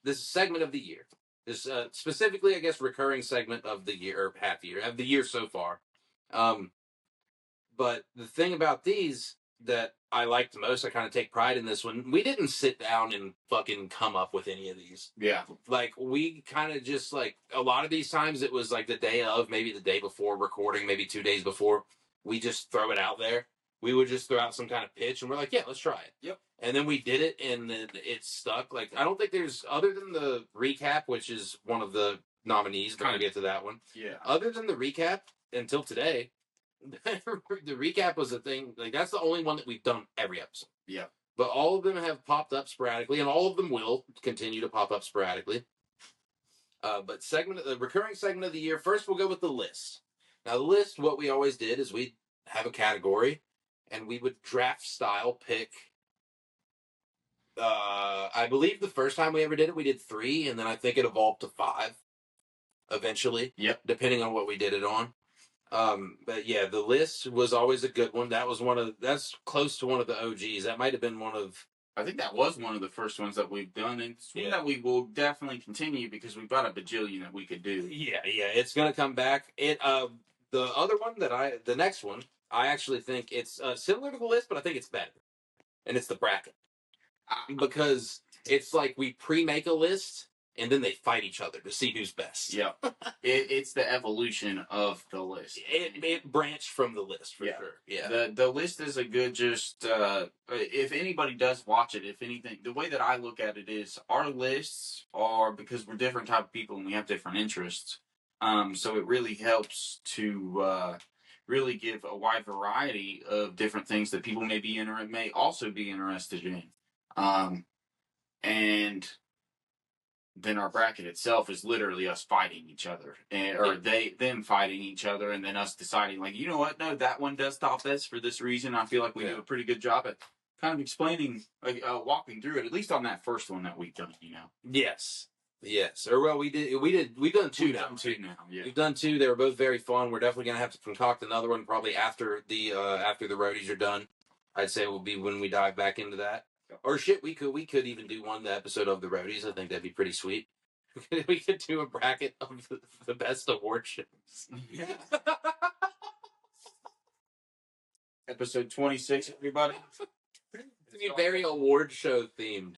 this is segment of the year. This specifically, I guess, recurring segment of the year or half year of the year so far. But the thing about these that I like the most, I kind of take pride in this one. We didn't sit down and fucking come up with any of these. Yeah. Like, we kind of just, like, a lot of these times it was like the day of, maybe the day before recording, maybe 2 days before. We just throw it out there. We would just throw out some kind of pitch, and we're like, yeah, let's try it. Yep. And then we did it, and then it stuck. Like, I don't think there's, other than the recap, which is one of the nominees, but I'll get to that one. Yeah. Other than the recap, until today, the recap was a thing. Like, that's the only one that we've done every episode. Yeah. But all of them have popped up sporadically, and all of them will continue to pop up sporadically. But the recurring segment of the year, first we'll go with the list. Now, the list, what we always did is we'd have a category, and we would draft style pick. I believe the first time we ever did it, we did 3, and then I think it evolved to 5 eventually. Yep. Depending on what we did it on. But yeah, the list was always a good one. That's close to one of the OGs. That might have been I think that was one of the first ones that we've done, and it's one that we will definitely continue because we've got a bajillion that we could do. Yeah, it's gonna come back. The other one the next one, I actually think it's similar to the list, but I think it's better, and it's the bracket because it's like we pre-make a list and then they fight each other to see who's best. Yeah, it's the evolution of the list. It branched from the list for sure. Yeah, the list is a good if anybody does watch it, if anything, the way that I look at it is our lists are, because we're different type of people and we have different interests. So it really helps to really give a wide variety of different things that people may also be interested in. And then our bracket itself is literally us fighting each other, or them fighting each other, and then us deciding, like, you know what? No, that one does top this for this reason. I feel like we do a pretty good job at kind of explaining, like, walking through it, at least on that first one that we've done. Yes. Or well, we've done two now. Yeah. We've done two. They were both very fun. We're definitely gonna have to concoct another one probably after the roadies are done. I'd say will be when we dive back into that. Or shit, we could even do one episode of the roadies. I think that'd be pretty sweet. We could do a bracket of the best award shows. Yeah. Episode 26, everybody. It's be very award show themed.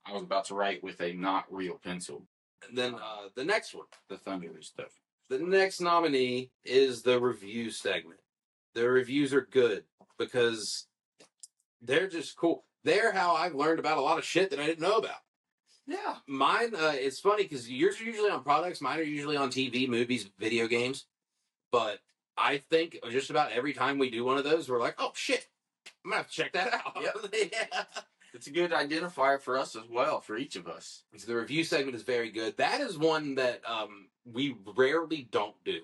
I was about to write with a not real pencil. And then the next one, the thundery stuff. The next nominee is the review segment. The reviews are good because they're just cool. They're how I've learned about a lot of shit that I didn't know about. Yeah. Mine, it's funny because yours are usually on products. Mine are usually on TV, movies, video games. But I think just about every time we do one of those, we're like, oh, shit. I'm going to have to check that out. Yep. Yeah. It's a good identifier for us as well, for each of us. So the review segment is very good. That is one that we rarely don't do.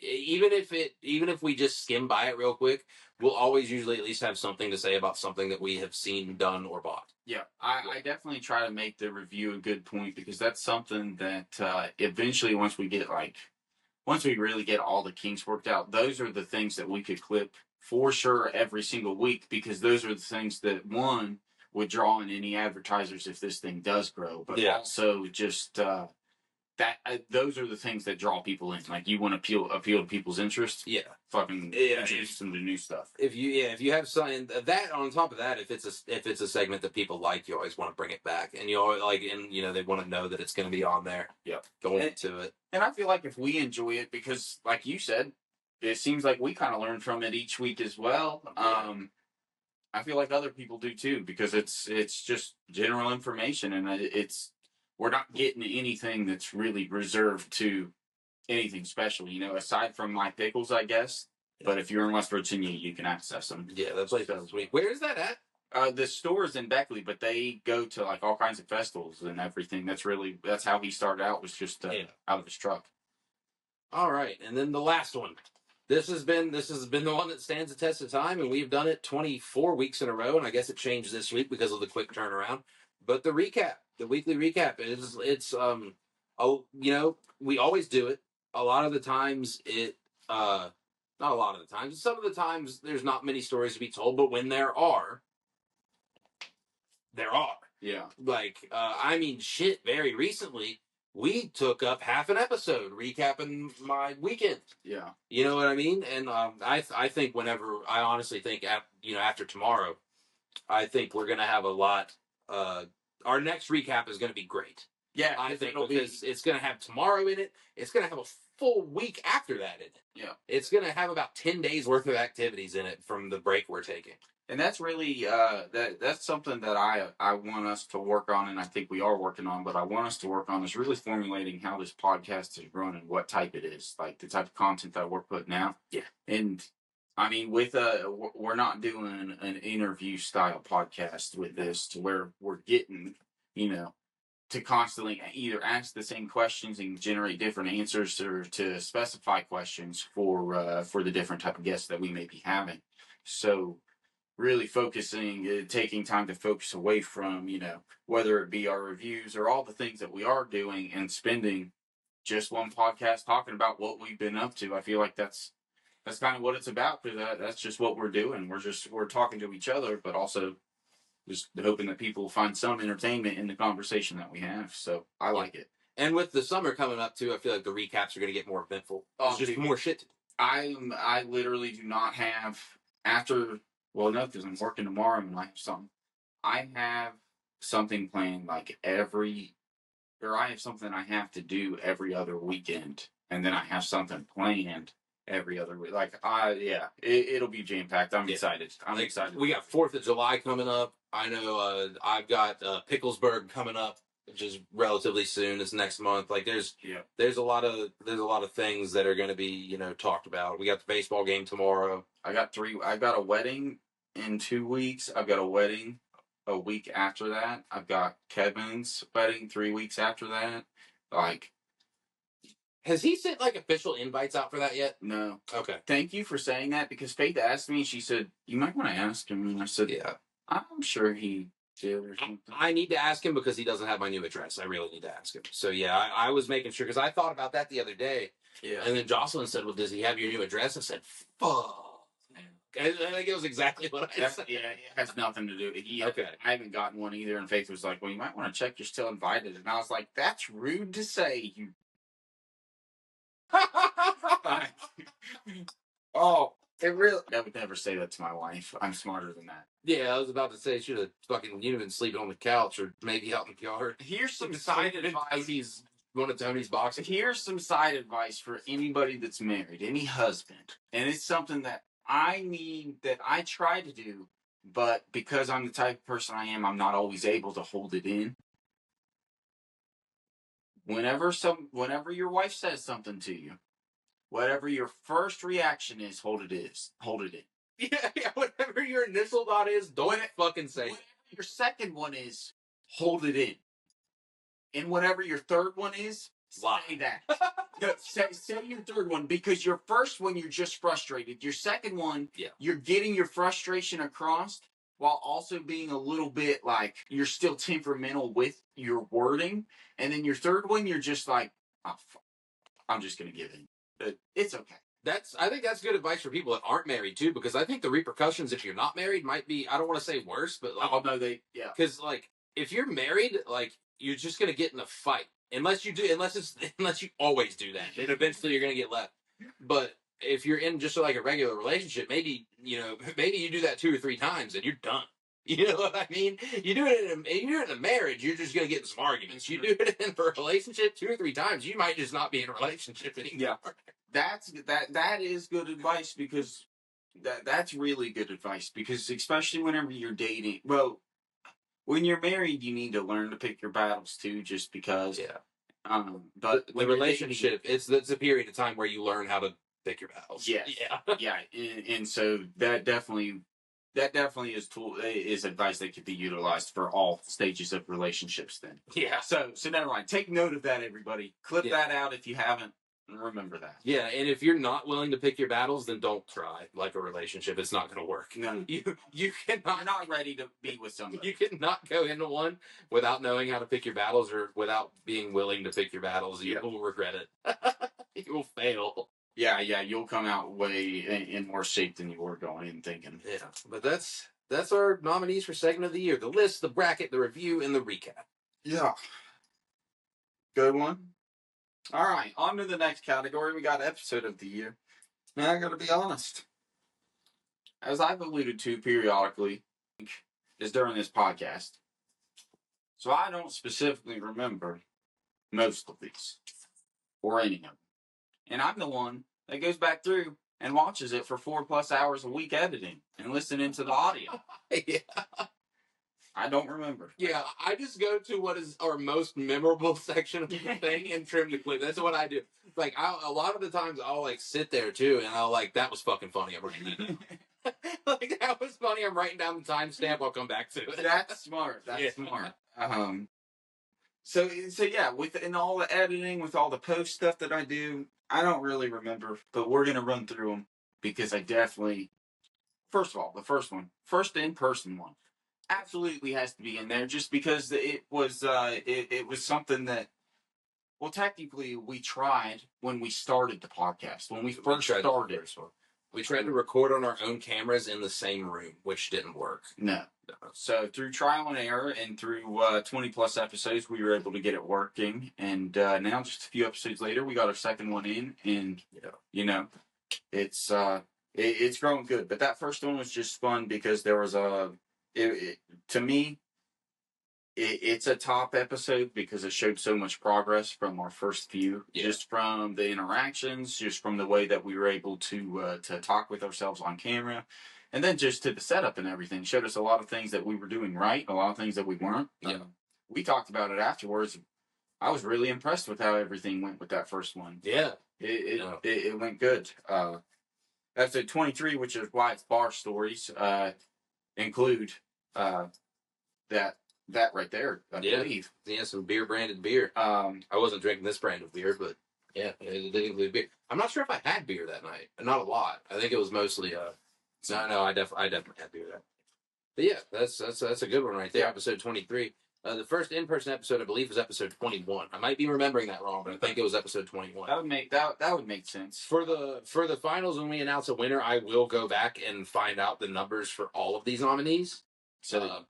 Even if we just skim by it real quick, we'll always usually at least have something to say about something that we have seen, done, or bought. Yeah, I definitely try to make the review a good point, because that's something that eventually, once we really get all the kinks worked out, those are the things that we could clip for sure every single week, because those are the things that, one, would draw in any advertisers if this thing does grow, but also just those are the things that draw people in. Like, you want to appeal to people's interests. Yeah, introduce them to new stuff. If you have something that on top of that, if it's a segment that people like, you always want to bring it back, and you always they want to know that it's going to be on there. Yeah, going into it. And I feel like if we enjoy it, because like you said, it seems like we kind of learn from it each week as well. I feel like other people do too, because it's just general information, and we're not getting anything that's really reserved to anything special, aside from my pickles, I guess. But if you're in West Virginia, you can access them. Yeah, that place is sweet. Where is that at? The store is in Beckley, but they go to like all kinds of festivals and everything. That's how he started out, was just out of his truck. All right, and then the last one. This has been the one that stands the test of time, and we've done it 24 weeks in a row, and I guess it changed this week because of the quick turnaround. But the weekly recap we always do it. A lot of the times not a lot of the times. Some of the times there's not many stories to be told, but when there are, there are. Yeah. Like, shit, very recently, we took up half an episode recapping my weekend. Yeah. You know what I mean? And I think I honestly think, after tomorrow, I think we're going to have a lot. Our next recap is going to be great. Yeah. I think because it's going to have tomorrow in it. It's going to have a full week after that in it. Yeah. It's going to have about 10 days worth of activities in it from the break we're taking. And that's really that's something that I want us to work on, and I think we are working on, but I want us to work on is really formulating how this podcast is run and what type it is, like the type of content that we're putting out. Yeah. And I mean, we're not doing an interview style podcast with this, to where we're getting, to constantly either ask the same questions and generate different answers, or to specify questions for the different type of guests that we may be having. So really taking time to focus away from, whether it be our reviews or all the things that we are doing, and spending just one podcast talking about what we've been up to. I feel like that's kind of what it's about, because that's just what we're doing. We're talking to each other, but also just hoping that people find some entertainment in the conversation that we have. So I like it. And with the summer coming up too, I feel like the recaps are going to get more eventful. There's just more shit to do. I literally do not have, after, well, no, because I'm working tomorrow and I have something. I have something planned like I have something I have to do every other weekend, and then I have something planned every other week. Like, it'll be jam packed. I'm excited. I'm excited. We got 4th of July coming up. I know I've got Picklesburg coming up, which is relatively soon. It's next month. Like, there's a lot of things that are going to be talked about. We got the baseball game tomorrow. I got a wedding in 2 weeks. I've got a wedding a week after that. I've got Kevin's wedding 3 weeks after that. Like, has he sent like official invites out for that yet? No. Okay. Thank you for saying that, because Faith asked me. She said, "You might want to ask him," and I said, Yeah. I'm sure he did or something. I need to ask him because he doesn't have my new address. I really need to ask him. So yeah, I was making sure, because I thought about that the other day. Yeah. And then Jocelyn said, "Well, does he have your new address?" I said, "Fuck." I think it was exactly what I said. Yeah, it has nothing to do. Okay. I haven't gotten one either, and Faith was like, "Well, you might want to check you're still invited." And I was like, "That's rude to say, you." Oh, it really. I would never say that to my wife. I'm smarter than that. Yeah, I was about to say, should have fucking been sleeping on the couch or maybe out in the yard. Here's some side advice. One of Tony's boxes. Here's some side advice for anybody that's married, any husband, and it's something that I try to do, but because I'm the type of person I am, I'm not always able to hold it in. Whenever your wife says something to you, whatever your first reaction is, hold it in. Yeah, whatever your initial thought is, don't fucking say it. Whatever your second one is, hold it in. And whatever your third one is, say that. say your third one, because your first one, you're just frustrated. Your second one, you're getting your frustration across while also being a little bit like you're still temperamental with your wording. And then your third one, you're just like, oh, I'm just going to give in. It's okay. I think that's good advice for people that aren't married too, because I think the repercussions if you're not married might be, I don't want to say worse, but like, because like if you're married, like you're just gonna get in a fight unless you always do that, and eventually you're gonna get left. But if you're in just like a regular relationship, maybe you do that 2 or 3 times and you're done. You know what I mean? You do it in a marriage, you're just gonna get in some arguments. You do it in a relationship 2 or 3 times, you might just not be in a relationship anymore. Yeah. That is good advice, because that's really good advice, because especially whenever you're dating, well, when you're married, you need to learn to pick your battles too, just because. Yeah. But the relationship, it's a period of time where you learn how to pick your battles. Yeah. Yeah. And so that definitely is advice that could be utilized for all stages of relationships then. Yeah. So never mind. Take note of that, everybody. Clip that out if you haven't. Remember that. Yeah, and if you're not willing to pick your battles, then don't try. Like a relationship, it's not going to work. No. You You're not ready to be with somebody. You cannot go into one without knowing how to pick your battles, or without being willing to pick your battles. You will regret it. You will fail. Yeah, you'll come out way in worse shape than you were going in thinking. Yeah, but that's our nominees for segment of the year: the list, the bracket, the review, and the recap. Yeah. Good one. All right, on to the next category. We got episode of the year. Now, I gotta be honest. As I've alluded to periodically, is during this podcast. So I don't specifically remember most of these, or any of them. And I'm the one that goes back through and watches it for 4+ hours a week editing and listening to the audio. Yeah. I don't remember. Yeah, I just go to what is our most memorable section of the thing and trim the clip. That's what I do. Like, a lot of the times I'll like sit there too, and I'll like, that was fucking funny. I'm writing it down. Like, that was funny. I'm writing down the timestamp. I'll come back to it. That's smart. That's smart. So yeah, in all the editing, with all the post stuff that I do, I don't really remember, but we're gonna run through them, because I definitely, first of all, the first in-person one, absolutely has to be in there, just because it was something that, well, technically we tried when we started the podcast, when we first started. We tried to record on our own cameras in the same room, which didn't work. No. So through trial and error and through 20+ episodes, we were able to get it working. And now, just a few episodes later, we got our second one in, and it's growing good. But that first one was just fun, because there was to me, it's a top episode because it showed so much progress from our first few, just from the interactions, just from the way that we were able to talk with ourselves on camera, and then just to the setup and everything. Showed us a lot of things that we were doing right, a lot of things that we weren't. We talked about it afterwards. I was really impressed with how everything went with that first one. Yeah, it went good. Episode 23, which is why it's bar stories, include that right there, I believe. Yeah, some beer-branded beer. I wasn't drinking this brand of beer, but yeah, it did include beer. I'm not sure if I had beer that night. Not a lot. I think it was mostly no, I definitely had beer that. But yeah, that's a good one right there. Yeah. Episode 23. The first in-person episode, I believe, was episode 21. I might be remembering that wrong, but I think it was episode 21. That would make sense. For the finals, when we announce a winner, I will go back and find out the numbers for all of these nominees. So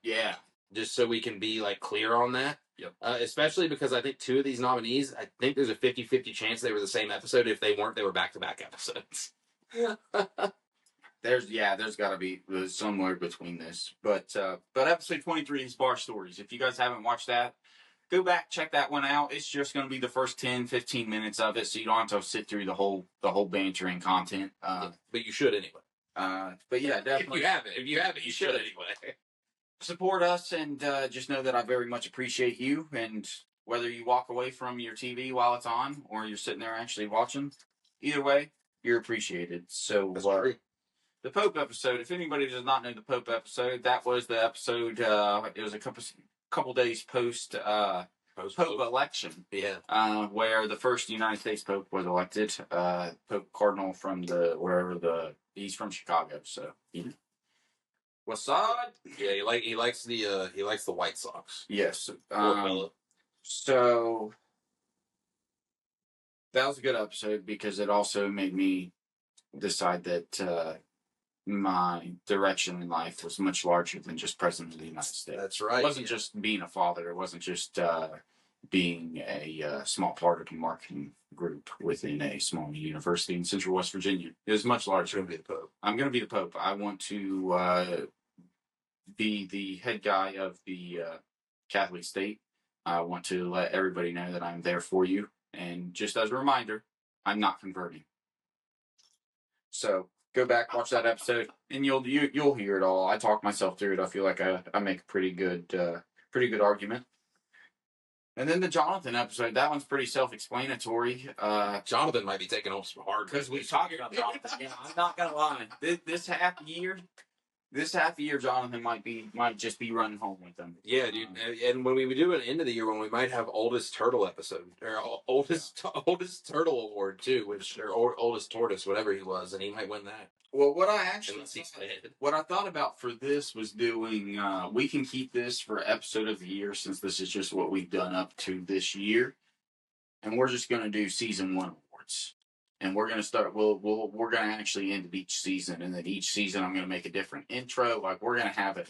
just so we can be like clear on that. Yep. Especially because I think two of these nominees, I think there's a 50-50 chance they were the same episode. If they weren't, they were back-to-back episodes. There's got to be somewhere between this, but episode 23 is bar stories. If you guys haven't watched that, go back, check that one out. It's just going to be the first 10-15 minutes of it, so you don't have to sit through the whole bantering content. But you should anyway. But yeah, definitely. If you haven't, you should anyway. Support us, and just know that I very much appreciate you. And whether you walk away from your TV while it's on, or you're sitting there actually watching, either way, you're appreciated. So the Pope episode. If anybody does not know the Pope episode, that was the episode. It was a couple days post Pope election. Yeah. Where the first United States Pope was elected. Pope Cardinal from he's from Chicago, so you know. What's up? Yeah, he likes the White Sox. Yes. So that was a good episode because it also made me decide that my direction in life was much larger than just president of the United States. That's right. It wasn't just being a father. It wasn't just being a small part of a marketing group within a small university in Central West Virginia. It was much larger. I'm going to be the Pope. I'm going to be the Pope. I want to be the head guy of the Catholic state. I want to let everybody know that I'm there for you. And just as a reminder, I'm not converting. So go back, watch that episode, and you'll hear it all. I talk myself through it. I feel like I make a pretty good argument. And then the Jonathan episode, that one's pretty self-explanatory. Jonathan might be taking home some hard because we talked about Jonathan. Yeah, I'm not gonna lie. This half year, Jonathan might just be running home with them. Yeah, dude. And when we do an end of the year one, we might have oldest turtle episode or oldest turtle award too, or oldest tortoise, whatever he was, and he might win that. Well, what I thought about for this was doing. We can keep this for episode of the year since this is just what we've done up to this year, and we're just gonna do season 1 awards. And we're gonna start. We're gonna actually end each season, and then each season I'm gonna make a different intro. Like we're gonna have it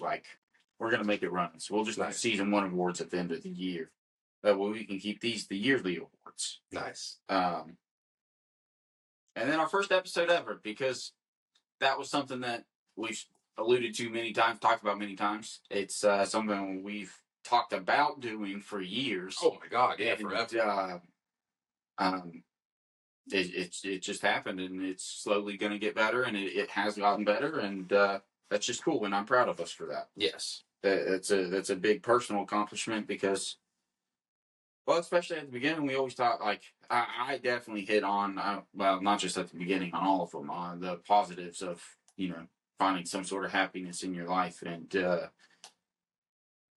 we're gonna make it run. So we'll just do season 1 awards at the end of the year. That way we can keep these the yearly awards. Nice. And then our first episode ever, because that was something that we've alluded to many times, talked about many times. It's something we've talked about doing for years. Oh my God! Yeah, forever. It just happened, and it's slowly going to get better, and it has gotten better, and that's just cool, and I'm proud of us for that. Yes, that's a big personal accomplishment because, well, especially at the beginning, we always thought I definitely hit on well, not just at the beginning, on all of them, on the positives of finding some sort of happiness in your life, and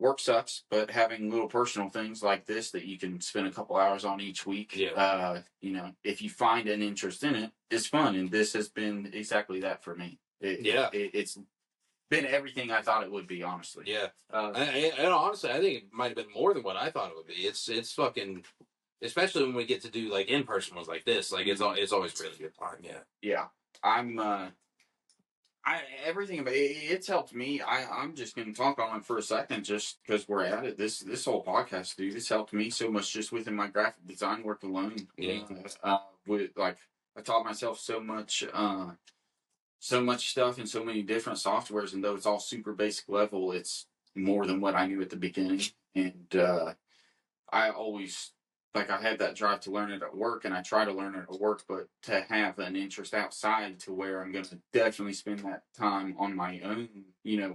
work sucks, but having little personal things like this that you can spend a couple hours on each week, if you find an interest in it, it's fun. And this has been exactly that for me. It's been everything I thought it would be, honestly. Yeah. And honestly, I think it might have been more than what I thought it would be. It's fucking, especially when we get to do like in-person ones like this, like it's always really good time. Yeah. Yeah. Everything about it's helped me. I'm just going to talk on it for a second, just because we're at it. This whole podcast, dude, it's helped me so much just within my graphic design work alone. Yeah. I taught myself so much stuff in so many different softwares, and though it's all super basic level, it's more than what I knew at the beginning. And I always, like, I had that drive to learn it at work, and I try to learn it at work, but to have an interest outside to where I'm going to definitely spend that time on my own,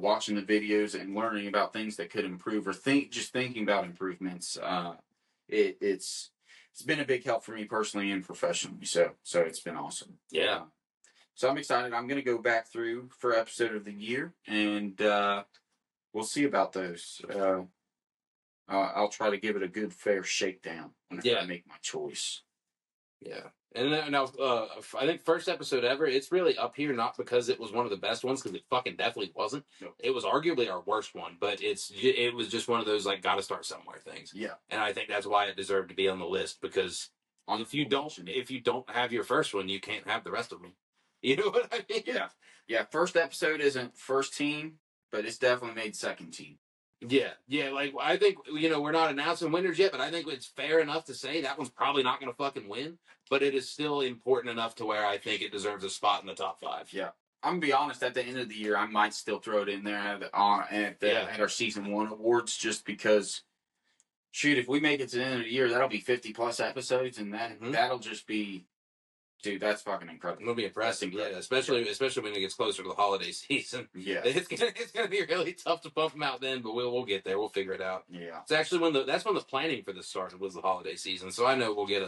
watching the videos and learning about things that could improve, or just thinking about improvements. It's been a big help for me personally and professionally. So it's been awesome. Yeah. So I'm excited. I'm going to go back through for episode of the year, and we'll see about those. I'll try to give it a good, fair shakedown whenever I make my choice. Yeah. And now, I think first episode ever, it's really up here, not because it was one of the best ones, because it fucking definitely wasn't. Nope. It was arguably our worst one, but it was just one of those, like, gotta start somewhere things. Yeah. And I think that's why it deserved to be on the list, because if you don't have your first one, you can't have the rest of them. You know what I mean? Yeah. Yeah, first episode isn't first team, but it's definitely made second team. Yeah, like, I think, we're not announcing winners yet, but I think it's fair enough to say that one's probably not going to fucking win, but it is still important enough to where I think it deserves a spot in the top 5. Yeah. I'm going to be honest, at the end of the year, I might still throw it in there at our season 1 awards, just because, shoot, if we make it to the end of the year, that'll be 50 plus episodes, and that'll just be, dude, that's fucking incredible. It'll be impressive, especially when it gets closer to the holiday season. Yeah, it's gonna be really tough to pump them out then, but we'll get there. We'll figure it out. Yeah, it's actually that's when the planning for this started, was the holiday season. So I know we'll get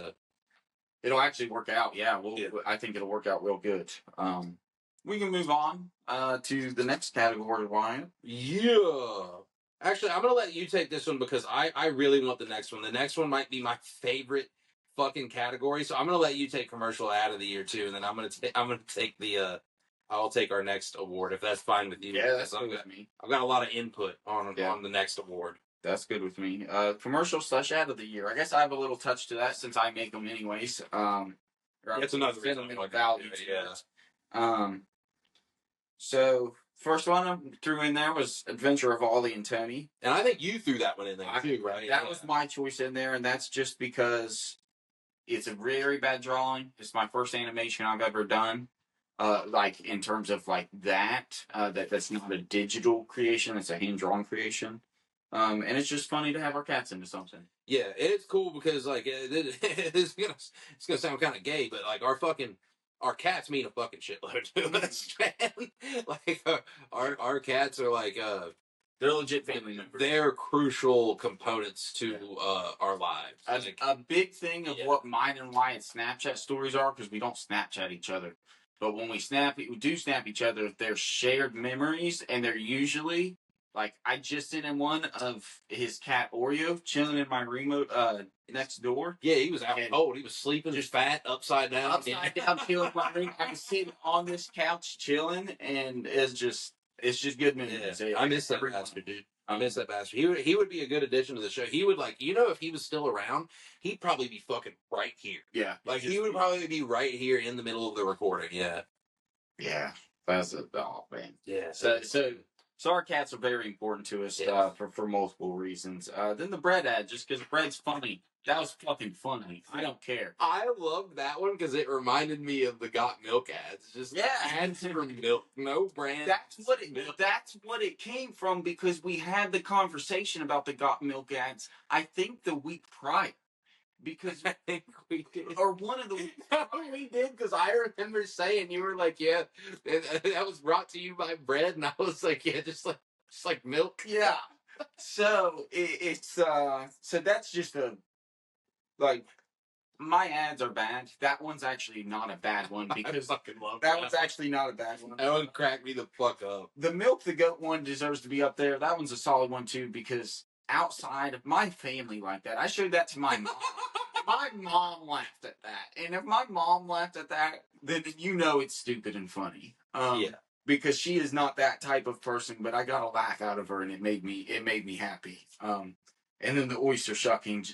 it'll actually work out. Yeah, I think it'll work out real good. We can move on to the next category, Ryan. Yeah. Actually, I'm gonna let you take this one, because I really want the next one. The next one might be my favorite fucking category, so I'm gonna let you take commercial ad of the year too, and then I'm gonna take the I'll take our next award, if that's fine with you. Yeah, that's good with me. I've got a lot of input on the next award. That's good with me. Commercial / ad of the year. I guess I have a little touch to that since I make them anyways. That's another reason I value. So first one I threw in there was Adventure of Ollie and Tony, and I think you threw that one in there too, right? That was my choice in there, and that's just because it's a very bad drawing. It's my first animation I've ever done. Like, in terms of like that's not a digital creation; it's a hand drawn creation. And it's just funny to have our cats into something. Yeah, it's cool because, like, it's gonna sound kind of gay, but like our cats mean a fucking shitload to us, man. Like, our cats are like they're legit family members. They're crucial components to our lives. A big thing of what mine and Wyatt's Snapchat stories are, because we don't Snapchat each other, but when we do snap each other, they're shared memories, and they're usually, like, I just sent him one of his cat Oreo chilling in my remote next door. Yeah, he was out cold. He was sleeping, just fat, upside down, chilling in my room. I was sitting on this couch chilling, and it's just good memories. Yeah. I miss that bastard, dude. I miss that bastard. He would be a good addition to the show. He would, like, if he was still around, he'd probably be fucking right here. Yeah. Like, he would probably be right here in the middle of the recording. Yeah. Yeah. That's man. Yeah. So our cats are very important to us for multiple reasons. Then the bread ad, just because bread's funny. That was fucking funny. I don't care. I loved that one because it reminded me of the Got Milk ads. Just ads for milk, no brand. That's what it came from, because we had the conversation about the Got Milk ads, I think, the week prior. Because I think we did. Or one of the weeks. We did, because I remember saying, you were like, yeah, that was brought to you by bread, and I was like, yeah, just like milk. Yeah. So so that's just like, my ads are bad. That one's actually not a bad one, because I fucking love that one's actually not a bad one. That one cracked me the fuck up. The Milk the Goat one deserves to be up there. That one's a solid one too, because outside of my family like that, I showed that to my mom. My mom laughed at that, and if my mom laughed at that, then it's stupid and funny. Because she is not that type of person, but I got a laugh out of her, and it made me happy. And then the oyster shucking,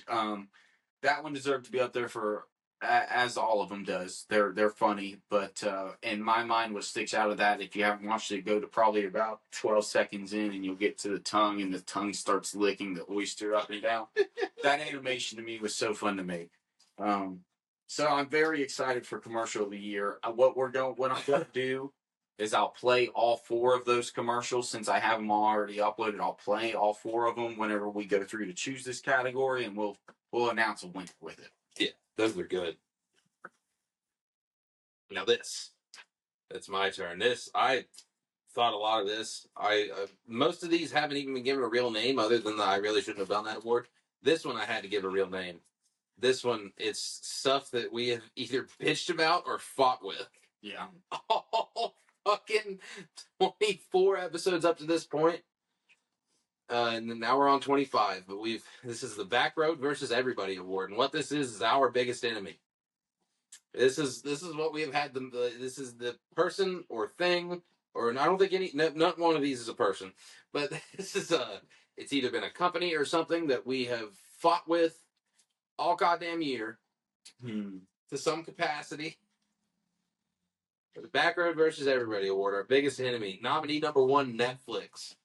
that one deserved to be up there for, as all of them does. They're funny, but in my mind, what sticks out of that, if you haven't watched it, go to probably about 12 seconds in, and you'll get to the tongue, and the tongue starts licking the oyster up and down. That animation to me was so fun to make. So I'm very excited for commercial of the year. What I'm going to do is I'll play all 4 of those commercials since I have them already uploaded. I'll play all 4 of them whenever we go through to choose this category, and we'll announce a winner with it. Yeah, those are good. Now it's my turn. I thought a lot of this. Most of these haven't even been given a real name, other than the I really shouldn't have done that award. This one I had to give a real name. This one, it's stuff that we have either bitched about or fought with. Yeah. All fucking 24 episodes up to this point. And now we're on 25. But this is the Backroad versus Everybody Award. And what this is our biggest enemy. This is what we have had. This is the person or thing, or I don't think not one of these is a person. But this is it's either been a company or something that we have fought with all goddamn year to some capacity. The Backroad versus Everybody Award, our biggest enemy. Nominee number 1, Netflix.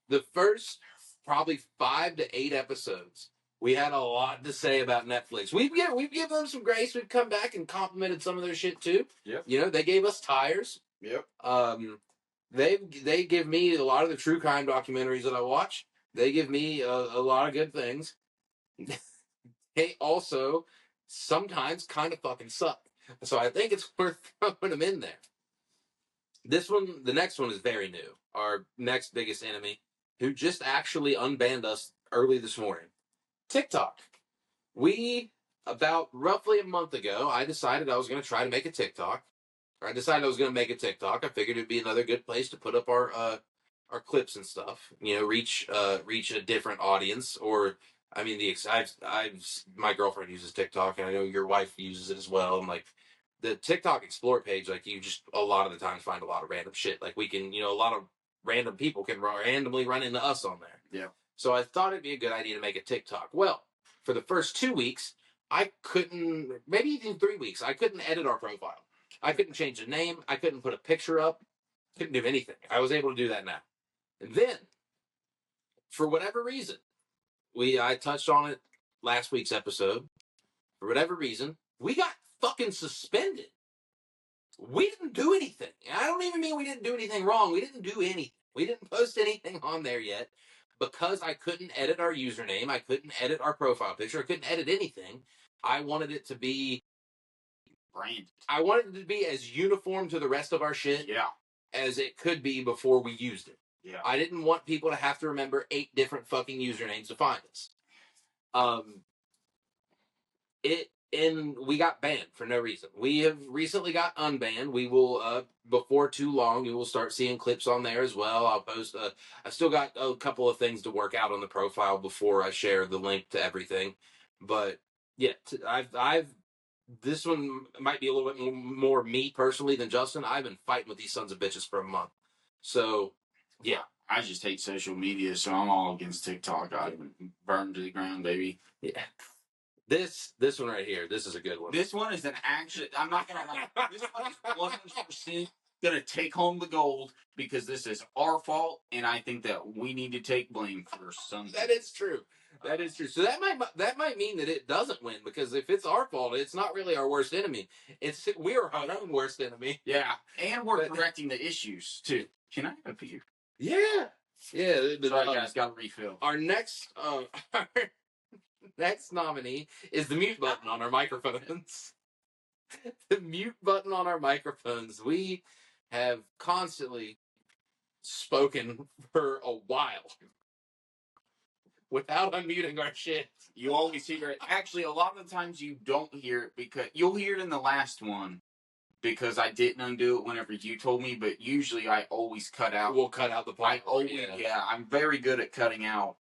The first probably 5 to 8 episodes, we had a lot to say about Netflix. We've given them some grace. We've come back and complimented some of their shit too. Yep. You know, they gave us tires. Yep. They give me a lot of the true crime documentaries that I watch. They give me a lot of good things. They also sometimes kind of fucking suck. So I think it's worth throwing them in there. The next one is very new. Our next biggest enemy, who just actually unbanned us early this morning. TikTok. About roughly a month ago, I decided I was going to try to make a TikTok. I figured it'd be another good place to put up our clips and stuff. You know, reach a different audience. Or, I mean, my girlfriend uses TikTok, and I know your wife uses it as well. And like the TikTok Explore page, like you just a lot of the times find a lot of random shit. Like we can, a lot of random people can randomly run into us on there. Yeah. So I thought it'd be a good idea to make a TikTok. Well, for the first 2 weeks, maybe even 3 weeks, I couldn't edit our profile. I couldn't change the name. I couldn't put a picture up. Couldn't do anything. I was able to do that now. And then, for whatever reason, I touched on it last week's episode. For whatever reason, we got fucking suspended. We didn't do anything. I don't even mean we didn't do anything wrong. We didn't do anything. We didn't post anything on there yet because I couldn't edit our username. I couldn't edit our profile picture. I couldn't edit anything. I wanted it to be branded. I wanted it to be as uniform to the rest of our shit as it could be before we used it. Yeah. I didn't want people to have to remember 8 different fucking usernames to find us. And we got banned for no reason. We have recently got unbanned. We will, before too long, you will start seeing clips on there as well. I'll post, I've still got a couple of things to work out on the profile before I share the link to everything. But yeah, this one might be a little bit more me personally than Justin. I've been fighting with these sons of bitches for a month. So, yeah. I just hate social media, so I'm all against TikTok. I burn to the ground, baby. Yeah. This one right here, this is a good one. This one is I'm not going to lie. This one is 100% going to take home the gold because this is our fault, and I think that we need to take blame for something. That is true. That is true. So that might mean that it doesn't win, because if it's our fault, it's not really our worst enemy. We're our own worst enemy. Yeah, and we're correcting the issues too. Can I have a beer? Yeah. But, sorry, guys, got a refill. Our next nominee is the mute button on our microphones. The mute button on our microphones. We have constantly spoken for a while without unmuting our shit. You always hear it. Actually, a lot of the times you don't hear it because you'll hear it in the last one because I didn't undo it whenever you told me, but usually I always cut out. We'll cut out the part. Yeah, I'm very good at cutting out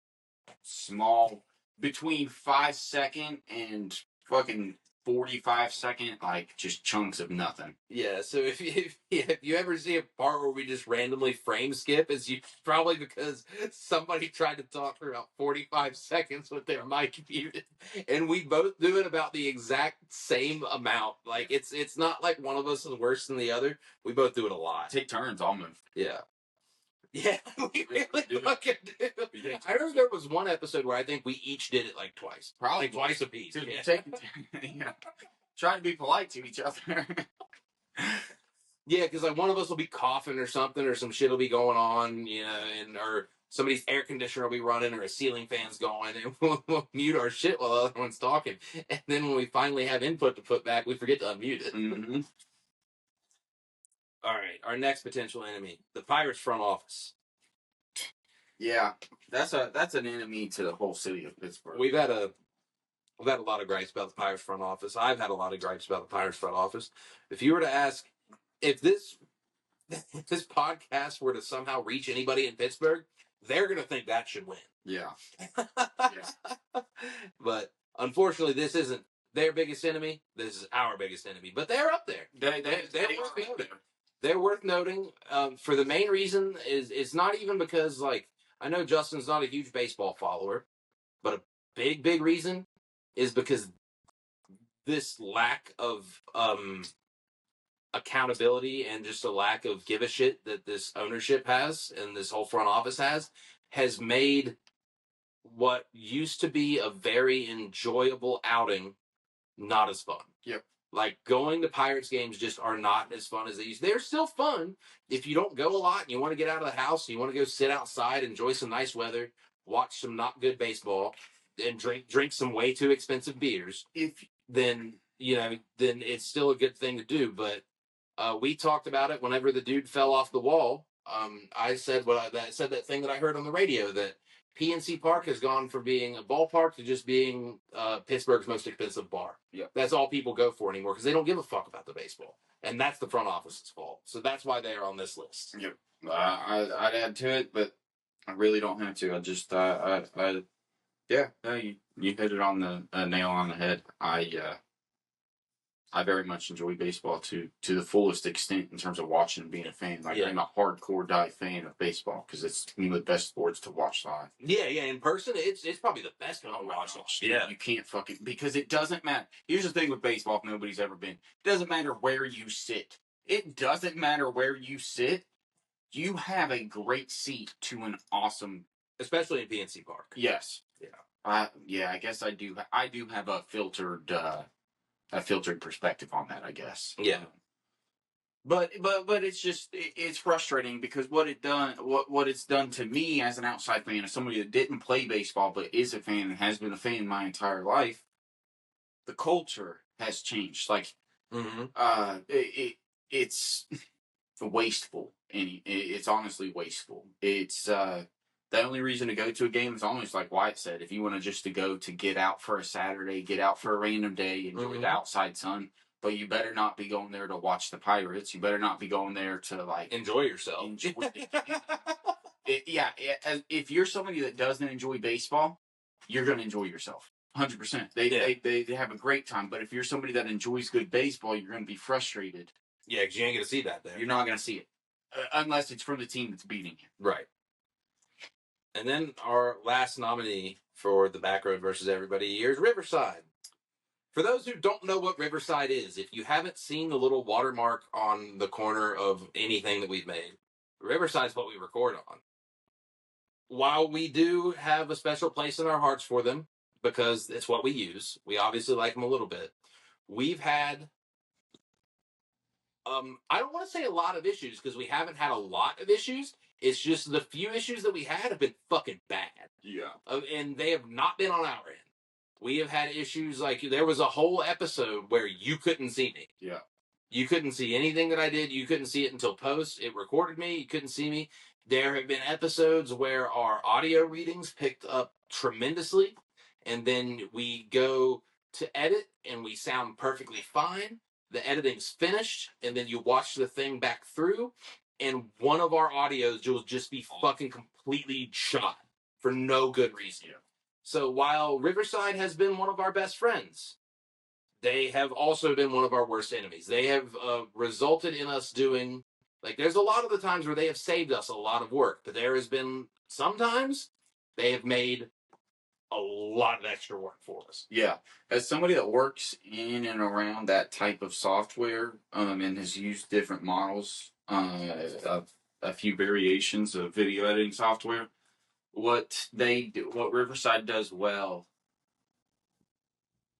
small, between 5-second and fucking 45-second, like just chunks of nothing. Yeah, so if you ever see a part where we just randomly frame skip, it's probably because somebody tried to talk for about 45 seconds with their mic muted, and we both do it about the exact same amount. Like it's not like one of us is worse than the other. We both do it a lot. Take turns almost. Yeah. Yeah, we really fucking do. I remember there was one episode where I think we each did it like twice. Probably like twice a piece. Dude, trying to be polite to each other. Yeah, because like one of us will be coughing or something, or some shit will be going on, or somebody's air conditioner will be running, or a ceiling fan's going, and we'll mute our shit while the other one's talking. And then when we finally have input to put back, we forget to unmute it. Mm-hmm. All right, our next potential enemy, the Pirates front office. Yeah, that's an enemy to the whole city of Pittsburgh. We've had a lot of gripes about the Pirates front office. I've had a lot of gripes about the Pirates front office. If you were to ask, if this podcast were to somehow reach anybody in Pittsburgh, they're going to think that should win. Yeah. But unfortunately, this isn't their biggest enemy. This is our biggest enemy. But they're up there. They're worth noting. They're worth noting for the main reason is it's not even because, like, I know Justin's not a huge baseball follower, but a big reason is because this lack of accountability and just a lack of give a shit that this ownership has and this whole front office has made what used to be a very enjoyable outing not as fun. Yep. Like, going to Pirates games just are not as fun as they used. They're still fun if you don't go a lot and you want to get out of the house and you want to go sit outside, enjoy some nice weather, watch some not good baseball, and drink some way too expensive beers. Then it's still a good thing to do. But we talked about it whenever the dude fell off the wall. I said that thing that I heard on the radio, that PNC Park has gone from being a ballpark to just being Pittsburgh's most expensive bar. Yep. That's all people go for anymore because they don't give a fuck about the baseball. And that's the front office's fault. So that's why they're on this list. Yep. I'd add to it, but I really don't have to. I just, yeah, no, you hit it on the nail on the head. I very much enjoy baseball to the fullest extent in terms of watching and being a fan. Like, I'm a hardcore die fan of baseball because it's one of the best sports to watch live. Yeah, in person, it's probably the best one to watch. Yeah, you can't fucking, because it doesn't matter. Here's the thing with baseball, if nobody's ever been, it doesn't matter where you sit. It doesn't matter where you sit. You have a great seat to an awesome, especially in PNC Park. Yes. Yeah. I guess I do have a filtered perspective on that, I guess. Yeah. But it's just, it's frustrating because what it's done to me as an outside fan, as somebody that didn't play baseball but is a fan and has been a fan my entire life, the culture has changed. Like, it's wasteful, and it's honestly wasteful. It's the only reason to go to a game is almost like Wyatt said. If you want to go to get out for a Saturday, get out for a random day, enjoy the outside sun, but you better not be going there to watch the Pirates. You better not be going there to, like, enjoy yourself. If you're somebody that doesn't enjoy baseball, you're going to enjoy yourself. 100%. They have a great time. But if you're somebody that enjoys good baseball, you're going to be frustrated. Yeah, because you ain't going to see that there. You're not going to see it. Unless it's from the team that's beating you. Right. And then our last nominee for the Backroad versus Everybody year is Riverside. For those who don't know what Riverside is, if you haven't seen the little watermark on the corner of anything that we've made, Riverside is what we record on. While we do have a special place in our hearts for them, because it's what we use, we obviously like them a little bit, we've had, I don't want to say a lot of issues, because we haven't had a lot of issues. It's just the few issues that we had have been fucking bad. Yeah. And they have not been on our end. We have had issues like, there was a whole episode where you couldn't see me. Yeah. You couldn't see anything that I did. You couldn't see it until post. It recorded me. You couldn't see me. There have been episodes where our audio readings picked up tremendously, and then we go to edit and we sound perfectly fine. The editing's finished, and then you watch the thing back through, and one of our audios will just be fucking completely shot for no good reason. Yeah. So while Riverside has been one of our best friends, they have also been one of our worst enemies. They have resulted in us doing, like, there's a lot of the times where they have saved us a lot of work, but there has been sometimes they have made a lot of extra work for us. Yeah. As somebody that works in and around that type of software, and has used different models, a few variations of video editing software, what Riverside does well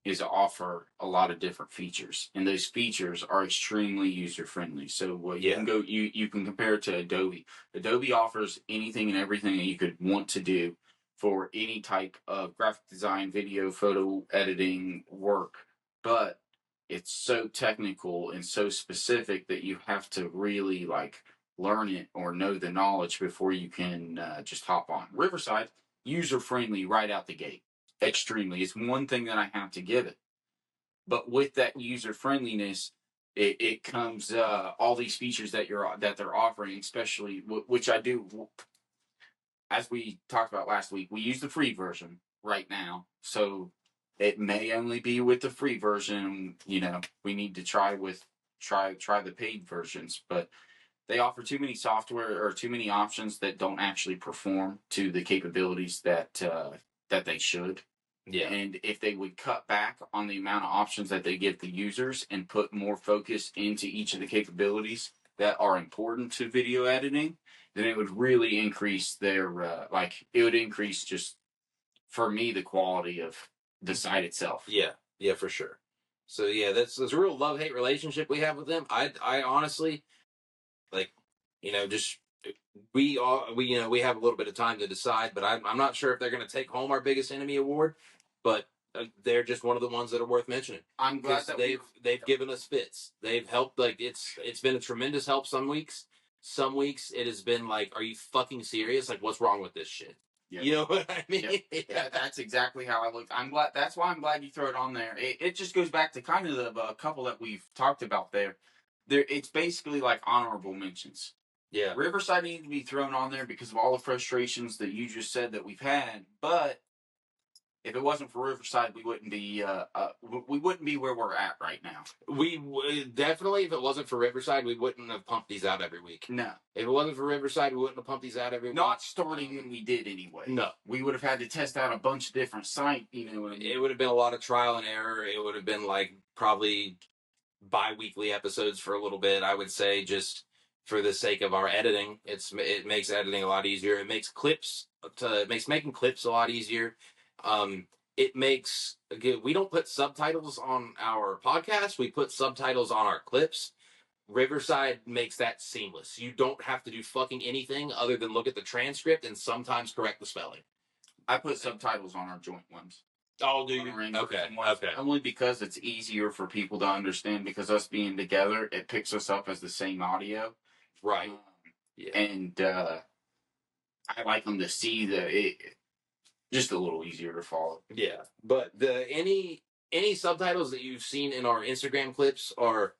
is offer a lot of different features, and those features are extremely user friendly. So you can go, you can compare it to Adobe. Adobe offers anything and everything that you could want to do for any type of graphic design, video, photo editing work, but it's so technical and so specific that you have to really like learn it or know the knowledge before you can just hop on. Riverside, user friendly right out the gate. Extremely. It's one thing that I have to give it. But with that user friendliness, it comes all these features that they're offering, especially which I do. As we talked about last week, we use the free version right now, so it may only be with the free version. You know, we need to try the paid versions, but they offer too many software or too many options that don't actually perform to the capabilities that they should. Yeah. And if they would cut back on the amount of options that they give the users and put more focus into each of the capabilities that are important to video editing, then it would really increase their it would increase just for me the quality of the site itself. Yeah, for sure. So yeah, that's a real love-hate relationship we have with them. I honestly, like, just we have a little bit of time to decide, but I'm not sure if they're going to take home our biggest enemy award, but they're just one of the ones that are worth mentioning. I'm glad that they've given us fits. They've helped. Like it's been a tremendous help. Some weeks it has been like, are you fucking serious? Like, what's wrong with this shit? Yep. You know what I mean? Yep. Yeah, that's exactly how I look. I'm glad. That's why I'm glad you throw it on there. It just goes back to kind of the couple that we've talked about there. It's basically like honorable mentions. Yeah. Riverside needs to be thrown on there because of all the frustrations that you just said that we've had. But if it wasn't for Riverside, we wouldn't be where we're at right now. We definitely, if it wasn't for Riverside, we wouldn't have pumped these out every week. No. If it wasn't for Riverside, we wouldn't have pumped these out every week. Not starting when we did anyway. No. We would have had to test out a bunch of different sites, It would have been a lot of trial and error. It would have been like probably bi-weekly episodes for a little bit, I would say, just for the sake of our editing. It makes editing a lot easier. It makes making clips a lot easier. We don't put subtitles on our podcast. We put subtitles on our clips. Riverside makes that seamless. You don't have to do fucking anything other than look at the transcript and sometimes correct the spelling. I put subtitles on our joint ones. Oh, do you? Okay. Only because it's easier for people to understand, because us being together, it picks us up as the same audio. Right. Yeah. And I like them to see it just a little easier to follow. Yeah. But any subtitles that you've seen in our Instagram clips are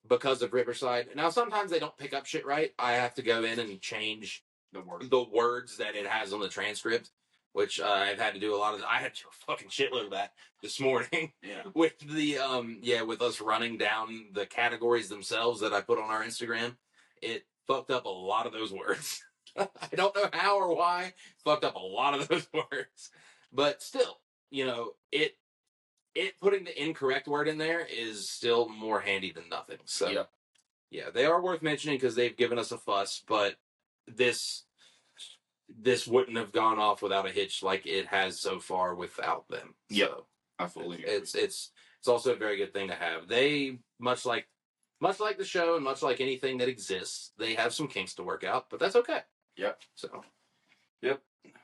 because of Riverside. Now, sometimes they don't pick up shit right. I have to go in and change the words that it has on the transcript, which I've had to do a lot of. I had to do a fucking shitload of that this morning. Yeah. With with us running down the categories themselves that I put on our Instagram, it fucked up a lot of those words. I don't know how or why. Fucked up a lot of those words, but still, it putting the incorrect word in there is still more handy than nothing. So, yeah, they are worth mentioning because they've given us a fuss, but this wouldn't have gone off without a hitch like it has so far without them. Yep. So Absolutely. It's also a very good thing to have. They much like the show and much like anything that exists, they have some kinks to work out, but that's okay. Yep. So, yep.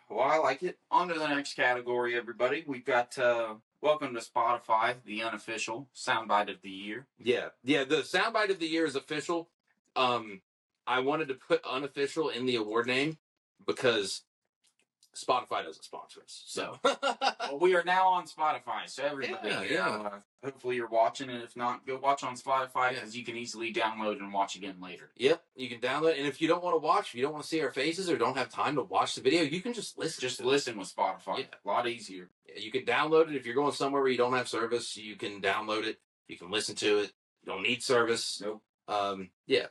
Well, I like it. On to the next category, everybody. We've got welcome to Spotify, the unofficial soundbite of the year. Yeah. The soundbite of the year is official. I wanted to put unofficial in the award name because Spotify doesn't sponsor us. So well, we are now on Spotify. So everybody, hopefully you're watching, and if not, go watch on Spotify because you can easily download and watch again later. Yep, you can download, and if you don't want to watch, if you don't want to see our faces or don't have time to watch the video, you can just listen. Just listen with Spotify. Yeah. A lot easier. Yeah, you can download it if you're going somewhere where you don't have service. You can download it. You can listen to it. You don't need service. Nope.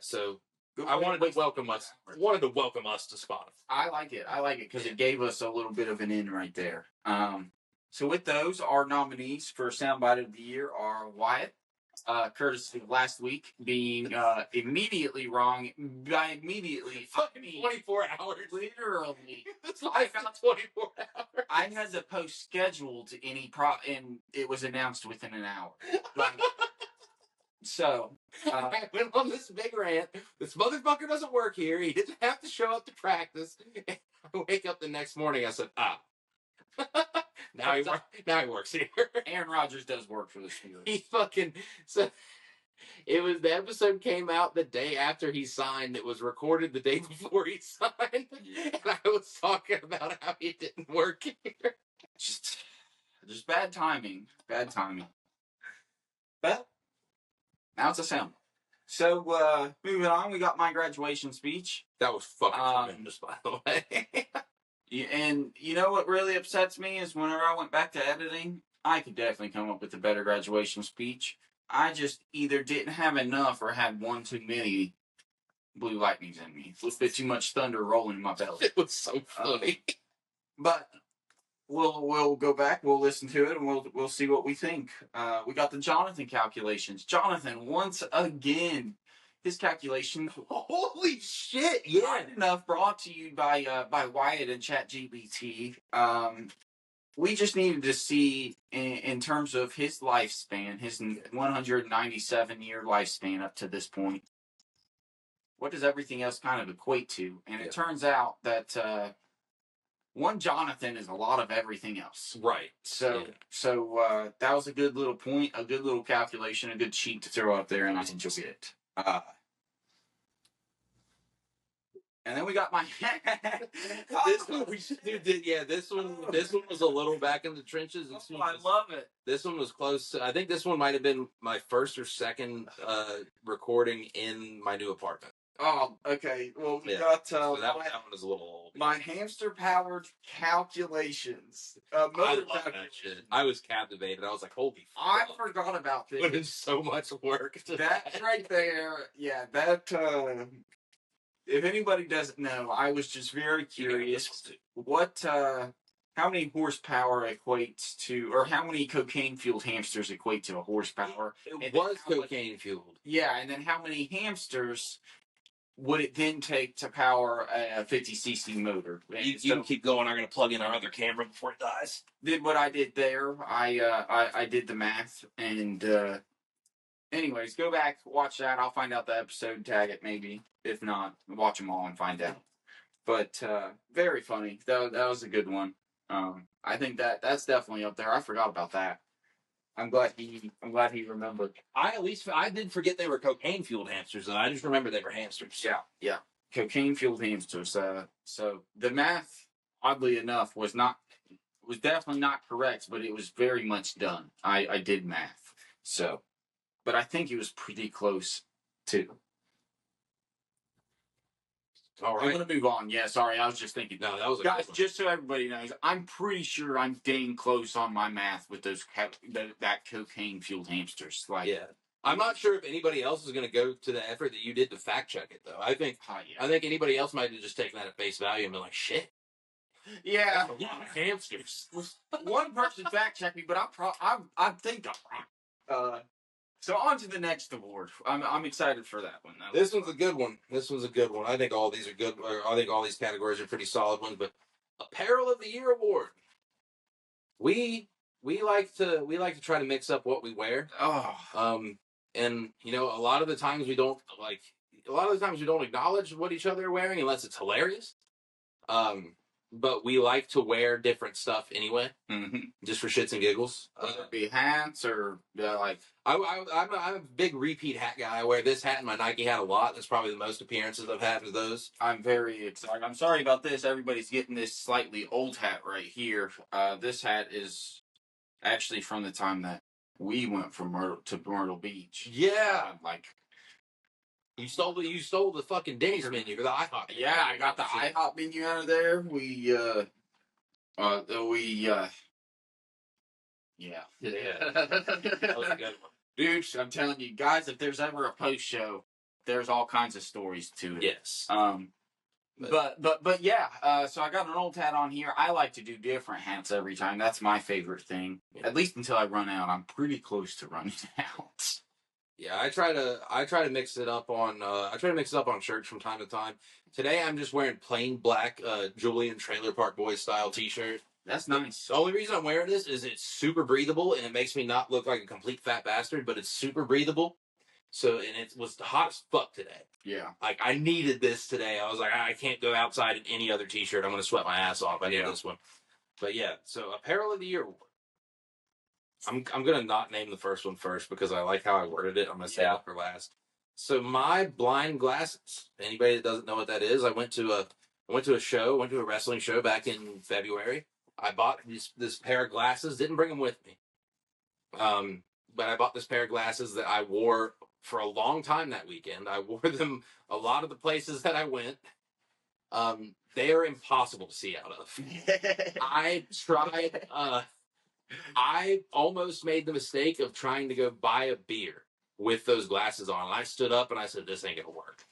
So. I wanted to welcome us to Spotify. I like it because it gave us a little bit of an in right there. So with those, our nominees for Soundbite of the Year are Wyatt. courtesy of last week being immediately wrong. By immediately, fucking 24 hours. Literally, I got 24 hours. I had the post scheduled and it was announced within an hour. So I went on this big rant. This motherfucker doesn't work here. He didn't have to show up to practice. I wake up the next morning. I said, now he works here. Aaron Rodgers does work for the Steelers. He fucking so the episode came out the day after he signed. It was recorded the day before he signed, and I was talking about how he didn't work here. Just bad timing. Bad timing. But now it's a sound. So, moving on, we got my graduation speech. That was fucking tremendous, by the way. And you know what really upsets me is whenever I went back to editing, I could definitely come up with a better graduation speech. I just either didn't have enough or had one too many blue lightnings in me. A little bit too much thunder rolling in my belly. It was so funny. But we'll go back, we'll listen to it, and we'll see what we think. We got the Jonathan calculations. Jonathan, once again, his calculation. Holy shit! Yeah, Right enough. Brought to you by Wyatt and ChatGPT. We just needed to see in terms of his lifespan, his 197-year lifespan up to this point. What does everything else kind of equate to? And it turns out that one Jonathan is a lot of everything else. Right. So that was a good little point, a good little calculation, a good sheet to throw up there, and I enjoyed it. And then we got my. This one we should do. This one was a little back in the trenches. I love it. This one was close. I think this one might have been my first or second recording in my new apartment. Oh, okay. Well, we got so that one is a little old. My hamster-powered calculations. I love that shit. I was captivated. I was like, "Holy fuck!" I forgot about this. It is so much work. That right there, yeah. That. If anybody doesn't know, I was just very curious. What? How many horsepower equates to, or how many cocaine-fueled hamsters equate to a horsepower? It was cocaine-fueled. Yeah, and then how many hamsters would it then take to power a 50cc motor? You can keep going. I'm going to plug in our other camera before it dies. Did what I did there. I did the math, and anyways, go back, watch that. I'll find out the episode, tag it maybe. If not, watch them all and find out. But very funny. That was a good one. I think that's definitely up there. I forgot about that. I'm glad he remembered. I did forget they were cocaine fueled hamsters, though. I just remember they were hamsters. Yeah. Cocaine fueled hamsters. So the math, oddly enough, was definitely not correct, but it was very much done. I did math. So, but I think it was pretty close too. All right. I'm going to move on. Yeah, sorry. I was just thinking. No, that was guys, just so everybody knows, I'm pretty sure I'm dang close on my math with those that cocaine-fueled hamsters. Like, yeah. I'm not sure if anybody else is going to go to the effort that you did to fact check it, though. I think anybody else might have just taken that at face value and been like, shit. Yeah. That's a lot of hamsters. One person fact checked me, but I think I'm wrong. So on to the next award. I'm excited for that one. This one's a good one. I think all these are good. I think all these categories are pretty solid ones. But Apparel of the Year award. We like to try to mix up what we wear. And a lot of the times we don't acknowledge what each other are wearing unless it's hilarious. But we like to wear different stuff anyway, just for shits and giggles. Whether it be hats or I'm a big repeat hat guy. I wear this hat and my Nike hat a lot. That's probably the most appearances I've had with those. I'm very excited. I'm sorry about this. Everybody's getting this slightly old hat right here. This hat is actually from the time that we went from Myrtle Beach. Yeah, You stole the fucking Denny's menu for the IHOP. Yeah, I got the IHOP menu out of there. Yeah. That was a good one. Dude, I'm telling you, guys, if there's ever a post show, there's all kinds of stories to it. Yes. But yeah, so I got an old hat on here. I like to do different hats every time. That's my favorite thing. At least until I run out. I'm pretty close to running out. Yeah, I try to mix it up on shirts from time to time. Today I'm just wearing plain black Julian Trailer Park Boys style t-shirt. That's nice. The only reason I'm wearing this is it's super breathable and it makes me not look like a complete fat bastard, but it's super breathable. So, and it was hot as fuck today. Yeah. Like, I needed this today. I was like, I can't go outside in any other t-shirt. I'm going to sweat my ass off. I need this one. But yeah, so Apparel of the Year. I'm going to not name the first one first because I like how I worded it. I'm going to say it for last. So my blind glasses. Anybody that doesn't know what that is, I went to a wrestling show back in February. I bought this pair of glasses. Didn't bring them with me. But I bought this pair of glasses that I wore for a long time that weekend. I wore them a lot of the places that I went. They are impossible to see out of. I tried. I almost made the mistake of trying to go buy a beer with those glasses on. I stood up and I said, "This ain't gonna work."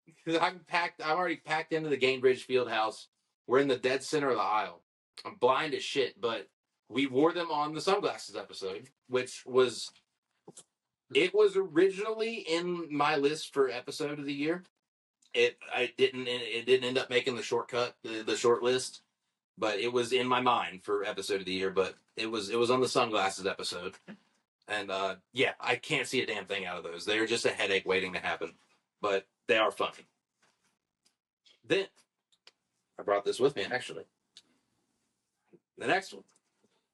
Because I'm already packed into the Gainbridge Fieldhouse. We're in the dead center of the aisle. I'm blind as shit, but we wore them on the sunglasses episode, which was originally in my list for episode of the year. It didn't end up making the short list, but it was in my mind for episode of the year. But it was on the sunglasses episode, and yeah, I can't see a damn thing out of those. They're just a headache waiting to happen, but they are funny. Then I brought this with me actually. The next one.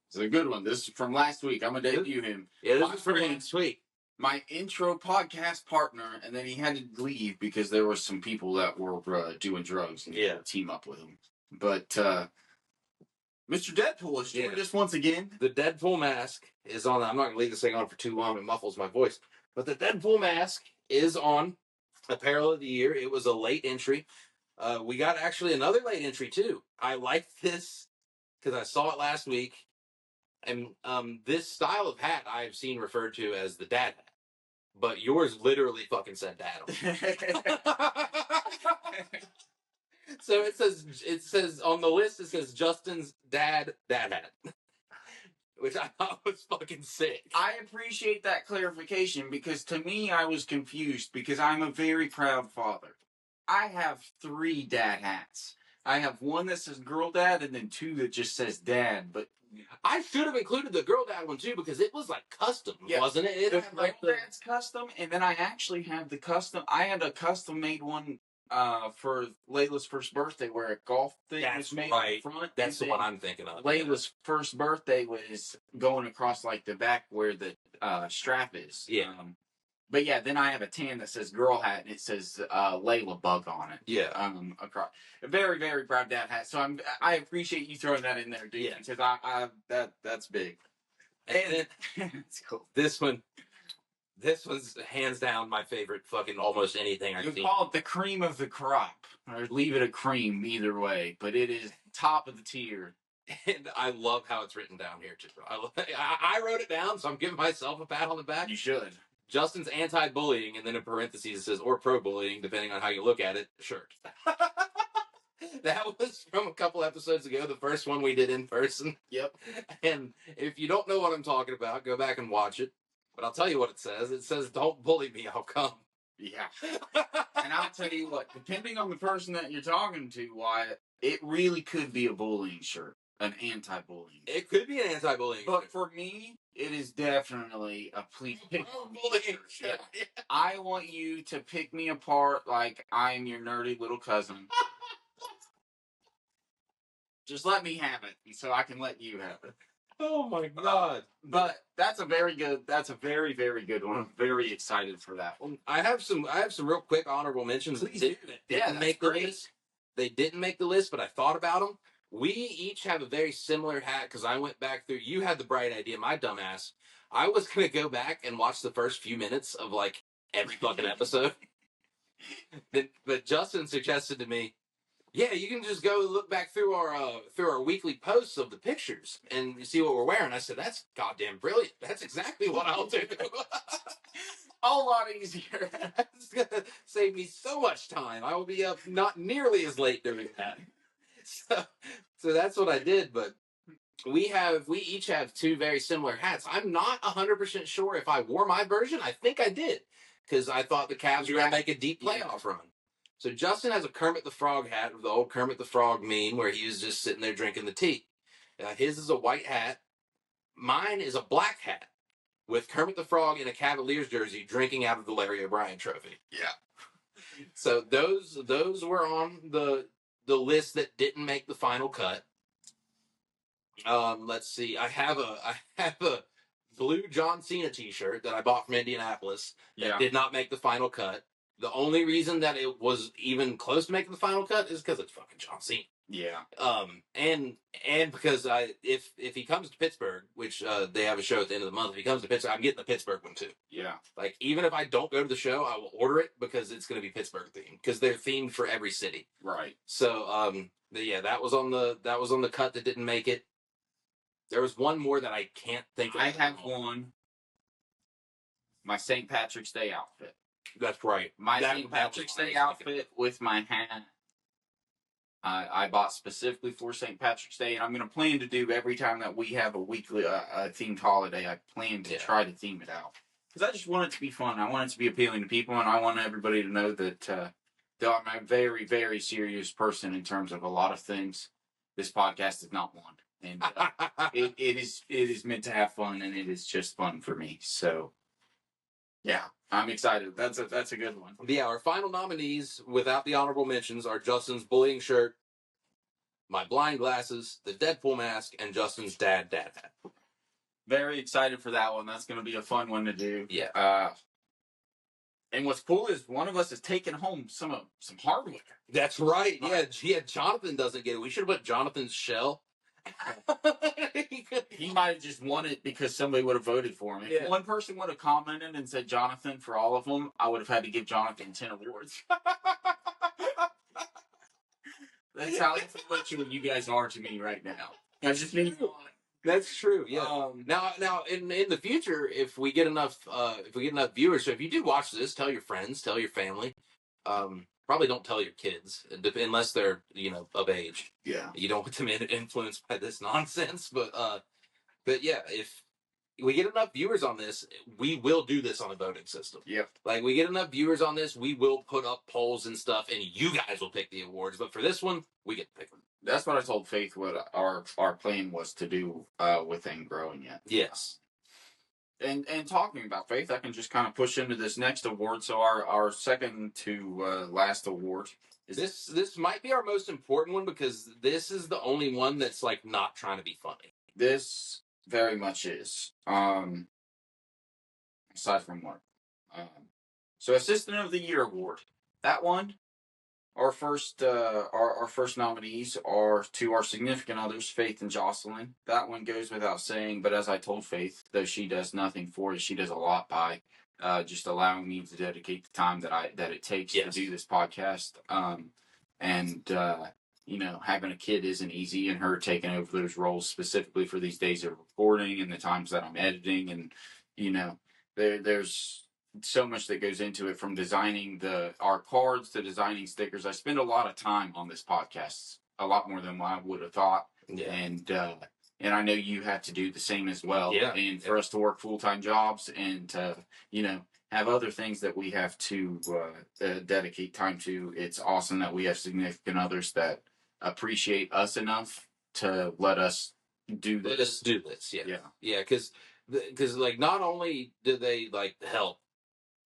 It's a good one. This is from last week. I'm going to debut him. Yeah, this is from last week. My intro podcast partner, and then he had to leave because there were some people that were doing drugs and team up with him. But Mr. Deadpool is doing this once again. The Deadpool mask is on. I'm not going to leave this thing on for too long. It muffles my voice. But the Deadpool mask is on Apparel of the Year. It was a late entry. We got actually another late entry, too. I like this because I saw it last week. And this style of hat I've seen referred to as the dad hat. But yours literally fucking said dad on it. So it says on the list, it says Justin's dad hat. Which I thought was fucking sick. I appreciate that clarification because to me I was confused because I'm a very proud father. I have 3 dad hats. I have one that says girl dad and then 2 that just says dad, but I should have included the girl dad one too because it was like custom, wasn't it? The girl dad's custom, and then I actually have the custom. I had a custom made one for Layla's first birthday where a golf thing was made in front. That's the one I'm thinking of. Layla's first birthday was going across like the back where the strap is. Yeah. But yeah, then I have a tan that says girl hat and it says Layla bug on it. Yeah. Across. A very, very proud dad hat. So I appreciate you throwing that in there, dude. Yeah. Because that's big. And it's cool. This one's hands down my favorite fucking almost anything I've seen. You call it the cream of the crop. Or leave it a cream either way. But it is top of the tier. And I love how it's written down here too. I wrote it down, so I'm giving myself a pat on the back. You should. Justin's anti-bullying, and then in parentheses it says, or pro-bullying, depending on how you look at it, shirt. That was from a couple episodes ago, the first one we did in person. Yep. And if you don't know what I'm talking about, go back and watch it. But I'll tell you what it says. It says, "Don't bully me, I'll come." Yeah. And I'll tell you what, depending on the person that you're talking to, Wyatt, it really could be a bullying shirt. An anti-bullying. It could be an anti-bullying But shirt. for me, it is definitely a please pick bullying shirt. Yeah. I want you to pick me apart like I'm your nerdy little cousin. Just let me have it so I can let you have it. Oh my god. But that's a very, very good one. I'm very excited for that one. I have some real quick honorable mentions that didn't make the list. They didn't make the list, but I thought about them. We each have a very similar hat because I went back through. You had the bright idea, my dumbass. I was going to go back and watch the first few minutes of like every fucking episode. But Justin suggested to me, yeah, you can just go look back through our weekly posts of the pictures and see what we're wearing. I said, that's goddamn brilliant. That's exactly what I'll do. A lot easier. It's going to save me so much time. I will be up not nearly as late doing that. So that's what I did, but we each have two very similar hats. I'm not 100% sure if I wore my version. I think I did because I thought the Cavs were going to make a deep playoff run. So Justin has a Kermit the Frog hat, the old Kermit the Frog meme where he was just sitting there drinking the tea. His is a white hat. Mine is a black hat with Kermit the Frog in a Cavaliers jersey drinking out of the Larry O'Brien trophy. Yeah. So those were on the list that didn't make the final cut. Let's see. I have a blue John Cena T-shirt that I bought from Indianapolis that did not make the final cut. The only reason that it was even close to making the final cut is because it's fucking John Cena. Yeah. And because if he comes to Pittsburgh, which they have a show at the end of the month, if he comes to Pittsburgh, I'm getting the Pittsburgh one too. Yeah. Like even if I don't go to the show, I will order it because it's going to be Pittsburgh themed because they're themed for every city. Right. So yeah, that was on the cut that didn't make it. There was one more that I can't think of. I have one. My St. Patrick's Day outfit. That's right. My St. Patrick's Day outfit with my hat. I bought specifically for St. Patrick's Day, and I'm going to plan to do every time that we have a weekly themed holiday. I plan to try to theme it out because I just want it to be fun. I want it to be appealing to people, and I want everybody to know that though I'm a very, very serious person in terms of a lot of things, this podcast is not one. And it is meant to have fun, and it is just fun for me. So, yeah, I'm excited. That's a good one. Yeah, our final nominees, without the honorable mentions, are Justin's bullying shirt, my blind glasses, the Deadpool mask, and Justin's dad hat. Very excited for that one. That's going to be a fun one to do. Yeah. And what's cool is one of us is taking home some hardware. That's right. Yeah. Jonathan doesn't get it. We should have put Jonathan's shell. He might have just won it because somebody would have voted for him. If one person would have commented and said Jonathan for all of them, I would have had to give Jonathan 10 awards. That's how influential you guys are to me right now. I just need one. That's true. Yeah. Now, in the future, if we get enough viewers, so if you do watch this, tell your friends, tell your family. Probably don't tell your kids unless they're of age. Yeah. You don't want them influenced by this nonsense. But yeah, if we get enough viewers on this, we will do this on a voting system. Yep. Like we get enough viewers on this, we will put up polls and stuff, and you guys will pick the awards. But for this one, we get to pick them. That's what I told Faith. What our plan was to do within growing it. Yes. And talking about Faith, I can just kind of push into this next award. So our second to last award is this might be our most important one because this is the only one that's like not trying to be funny. This very much is. Aside from what, so Assistant of the Year award. That one, our first nominees are to our significant others, Faith and Jocelyn. That one goes without saying, but as I told Faith, though she does nothing for it, she does a lot by just allowing me to dedicate the time that it takes to do this podcast. Having a kid isn't easy, and her taking over those roles specifically for these days of recording and the times that I'm editing, and there's so much that goes into it, from designing our cards to designing stickers. I spend a lot of time on this podcast, a lot more than I would have thought. Yeah. And I know you have to do the same as well. Yeah. And for us to work full-time jobs and to, have other things that we have to dedicate time to, it's awesome that we have significant others that appreciate us enough to let us do this. Let us do this. Yeah. Yeah. Yeah. Because like not only do they like help.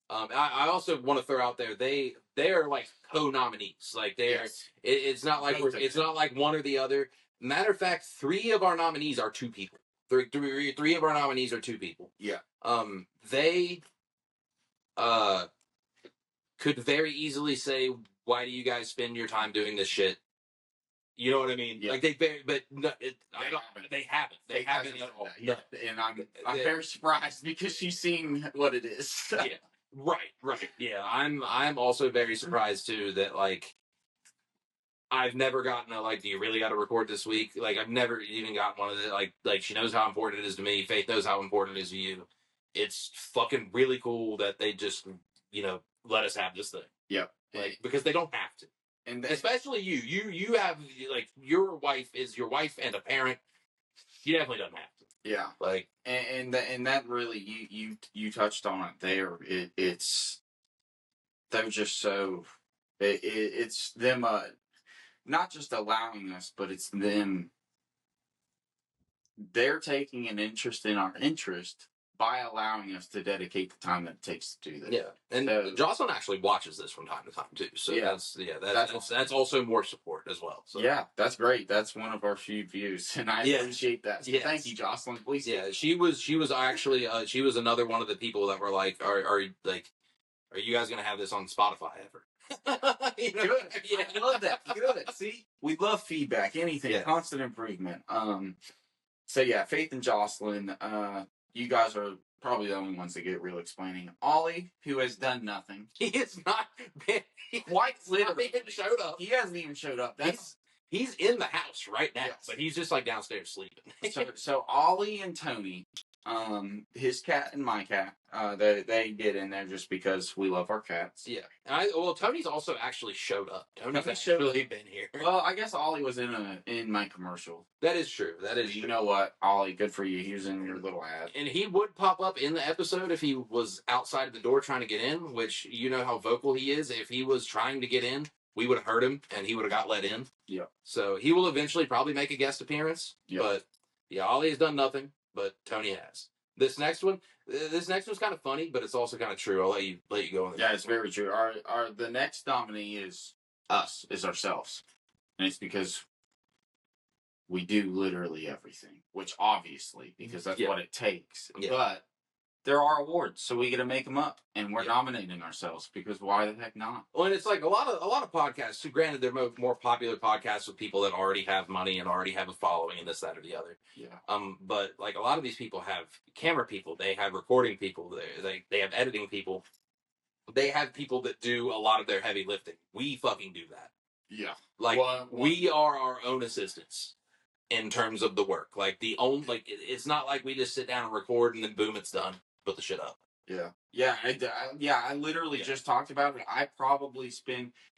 I also want to throw out there they are like co-nominees. Like they are. It's not like it's not like one or the other. Matter of fact, 3 of our nominees are 2 people. Three of our nominees are 2 people. Yeah. They could very easily say, "Why do you guys spend your time doing this shit?" You know what I mean? Yeah. Like they haven't. They haven't at all. Yeah. And I'm very surprised because she's seen what it is. Yeah. Right. Yeah, I'm also very surprised too that like I've never gotten a like, do you really got to record this week? Like I've never even gotten one of the like she knows how important it is to me. Faith knows how important it is to you. It's fucking really cool that they just let us have this thing. Yep. Like because they don't have to, and especially you have like your wife is your wife and a parent. She definitely doesn't have to. Yeah, like, and that really you touched on it there. It's they're just so it's them not just allowing us, but it's them. They're taking an interest in our interest by allowing us to dedicate the time that it takes to do this. Yeah, and so, Jocelyn actually watches this from time to time too. So that's also more support as well. So. Yeah, that's great. That's one of our few views, and I appreciate that. So thank you, Jocelyn. Please. Yeah, she was actually she was another one of the people that were like, are you guys gonna have this on Spotify ever? Good. Yeah, I love that. Good. See, we love feedback. Anything, constant improvement. So yeah, Faith and Jocelyn, you guys are probably the only ones that get real explaining. Ollie, who has done nothing. He has not been quite literally even showed up. He hasn't even showed up. He's in the house right now, but he's just like downstairs sleeping. so Ollie and Tony, his cat and my cat, they get in there just because we love our cats. Yeah. Tony's also actually showed up. Tony's actually been here. Well, I guess Ollie was in my commercial. That is true. You know what, Ollie, good for you. He was in your little ad. And he would pop up in the episode if he was outside the door trying to get in, which you know how vocal he is. If he was trying to get in, we would have heard him and he would have got let in. Yeah. So he will eventually probably make a guest appearance. Yeah. But yeah, Ollie has done nothing, but Tony has. This next one's kind of funny, but it's also kind of true. I'll let you go on. Yeah, it's very true. The next nominee is us, is ourselves, and it's because we do literally everything, which obviously because that's what it takes. Yeah. But there are awards, so we get to make them up, and we're nominating ourselves because why the heck not? Well, and it's like a lot of podcasts. So granted, they're more popular podcasts with people that already have money and already have a following, and this, that, or the other. Yeah. But like a lot of these people have camera people, they have recording people, they have editing people, they have people that do a lot of their heavy lifting. We fucking do that. Yeah. Like we are our own assistants in terms of the work. Like it's not like we just sit down and record and then boom, it's done. Put the shit up. Yeah. I literally just talked about it. I probably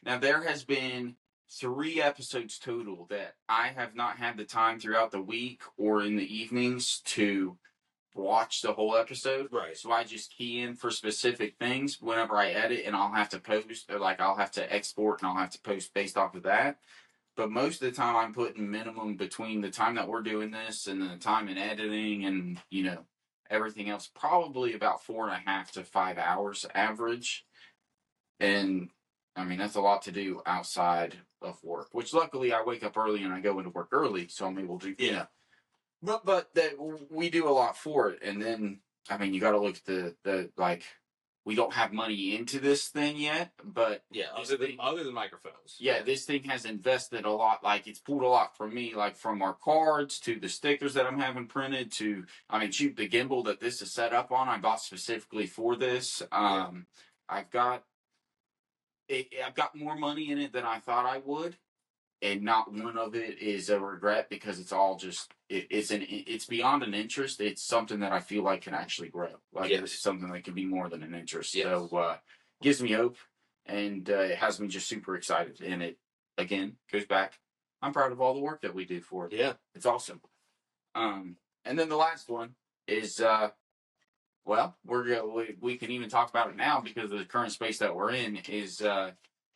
now there has been 3 episodes total that I have not had the time throughout the week or in the evenings to watch the whole episode. Right. So I just key in for specific things whenever I edit, and I'll have to post, or like I'll have to export and I'll have to post based off of that. But most of the time I'm putting minimum between the time that we're doing this and the time in editing and, everything else, probably about 4.5 to 5 hours average. And I mean, that's a lot to do outside of work, which luckily I wake up early and I go into work early. So I'm able to, but that we do a lot for it. And then, I mean, you got to look at the we don't have money into this thing yet, but other than microphones. Yeah, this thing has invested a lot. Like it's pulled a lot from me, like from our cards to the stickers that I'm having printed to, the gimbal that this is set up on. I bought specifically for this. I've got more money in it than I thought I would, and not one of it is a regret because it's all just it's beyond an interest. It's something that I feel like can actually grow. Like this is something that can be more than an interest. Yes. So gives me hope, and it has me just super excited. And it again goes back. I'm proud of all the work that we do for it. Yeah, it's awesome. And then the last one is we can even talk about it now because of the current space that we're in is.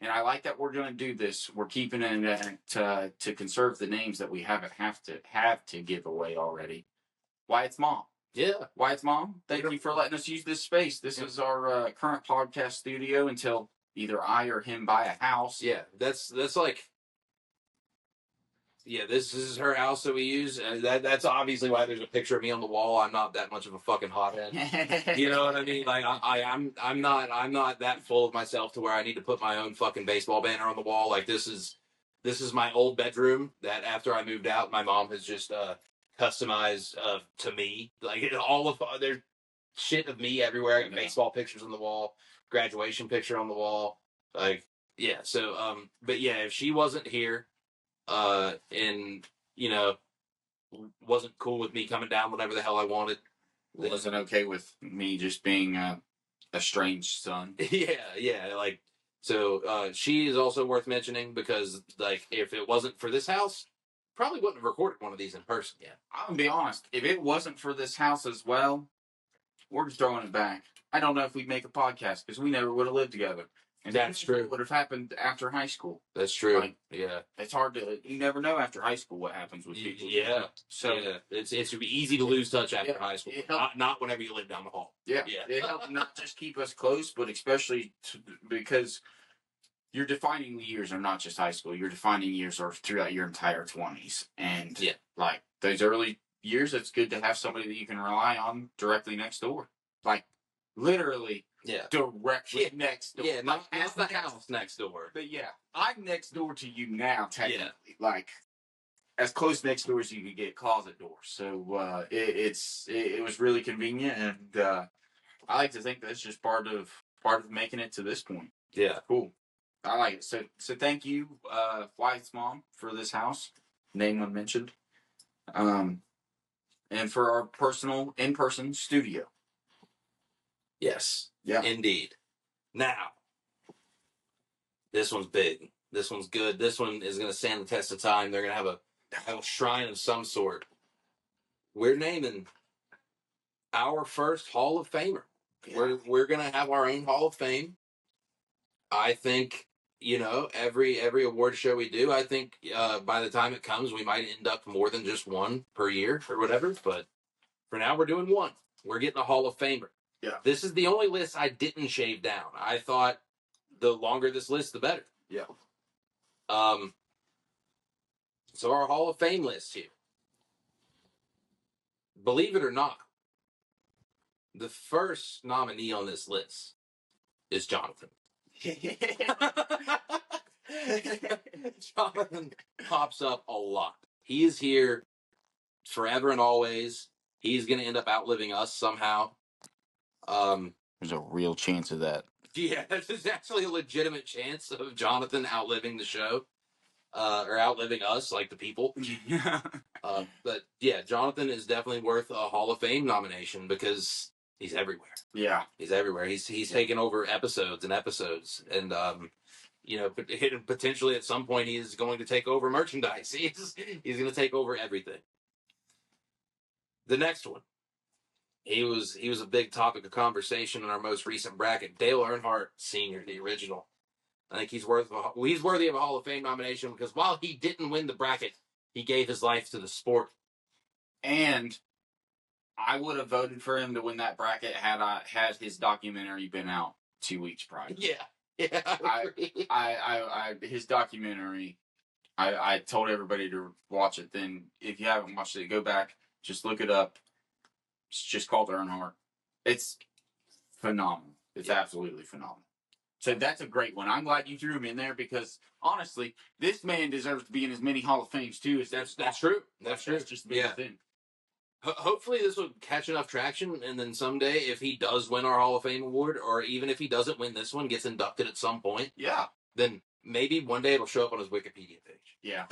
And I like that we're going to do this. We're keeping it to conserve the names that we have to give away already. Wyatt's mom. Yeah. Wyatt's mom, thank you for letting us use this space. This is our current podcast studio until either I or him buy a house. Yeah, that's like... Yeah, this is her house that we use. That's obviously why there's a picture of me on the wall. I'm not that much of a fucking hothead. You know what I mean? Like I'm not that full of myself to where I need to put my own fucking baseball banner on the wall. Like this is my old bedroom that after I moved out, my mom has just customized to me. Like all of there's shit of me everywhere. Baseball pictures on the wall, graduation picture on the wall. Like yeah. So but yeah, if she wasn't here. And wasn't cool with me coming down whatever the hell I wanted. Wasn't okay with me just being a estranged son. Yeah. Like so, she is also worth mentioning because like if it wasn't for this house, probably wouldn't have recorded one of these in person yet. I'm going to be honest. If it wasn't for this house as well, we're just throwing it back. I don't know if we'd make a podcast because we never would have lived together. And that's true. It would have happened after high school. That's true. Like, yeah. It's hard to, you never know after high school what happens with people. Yeah. So yeah. It's easy to lose touch after high school. Not whenever you live down the hall. Yeah. It helped not just keep us close, but especially because your defining years are not just high school. Your defining years are throughout your entire 20s. And like those early years, it's good to have somebody that you can rely on directly next door. Like literally directly next door. Yeah, not the house next door. But I'm next door to you now, technically. Like as close next door as you could get, closet door. So it was really convenient, and I like to think that's just part of making it to this point. Yeah, cool. I like it. So thank you, Wyatt's mom, for this house, name unmentioned, and for our personal in-person studio. Yes. Yeah. Indeed. Now, this one's big. This one's good. This one is going to stand the test of time. They're going to have a shrine of some sort. We're naming our first Hall of Famer. Yeah. We're going to have our own Hall of Fame. I think, every award show we do, I think by the time it comes, we might end up more than just one per year or whatever. But for now, we're doing one. We're getting a Hall of Famer. Yeah. This is the only list I didn't shave down. I thought the longer this list, the better. Yeah. So our Hall of Fame list here. Believe it or not, the first nominee on this list is Jonathan. Jonathan pops up a lot. He is here forever and always. He's going to end up outliving us somehow. There's a real chance of that. Yeah, there's actually a legitimate chance of Jonathan outliving the show, or outliving us, like the people. But yeah, Jonathan is definitely worth a Hall of Fame nomination because he's everywhere. Yeah, he's everywhere. He's taken over episodes and episodes, and potentially at some point he is going to take over merchandise. He's going to take over everything. The next one. He was a big topic of conversation in our most recent bracket. Dale Earnhardt Sr., the original. I think he's worthy of a Hall of Fame nomination because while he didn't win the bracket, he gave his life to the sport. And I would have voted for him to win that bracket had his documentary been out 2 weeks prior. Yeah. His documentary. I told everybody to watch it. Then if you haven't watched it, go back, just look it up. It's just called Earnhardt. It's phenomenal. It's absolutely phenomenal. So that's a great one. I'm glad you threw him in there because honestly, this man deserves to be in as many Hall of Fames too. That's true. That's true. That's just the biggest thing. Hopefully this will catch enough traction, and then someday, if he does win our Hall of Fame award, or even if he doesn't win this one, gets inducted at some point. Yeah. Then maybe one day it'll show up on his Wikipedia page. Yeah.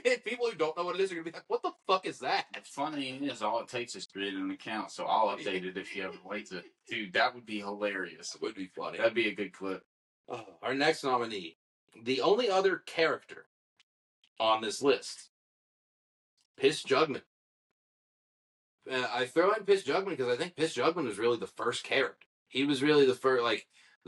If people who don't know what it is are going to be like, what the fuck is that? It's funny is all it takes is creating an account, so I'll update it if you ever wait to. Dude, that would be hilarious. It would be funny. That'd be a good clip. Our next nominee, the only other character on this list, Piss Jugman. I throw in Piss Jugman because I think Piss Jugman was really the first character. He was really the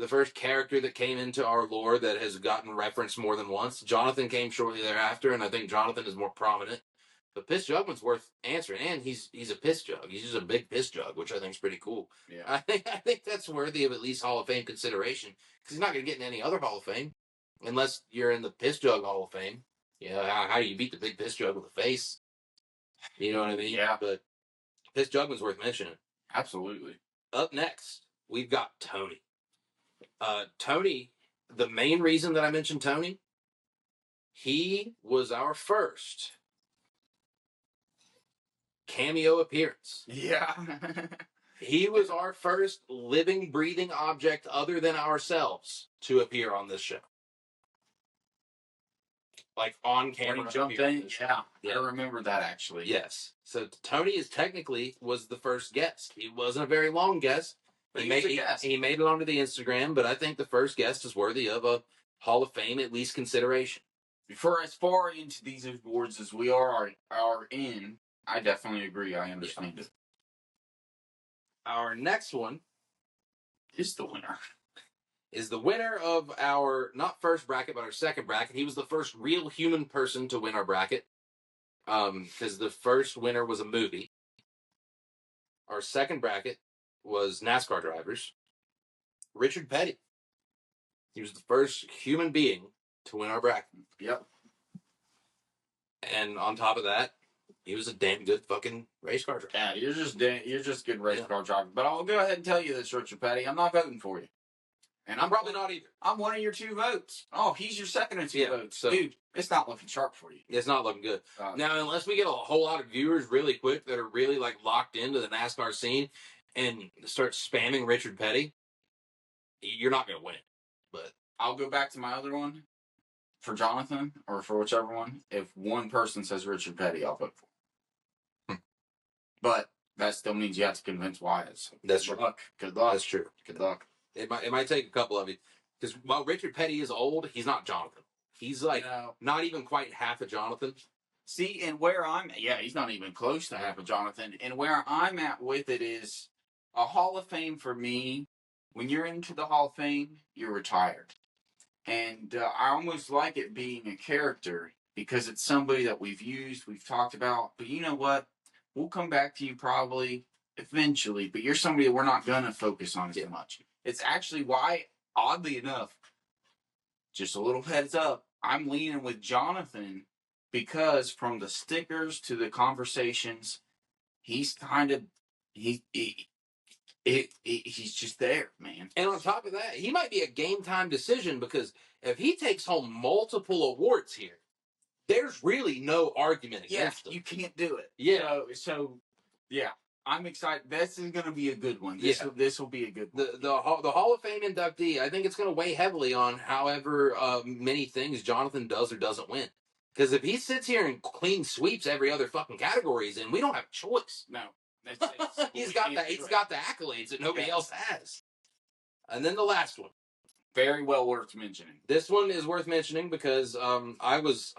first character that came into our lore that has gotten referenced more than once. Jonathan came shortly thereafter, and I think Jonathan is more prominent. But Piss Jugman's worth answering, and he's a piss jug. He's just a big piss jug, which I think is pretty cool. Yeah. I think that's worthy of at least Hall of Fame consideration because he's not going to get in any other Hall of Fame unless you're in the Piss Jug Hall of Fame. How do you beat the big piss jug with a face? You know what I mean? Yeah. But Piss Jugman's worth mentioning. Absolutely. Up next, we've got Tony. Tony, the main reason that I mentioned Tony, he was our first cameo appearance. Yeah. He was our first living, breathing object other than ourselves to appear on this show. Like on camera. When he jumped in, yeah. I remember that actually. Yes. So Tony was the first guest. He wasn't a very long guest. He made it onto the Instagram, but I think the first guest is worthy of a Hall of Fame, at least consideration. For as far into these awards as we are in, I definitely agree. I understand it. Our next one Is the winner. Is the winner of our, not first bracket, but our second bracket. He was the first real human person to win our bracket. Because the first winner was a movie. Our second bracket was NASCAR drivers. Richard Petty. He was the first human being to win our bracket. Yep. And on top of that, he was a damn good fucking race car driver. Yeah, you're just good race car driver. But I'll go ahead and tell you this, Richard Petty. I'm not voting for you. And I'm probably not either. I'm one of your 2 votes. Oh, he's your second and 2 votes. So, dude, it's not looking sharp for you. It's not looking good. Now, unless we get a whole lot of viewers really quick that are really like locked into the NASCAR scene and start spamming Richard Petty, you're not going to win. But I'll go back to my other one for Jonathan or for whichever one. If one person says Richard Petty, I'll vote for him. But that still means you have to convince Wyatt. So that's true. Good luck. That's true. Good luck. It might take a couple of you. Because while Richard Petty is old, he's not Jonathan. He's like not even quite half a Jonathan. See, and where I'm he's not even close to half a Jonathan. And where I'm at with it is a Hall of Fame for me. When you're into the Hall of Fame, you're retired. And I almost like it being a character because it's somebody that we've used, we've talked about. But you know what? We'll come back to you probably eventually. But you're somebody that we're not going to focus on as much. It's actually why, oddly enough, just a little heads up, I'm leaning with Jonathan because from the stickers to the conversations, he's kind of he's just there, man. And on top of that, he might be a game time decision because if he takes home multiple awards here, there's really no argument against him. You can't do it. Yeah. So yeah. I'm excited. This is going to be a good one. This will be a good one. The Hall of Fame inductee, I think it's going to weigh heavily on however many things Jonathan does or doesn't win. Because if he sits here and clean sweeps every other fucking category he's in, we don't have a choice. No. He's got the accolades that nobody else has. And then the last one. Very well worth mentioning. This one is worth mentioning because I was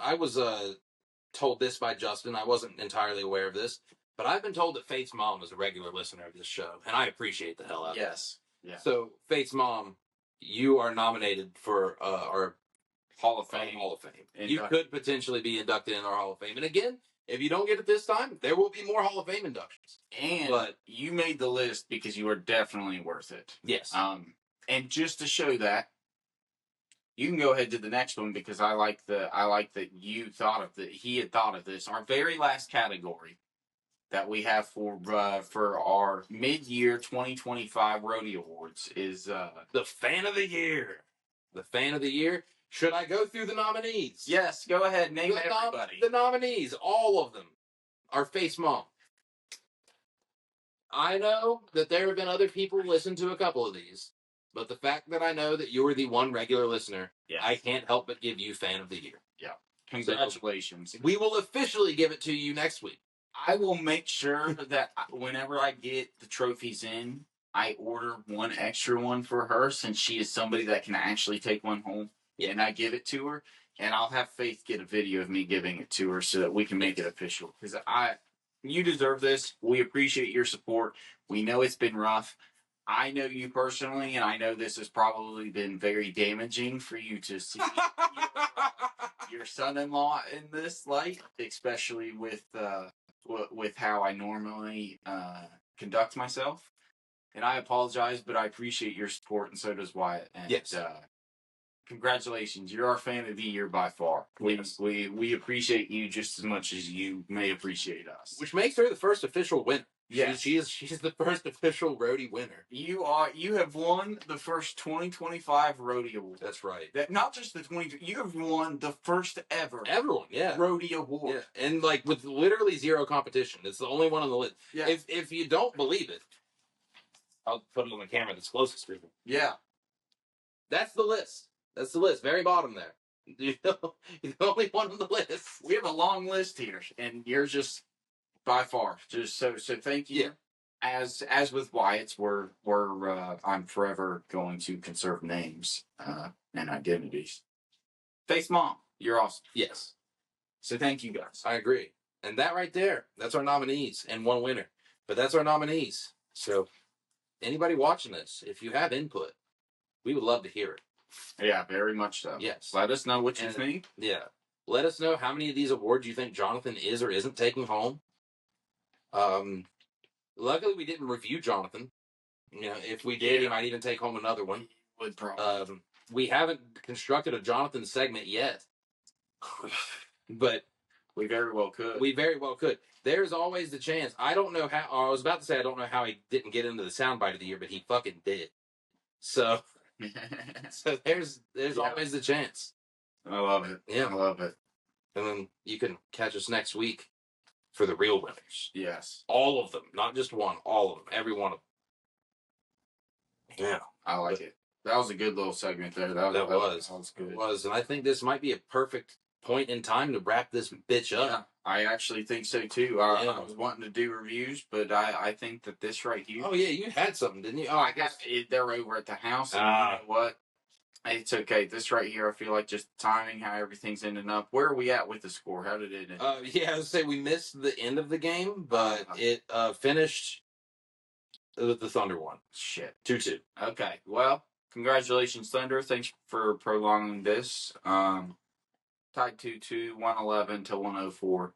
told this by Justin. I wasn't entirely aware of this. But I've been told that Faith's mom is a regular listener of this show, and I appreciate the hell out of it. Yes. Yeah. So, Faith's mom, you are nominated for our Hall of Fame. You could potentially be inducted in our Hall of Fame. And again, if you don't get it this time, there will be more Hall of Fame inductions. But you made the list because you are definitely worth it. Yes. And just to show that, you can go ahead to the next one because I like that you thought of that. He had thought of this. Our very last category that we have for our mid-year 2025 Roadie Awards is the Fan of the Year. The Fan of the Year. Should I go through the nominees? Yes, go ahead. Name everybody. The nominees, all of them, are Faith's mom. I know that there have been other people who listen to a couple of these, but the fact that I know that you're the one regular listener, I can't help but give you Fan of the Year. Yeah. Congratulations. So we will officially give it to you next week. I will make sure that whenever I get the trophies in, I order one extra one for her since she is somebody that can actually take one home. Yeah. And I give it to her. And I'll have Faith get a video of me giving it to her so that we can make it official. Because you deserve this. We appreciate your support. We know it's been rough. I know you personally, and I know this has probably been very damaging for you to see your son-in-law in this light, especially with how I normally conduct myself. And I apologize, but I appreciate your support, and so does Wyatt. And, yes. Congratulations. You're our Fan of the Year by far. We appreciate you just as much as you may appreciate us. Which makes her the first official winner. Yes. She's the first official Roadie winner. You have won the first 2025 Roadie Award. That's right. Not just the 20. You have won the first ever Roadie Award. Yeah. And like with literally zero competition. It's the only one on the list. Yeah. If you don't believe it, I'll put it on the camera that's closest to me. Yeah. That's the list. That's the list. Very bottom there. You're the only one on the list. We have a long list here, and you're just by far. Just so thank you. Yeah. As with Wyatt's, I'm forever going to conserve names and identities. Faith's mom, You're awesome. Yes. So thank you guys. I agree. And that right there, that's our nominees and one winner. But that's our nominees. So anybody watching this, if you have input, we would love to hear it. Yeah, very much so. Yes. Let us know what you think. Yeah. Let us know how many of these awards you think Jonathan is or isn't taking home. Luckily, we didn't review Jonathan. You know, if we did, he might even take home another one. Would probably. We haven't constructed a Jonathan segment yet, but we very well could. There's always the chance. I don't know how. I was about to say I don't know how he didn't get into the soundbite of the year, but he fucking did. So there's always the chance. I love it. Yeah, I love it. And then you can catch us next week for the real winners. Yes, all of them, not just one. All of them, every one of them. Yeah, I like it. That was a good little segment there. That was good. It was, and I think this might be a perfect point in time to wrap this bitch up. Yeah, I actually think so too. I was wanting to do reviews, but I think that this right here. Oh yeah, you had something, didn't you? Oh, I guess they're over at the house. And you know what? It's okay. This right here, I feel like just timing, how everything's ending up. Where are we at with the score? How did it end? Yeah, I would say we missed the end of the game, but it finished with the Thunder one. Shit. 2-2. Okay. Well, congratulations, Thunder. Thanks for prolonging this. Tied 2-2, 111 to 104.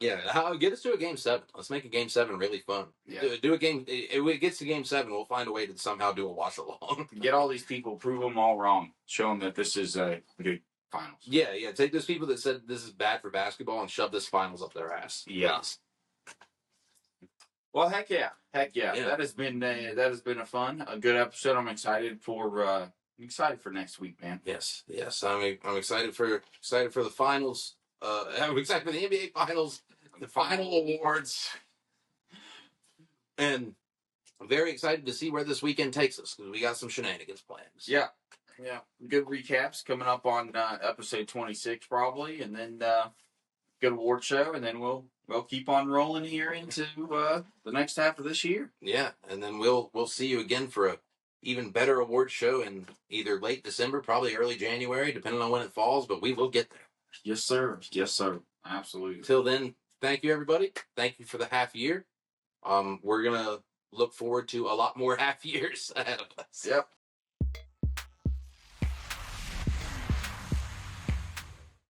Yeah, get us to a game 7. Let's make a game 7 really fun. Yeah. Do a game. If it gets to game 7, we'll find a way to somehow do a watch along. Get all these people, prove them all wrong. Show them that this is a good finals. Yeah. Take those people that said this is bad for basketball and shove this finals up their ass. Yeah. Please. Well, heck yeah. That has been a good episode. I'm excited for next week, man. Yes. I'm excited for the finals. I'm excited for the NBA finals, the final awards, and I'm very excited to see where this weekend takes us because we got some shenanigans planned. Yeah. Good recaps coming up on episode 26 probably, and then good award show, and then we'll keep on rolling here into the next half of this year. Yeah, and then we'll see you again for a even better award show in either late December, probably early January, depending on when it falls, but we will get there. Yes, sir. Absolutely. Till then, thank you, everybody. Thank you for the half year. We're going to look forward to a lot more half years ahead of us. Yep.